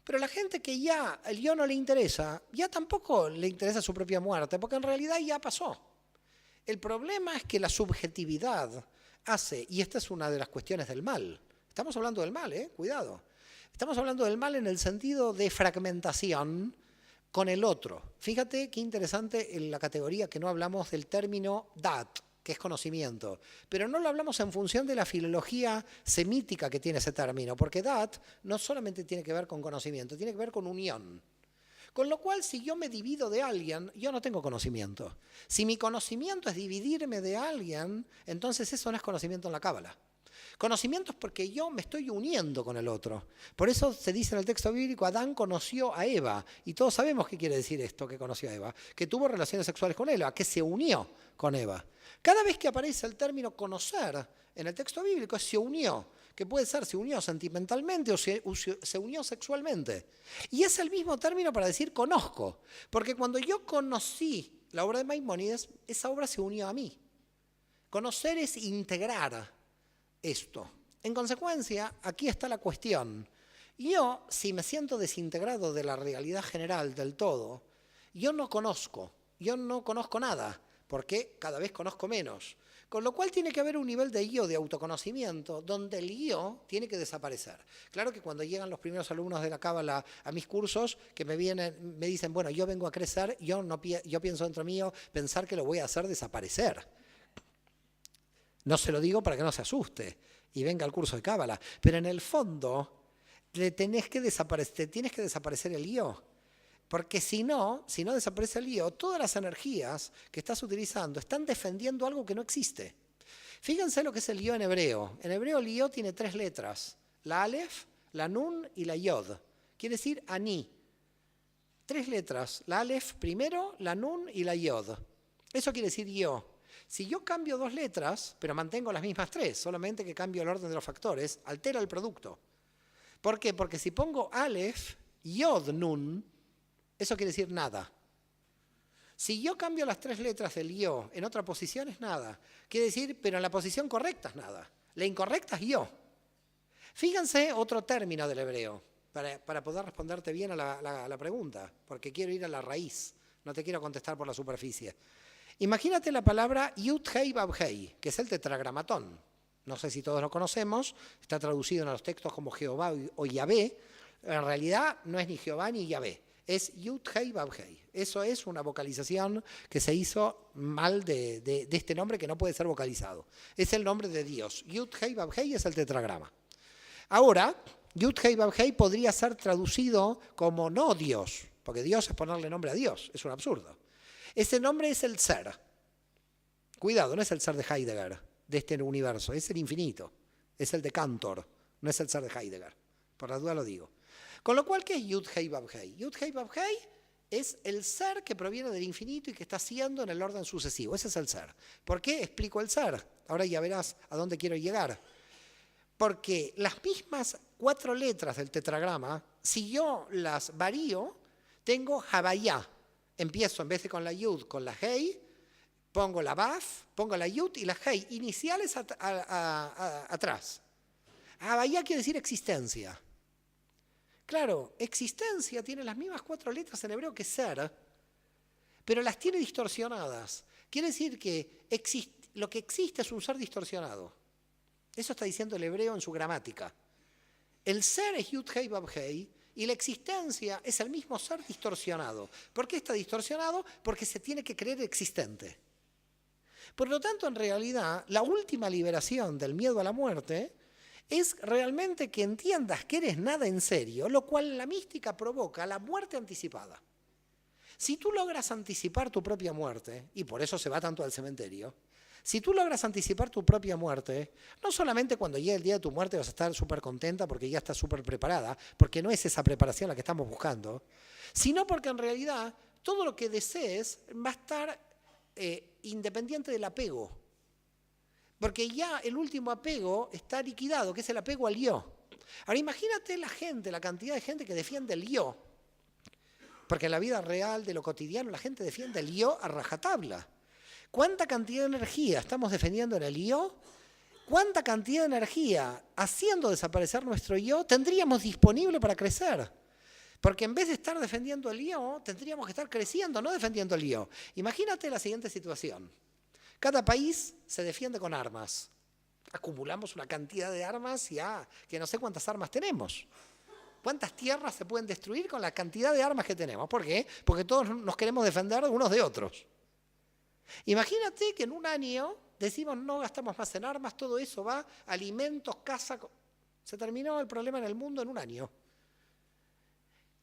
Pero la gente que ya el yo no le interesa, ya tampoco le interesa su propia muerte, porque en realidad ya pasó. El problema es que la subjetividad hace, y esta es una de las cuestiones del mal. Estamos hablando del mal, cuidado. Estamos hablando del mal en el sentido de fragmentación con el otro. Fíjate qué interesante en la categoría que no hablamos del término dat, que es conocimiento, pero no lo hablamos en función de la filología semítica que tiene ese término, porque dat no solamente tiene que ver con conocimiento, tiene que ver con unión. Con lo cual, si yo me divido de alguien, yo no tengo conocimiento. Si mi conocimiento es dividirme de alguien, entonces eso no es conocimiento en la Cábala. Conocimiento es porque yo me estoy uniendo con el otro. Por eso se dice en el texto bíblico, Adán conoció a Eva. Y todos sabemos qué quiere decir esto, que conoció a Eva. Que tuvo relaciones sexuales con Eva, que se unió con Eva. Cada vez que aparece el término conocer en el texto bíblico, se unió. Que puede ser, se unió sentimentalmente o se unió sexualmente. Y es el mismo término para decir conozco. Porque cuando yo conocí la obra de Maimónides, esa obra se unió a mí. Conocer es integrar esto. En consecuencia, aquí está la cuestión. Yo, si me siento desintegrado de la realidad general del todo, yo no conozco nada, porque cada vez conozco menos. Con lo cual tiene que haber un nivel de yo, de autoconocimiento, donde el yo tiene que desaparecer. Claro que cuando llegan los primeros alumnos de la Cábala a mis cursos, que me dicen, bueno, yo vengo a crecer, yo pienso dentro mío pensar que lo voy a hacer desaparecer. No se lo digo para que no se asuste y venga al curso de Cábala, pero en el fondo tienes que desaparecer el yo. Porque si no desaparece el yo, todas las energías que estás utilizando están defendiendo algo que no existe. Fíjense lo que es el yo en hebreo. En hebreo el yo tiene 3 letras, la alef, la nun y la yod. Quiere decir ani. 3 letras, la alef primero, la nun y la yod. Eso quiere decir yo. Si yo cambio 2 letras, pero mantengo las mismas 3, solamente que cambio el orden de los factores, altera el producto. ¿Por qué? Porque si pongo alef, yod, nun, eso quiere decir nada. Si yo cambio las 3 letras del yo en otra posición es nada. Quiere decir, pero en la posición correcta es nada. La incorrecta es yo. Fíjense otro término del hebreo, para poder responderte bien a la pregunta, porque quiero ir a la raíz, no te quiero contestar por la superficie. Imagínate la palabra Yud Hei Vav Hei, que es el tetragramatón. No sé si todos lo conocemos, está traducido en los textos como Jehová o Yahvé. En realidad no es ni Jehová ni Yahvé. Es Yud Hei Vav Hei. Eso es una vocalización que se hizo mal de este nombre que no puede ser vocalizado. Es el nombre de Dios. Yud Hei Vav Hei es el tetragrama. Ahora, Yud Hei Vav Hei podría ser traducido como no Dios, porque Dios es ponerle nombre a Dios. Es un absurdo. Ese nombre es el ser. Cuidado, no es el ser de Heidegger, de este universo. Es el infinito. Es el de Cantor. No es el ser de Heidegger. Por la duda lo digo. Con lo cual, ¿qué es Yud Hei Vav Hei? Yud Hei Vav Hei es el ser que proviene del infinito y que está siendo en el orden sucesivo. Ese es el ser. ¿Por qué explico el ser? Ahora ya verás a dónde quiero llegar. Porque las mismas 4 letras del tetragrama, si yo las varío, tengo Havayá. Empiezo en vez de con la Yud, con la Hei, pongo la Vav, pongo la Yud y la Hei, iniciales atrás. Havayá quiere decir existencia. Claro, existencia tiene las mismas 4 letras en hebreo que ser, pero las tiene distorsionadas. Quiere decir que lo que existe es un ser distorsionado. Eso está diciendo el hebreo en su gramática. El ser es Yud Hei Vav Hei y la existencia es el mismo ser distorsionado. ¿Por qué está distorsionado? Porque se tiene que creer existente. Por lo tanto, en realidad, la última liberación del miedo a la muerte es realmente que entiendas que eres nada en serio, lo cual la mística provoca la muerte anticipada. Si tú logras anticipar tu propia muerte, y por eso se va tanto al cementerio, si tú logras anticipar tu propia muerte, no solamente cuando llegue el día de tu muerte vas a estar súper contenta porque ya estás súper preparada, porque no es esa preparación la que estamos buscando, sino porque en realidad todo lo que desees va a estar independiente del apego. Porque ya el último apego está liquidado, que es el apego al yo. Ahora imagínate la cantidad de gente que defiende el yo. Porque en la vida real, de lo cotidiano, la gente defiende el yo a rajatabla. ¿Cuánta cantidad de energía estamos defendiendo en el yo? ¿Cuánta cantidad de energía, haciendo desaparecer nuestro yo, tendríamos disponible para crecer? Porque en vez de estar defendiendo el yo, tendríamos que estar creciendo, no defendiendo el yo. Imagínate la siguiente situación. Cada país se defiende con armas. Acumulamos una cantidad de armas ya que no sé cuántas armas tenemos. ¿Cuántas tierras se pueden destruir con la cantidad de armas que tenemos? ¿Por qué? Porque todos nos queremos defender unos de otros. Imagínate que en un año decimos no gastamos más en armas, todo eso va, alimentos, casa. Se terminó el problema en el mundo en un año.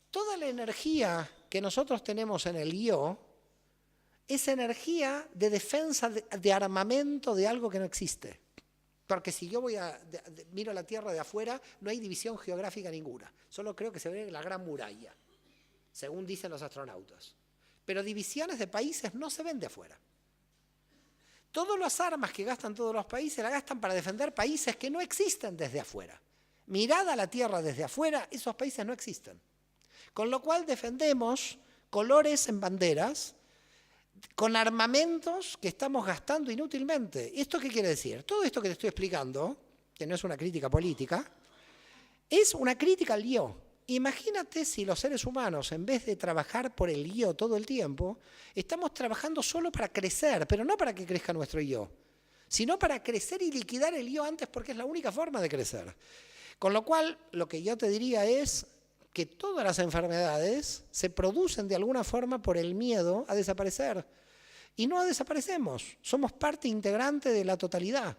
Toda la energía que nosotros tenemos en el yo es energía de defensa, de armamento de algo que no existe. Porque si yo miro la Tierra de afuera, no hay división geográfica ninguna. Solo creo que se ve la Gran Muralla, según dicen los astronautas. Pero divisiones de países no se ven de afuera. Todas las armas que gastan todos los países las gastan para defender países que no existen desde afuera. Mirada a la Tierra desde afuera, esos países no existen. Con lo cual defendemos colores en banderas, con armamentos que estamos gastando inútilmente. ¿Esto qué quiere decir? Todo esto que te estoy explicando, que no es una crítica política, es una crítica al yo. Imagínate si los seres humanos, en vez de trabajar por el yo todo el tiempo, estamos trabajando solo para crecer, pero no para que crezca nuestro yo, sino para crecer y liquidar el yo antes, porque es la única forma de crecer. Con lo cual, lo que yo te diría es que todas las enfermedades se producen de alguna forma por el miedo a desaparecer. Y no desaparecemos, somos parte integrante de la totalidad.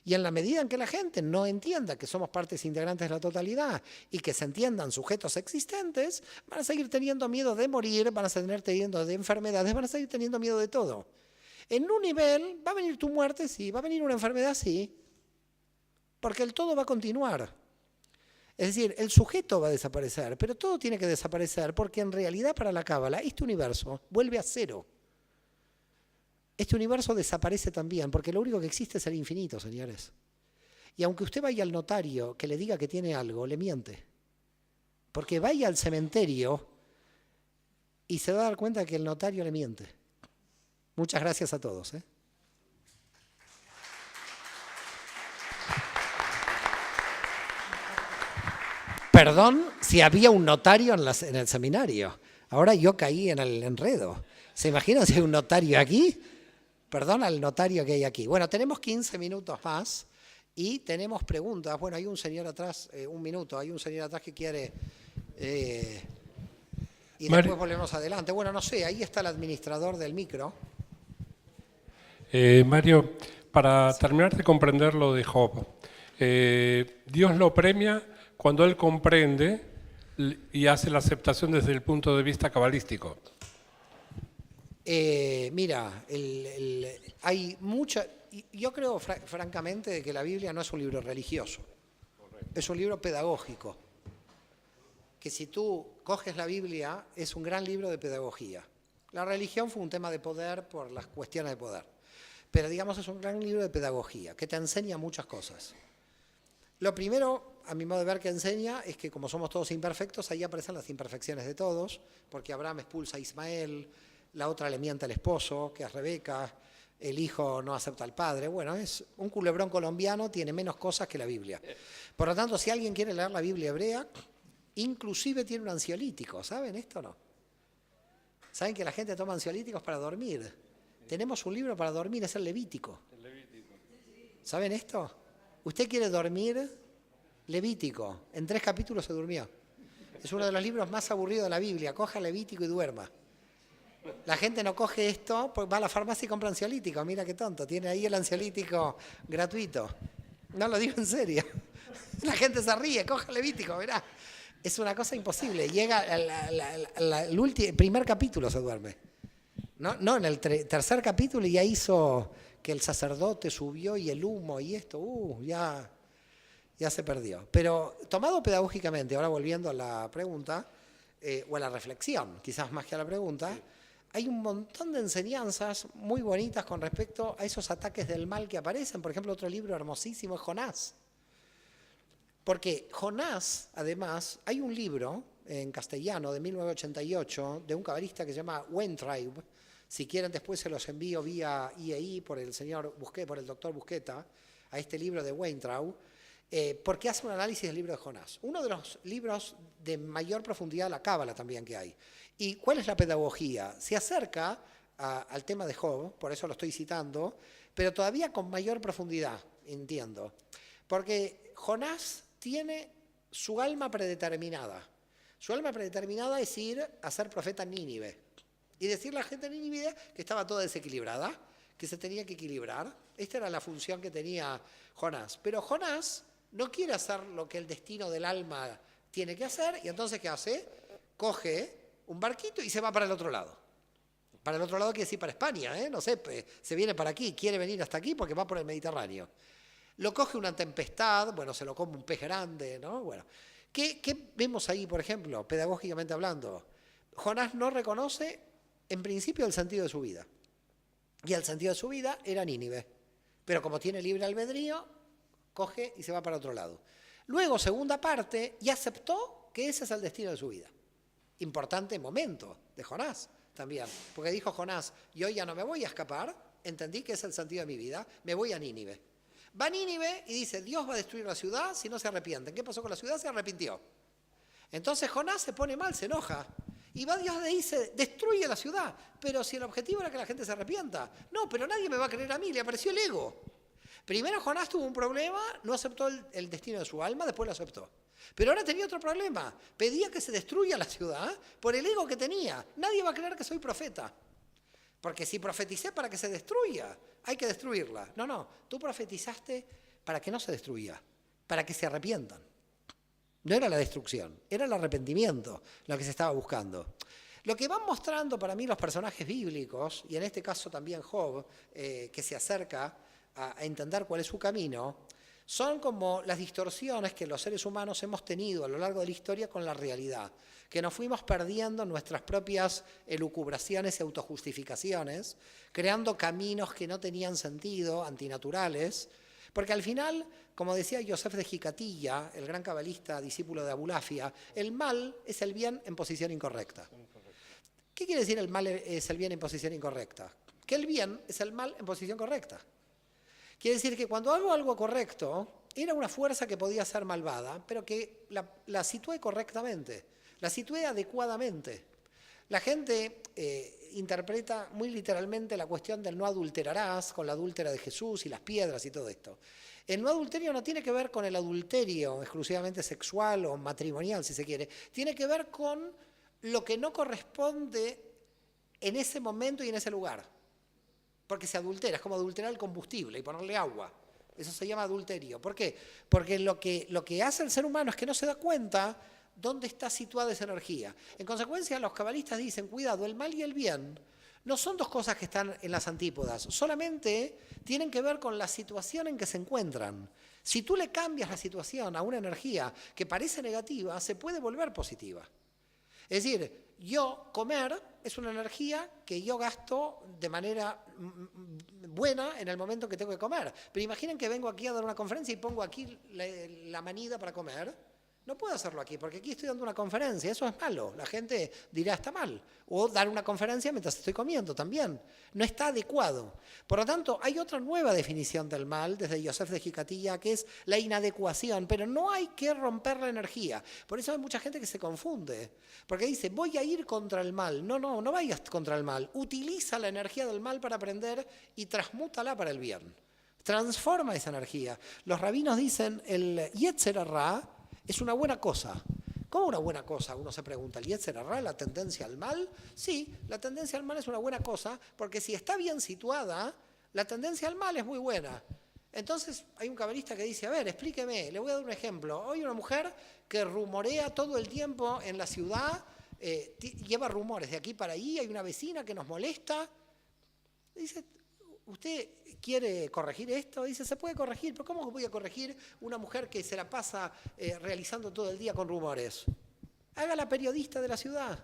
Y en la medida en que la gente no entienda que somos partes integrantes de la totalidad y que se entiendan sujetos existentes, van a seguir teniendo miedo de morir, van a seguir teniendo de enfermedades, van a seguir teniendo miedo de todo. En un nivel va a venir tu muerte, sí, va a venir una enfermedad, sí, porque el todo va a continuar. Es decir, el sujeto va a desaparecer, pero todo tiene que desaparecer porque en realidad para la Cábala este universo vuelve a cero. Este universo desaparece también porque lo único que existe es el infinito, señores. Y aunque usted vaya al notario que le diga que tiene algo, le miente. Porque vaya al cementerio y se va a dar cuenta que el notario le miente. Muchas gracias a todos. Perdón si había un notario en el seminario. Ahora yo caí en el enredo. ¿Se imaginan si hay un notario aquí? Perdón al notario que hay aquí. Bueno, tenemos 15 minutos más y tenemos preguntas. Bueno, hay un señor atrás, un minuto, hay un señor atrás que quiere... y después volvemos adelante. Bueno, no sé, ahí está el administrador del micro. Mario, para terminar de comprender lo de Job, Dios lo premia cuando él comprende y hace la aceptación desde el punto de vista cabalístico. Mira, hay mucha... Yo creo francamente que la Biblia no es un libro religioso, es un libro pedagógico. Que si tú coges la Biblia, es un gran libro de pedagogía. La religión fue un tema de poder por las cuestiones de poder. Pero digamos es un gran libro de pedagogía, que te enseña muchas cosas. Lo primero, a mi modo de ver, que enseña es que como somos todos imperfectos, ahí aparecen las imperfecciones de todos, porque Abraham expulsa a Ismael, la otra le miente al esposo, que es Rebeca, el hijo no acepta al padre. Bueno, es un culebrón colombiano, tiene menos cosas que la Biblia. Por lo tanto, si alguien quiere leer la Biblia hebrea, inclusive tiene un ansiolítico, ¿saben esto o no? ¿Saben que la gente toma ansiolíticos para dormir? Tenemos un libro para dormir, es el Levítico. ¿Saben esto? ¿Usted quiere dormir? Levítico. En 3 capítulos se durmió. Es uno de los libros más aburridos de la Biblia. Coja Levítico y duerma. La gente no coge esto, porque va a la farmacia y compra ansiolítico. Mira qué tonto, tiene ahí el ansiolítico gratuito. No lo digo en serio. La gente se ríe, coja Levítico, verá. Es una cosa imposible. Llega el primer capítulo se duerme. No, en el tercer capítulo ya hizo que el sacerdote subió y el humo y esto, ya se perdió. Pero tomado pedagógicamente, ahora volviendo a la pregunta, o a la reflexión, quizás más que a la pregunta, hay un montón de enseñanzas muy bonitas con respecto a esos ataques del mal que aparecen. Por ejemplo, otro libro hermosísimo es Jonás. Porque Jonás, además, hay un libro en castellano de 1988 de un cabalista que se llama Weintraub. Si quieren después se los envío vía IEI por el doctor Busqueta. a este libro de Weintraub, porque hace un análisis del libro de Jonás. Uno de los libros de mayor profundidad de la Cábala también que hay. ¿Y cuál es la pedagogía? Se acerca al tema de Job, por eso lo estoy citando, pero todavía con mayor profundidad, entiendo. Porque Jonás tiene su alma predeterminada. Su alma predeterminada es ir a ser profeta en Nínive y decirle a la gente de Nínive que estaba toda desequilibrada, que se tenía que equilibrar. Esta era la función que tenía Jonás. Pero Jonás no quiere hacer lo que el destino del alma tiene que hacer, y entonces ¿qué hace? Coge un barquito y se va para el otro lado. Para el otro lado quiere decir para España, no sé, se viene para aquí, quiere venir hasta aquí porque va por el Mediterráneo. Lo coge una tempestad, bueno, se lo come un pez grande, ¿no? Bueno, ¿qué vemos ahí, por ejemplo, pedagógicamente hablando? Jonás no reconoce, en principio, el sentido de su vida. Y el sentido de su vida era Nínive. Pero como tiene libre albedrío, coge y se va para otro lado. Luego, segunda parte, y aceptó que ese es el destino de su vida. Importante momento de Jonás también, porque dijo Jonás, yo ya no me voy a escapar, entendí que es el sentido de mi vida, me voy a Nínive. Va a Nínive y dice, Dios va a destruir la ciudad si no se arrepienten. ¿Qué pasó con la ciudad? Se arrepintió. Entonces Jonás se pone mal, se enoja. Y va Dios le dice, destruye la ciudad. Pero si el objetivo era que la gente se arrepienta. No, pero nadie me va a creer a mí, le apareció el ego. Primero Jonás tuvo un problema, no aceptó el destino de su alma, después lo aceptó. Pero ahora tenía otro problema. Pedía que se destruya la ciudad por el ego que tenía. Nadie va a creer que soy profeta. Porque si profeticé para que se destruya, hay que destruirla. No, tú profetizaste para que no se destruya, para que se arrepientan. No era la destrucción, era el arrepentimiento lo que se estaba buscando. Lo que van mostrando para mí los personajes bíblicos, y en este caso también Job, que se acerca a entender cuál es su camino, son como las distorsiones que los seres humanos hemos tenido a lo largo de la historia con la realidad, que nos fuimos perdiendo en nuestras propias elucubraciones y autojustificaciones, creando caminos que no tenían sentido, antinaturales, porque al final, como decía Yosef de Jicatilla, el gran cabalista discípulo de Abulafia, el mal es el bien en posición incorrecta. ¿Qué quiere decir el mal es el bien en posición incorrecta? Que el bien es el mal en posición correcta. Quiere decir que cuando hago algo correcto, era una fuerza que podía ser malvada, pero que la situé correctamente, la situé adecuadamente. La gente interpreta muy literalmente la cuestión del no adulterarás con la adúltera de Jesús y las piedras y todo esto. El no adulterio no tiene que ver con el adulterio exclusivamente sexual o matrimonial, si se quiere. Tiene que ver con lo que no corresponde en ese momento y en ese lugar. Porque se adultera, es como adulterar el combustible y ponerle agua. Eso se llama adulterio. ¿Por qué? Porque lo que hace el ser humano es que no se da cuenta dónde está situada esa energía. En consecuencia, los cabalistas dicen, cuidado, el mal y el bien no son dos cosas que están en las antípodas, solamente tienen que ver con la situación en que se encuentran. Si tú le cambias la situación a una energía que parece negativa, se puede volver positiva. Es decir, yo comer es una energía que yo gasto de manera buena en el momento que tengo que comer. Pero imaginen que vengo aquí a dar una conferencia y pongo aquí la manida para comer. No puedo hacerlo aquí, porque aquí estoy dando una conferencia, eso es malo. La gente dirá, está mal. O dar una conferencia mientras estoy comiendo también. No está adecuado. Por lo tanto, hay otra nueva definición del mal, desde Yosef de Jicatilla, que es la inadecuación, pero no hay que romper la energía. Por eso hay mucha gente que se confunde, porque dice, voy a ir contra el mal. No vayas contra el mal. Utiliza la energía del mal para aprender y transmútala para el bien. Transforma esa energía. Los rabinos dicen, el Yetzer Hara es una buena cosa. ¿Cómo una buena cosa? Uno se pregunta, ¿el Yetzer Hara, la tendencia al mal? Sí, la tendencia al mal es una buena cosa, porque si está bien situada, la tendencia al mal es muy buena. Entonces hay un cabalista que dice, a ver, explíqueme, le voy a dar un ejemplo. Hoy una mujer que rumorea todo el tiempo en la ciudad, lleva rumores de aquí para allí, hay una vecina que nos molesta. Dice, ¿usted quiere corregir esto? Dice, se puede corregir, pero ¿cómo voy a corregir una mujer que se la pasa realizando todo el día con rumores? Hágala periodista de la ciudad.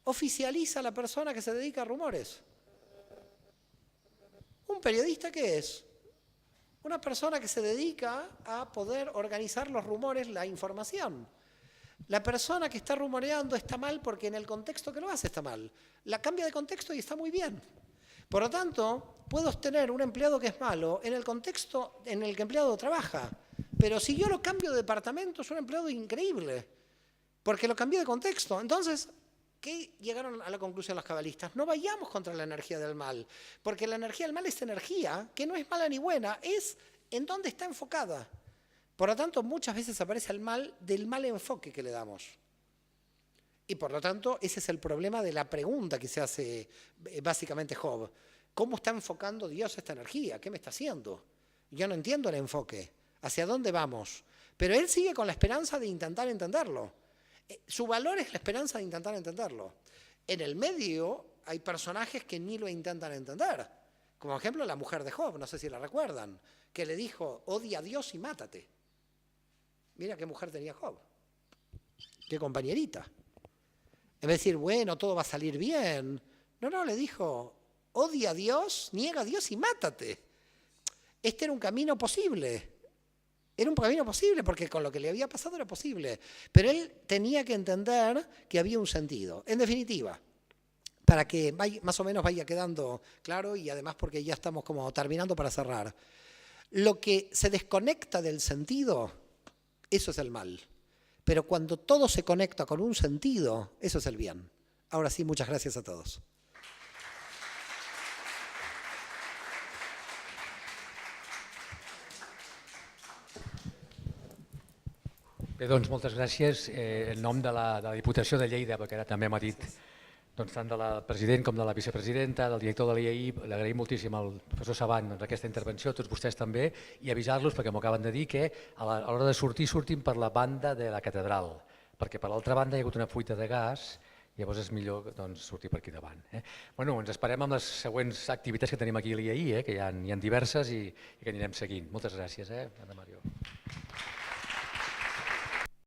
Oficializa a la persona que se dedica a rumores. ¿Un periodista qué es? Una persona que se dedica a poder organizar los rumores, la información. La persona que está rumoreando está mal porque en el contexto que lo hace está mal. La cambia de contexto y está muy bien. Por lo tanto, puedo tener un empleado que es malo en el contexto en el que el empleado trabaja, pero si yo lo cambio de departamento es un empleado increíble, porque lo cambié de contexto. Entonces, ¿qué llegaron a la conclusión los cabalistas? No vayamos contra la energía del mal, porque la energía del mal es energía que no es mala ni buena, es en dónde está enfocada. Por lo tanto, muchas veces aparece el mal del mal enfoque que le damos. Y por lo tanto, ese es el problema de la pregunta que se hace básicamente Job. ¿Cómo está enfocando Dios esta energía? ¿Qué me está haciendo? Yo no entiendo el enfoque. ¿Hacia dónde vamos? Pero él sigue con la esperanza de intentar entenderlo. Su valor es la esperanza de intentar entenderlo. En el medio hay personajes que ni lo intentan entender. Como ejemplo la mujer de Job, no sé si la recuerdan, que le dijo, odia a Dios y mátate. Mira qué mujer tenía Job. Qué compañerita. En vez de decir, bueno, todo va a salir bien. No, le dijo, odia a Dios, niega a Dios y mátate. Este era un camino posible. Era un camino posible porque con lo que le había pasado era posible. Pero él tenía que entender que había un sentido. En definitiva, para que más o menos vaya quedando claro y además porque ya estamos como terminando para cerrar. Lo que se desconecta del sentido, eso es el mal. Pero cuando todo se conecta con un sentido, eso es el bien. Ahora sí, muchas gracias a todos. Bé, doncs moltes gràcies. En nom de la Diputació de Lleida, perquè ara també m'ha dit tant de la president com de la vicepresidenta, del director de l'IAI, li agraïm moltíssim al professor Savant aquesta intervenció, a tots vostès també, i avisar-los, perquè m'ho acaben de dir, que a l'hora de sortir, surtin per la banda de la catedral, perquè per l'altra banda hi ha hagut una fuita de gas, llavors és millor sortir per aquí davant. Ens esperem amb les següents activitats que tenim aquí a l'IAI, que hi ha diverses i que anirem seguint. Moltes gràcies, Ana Mario.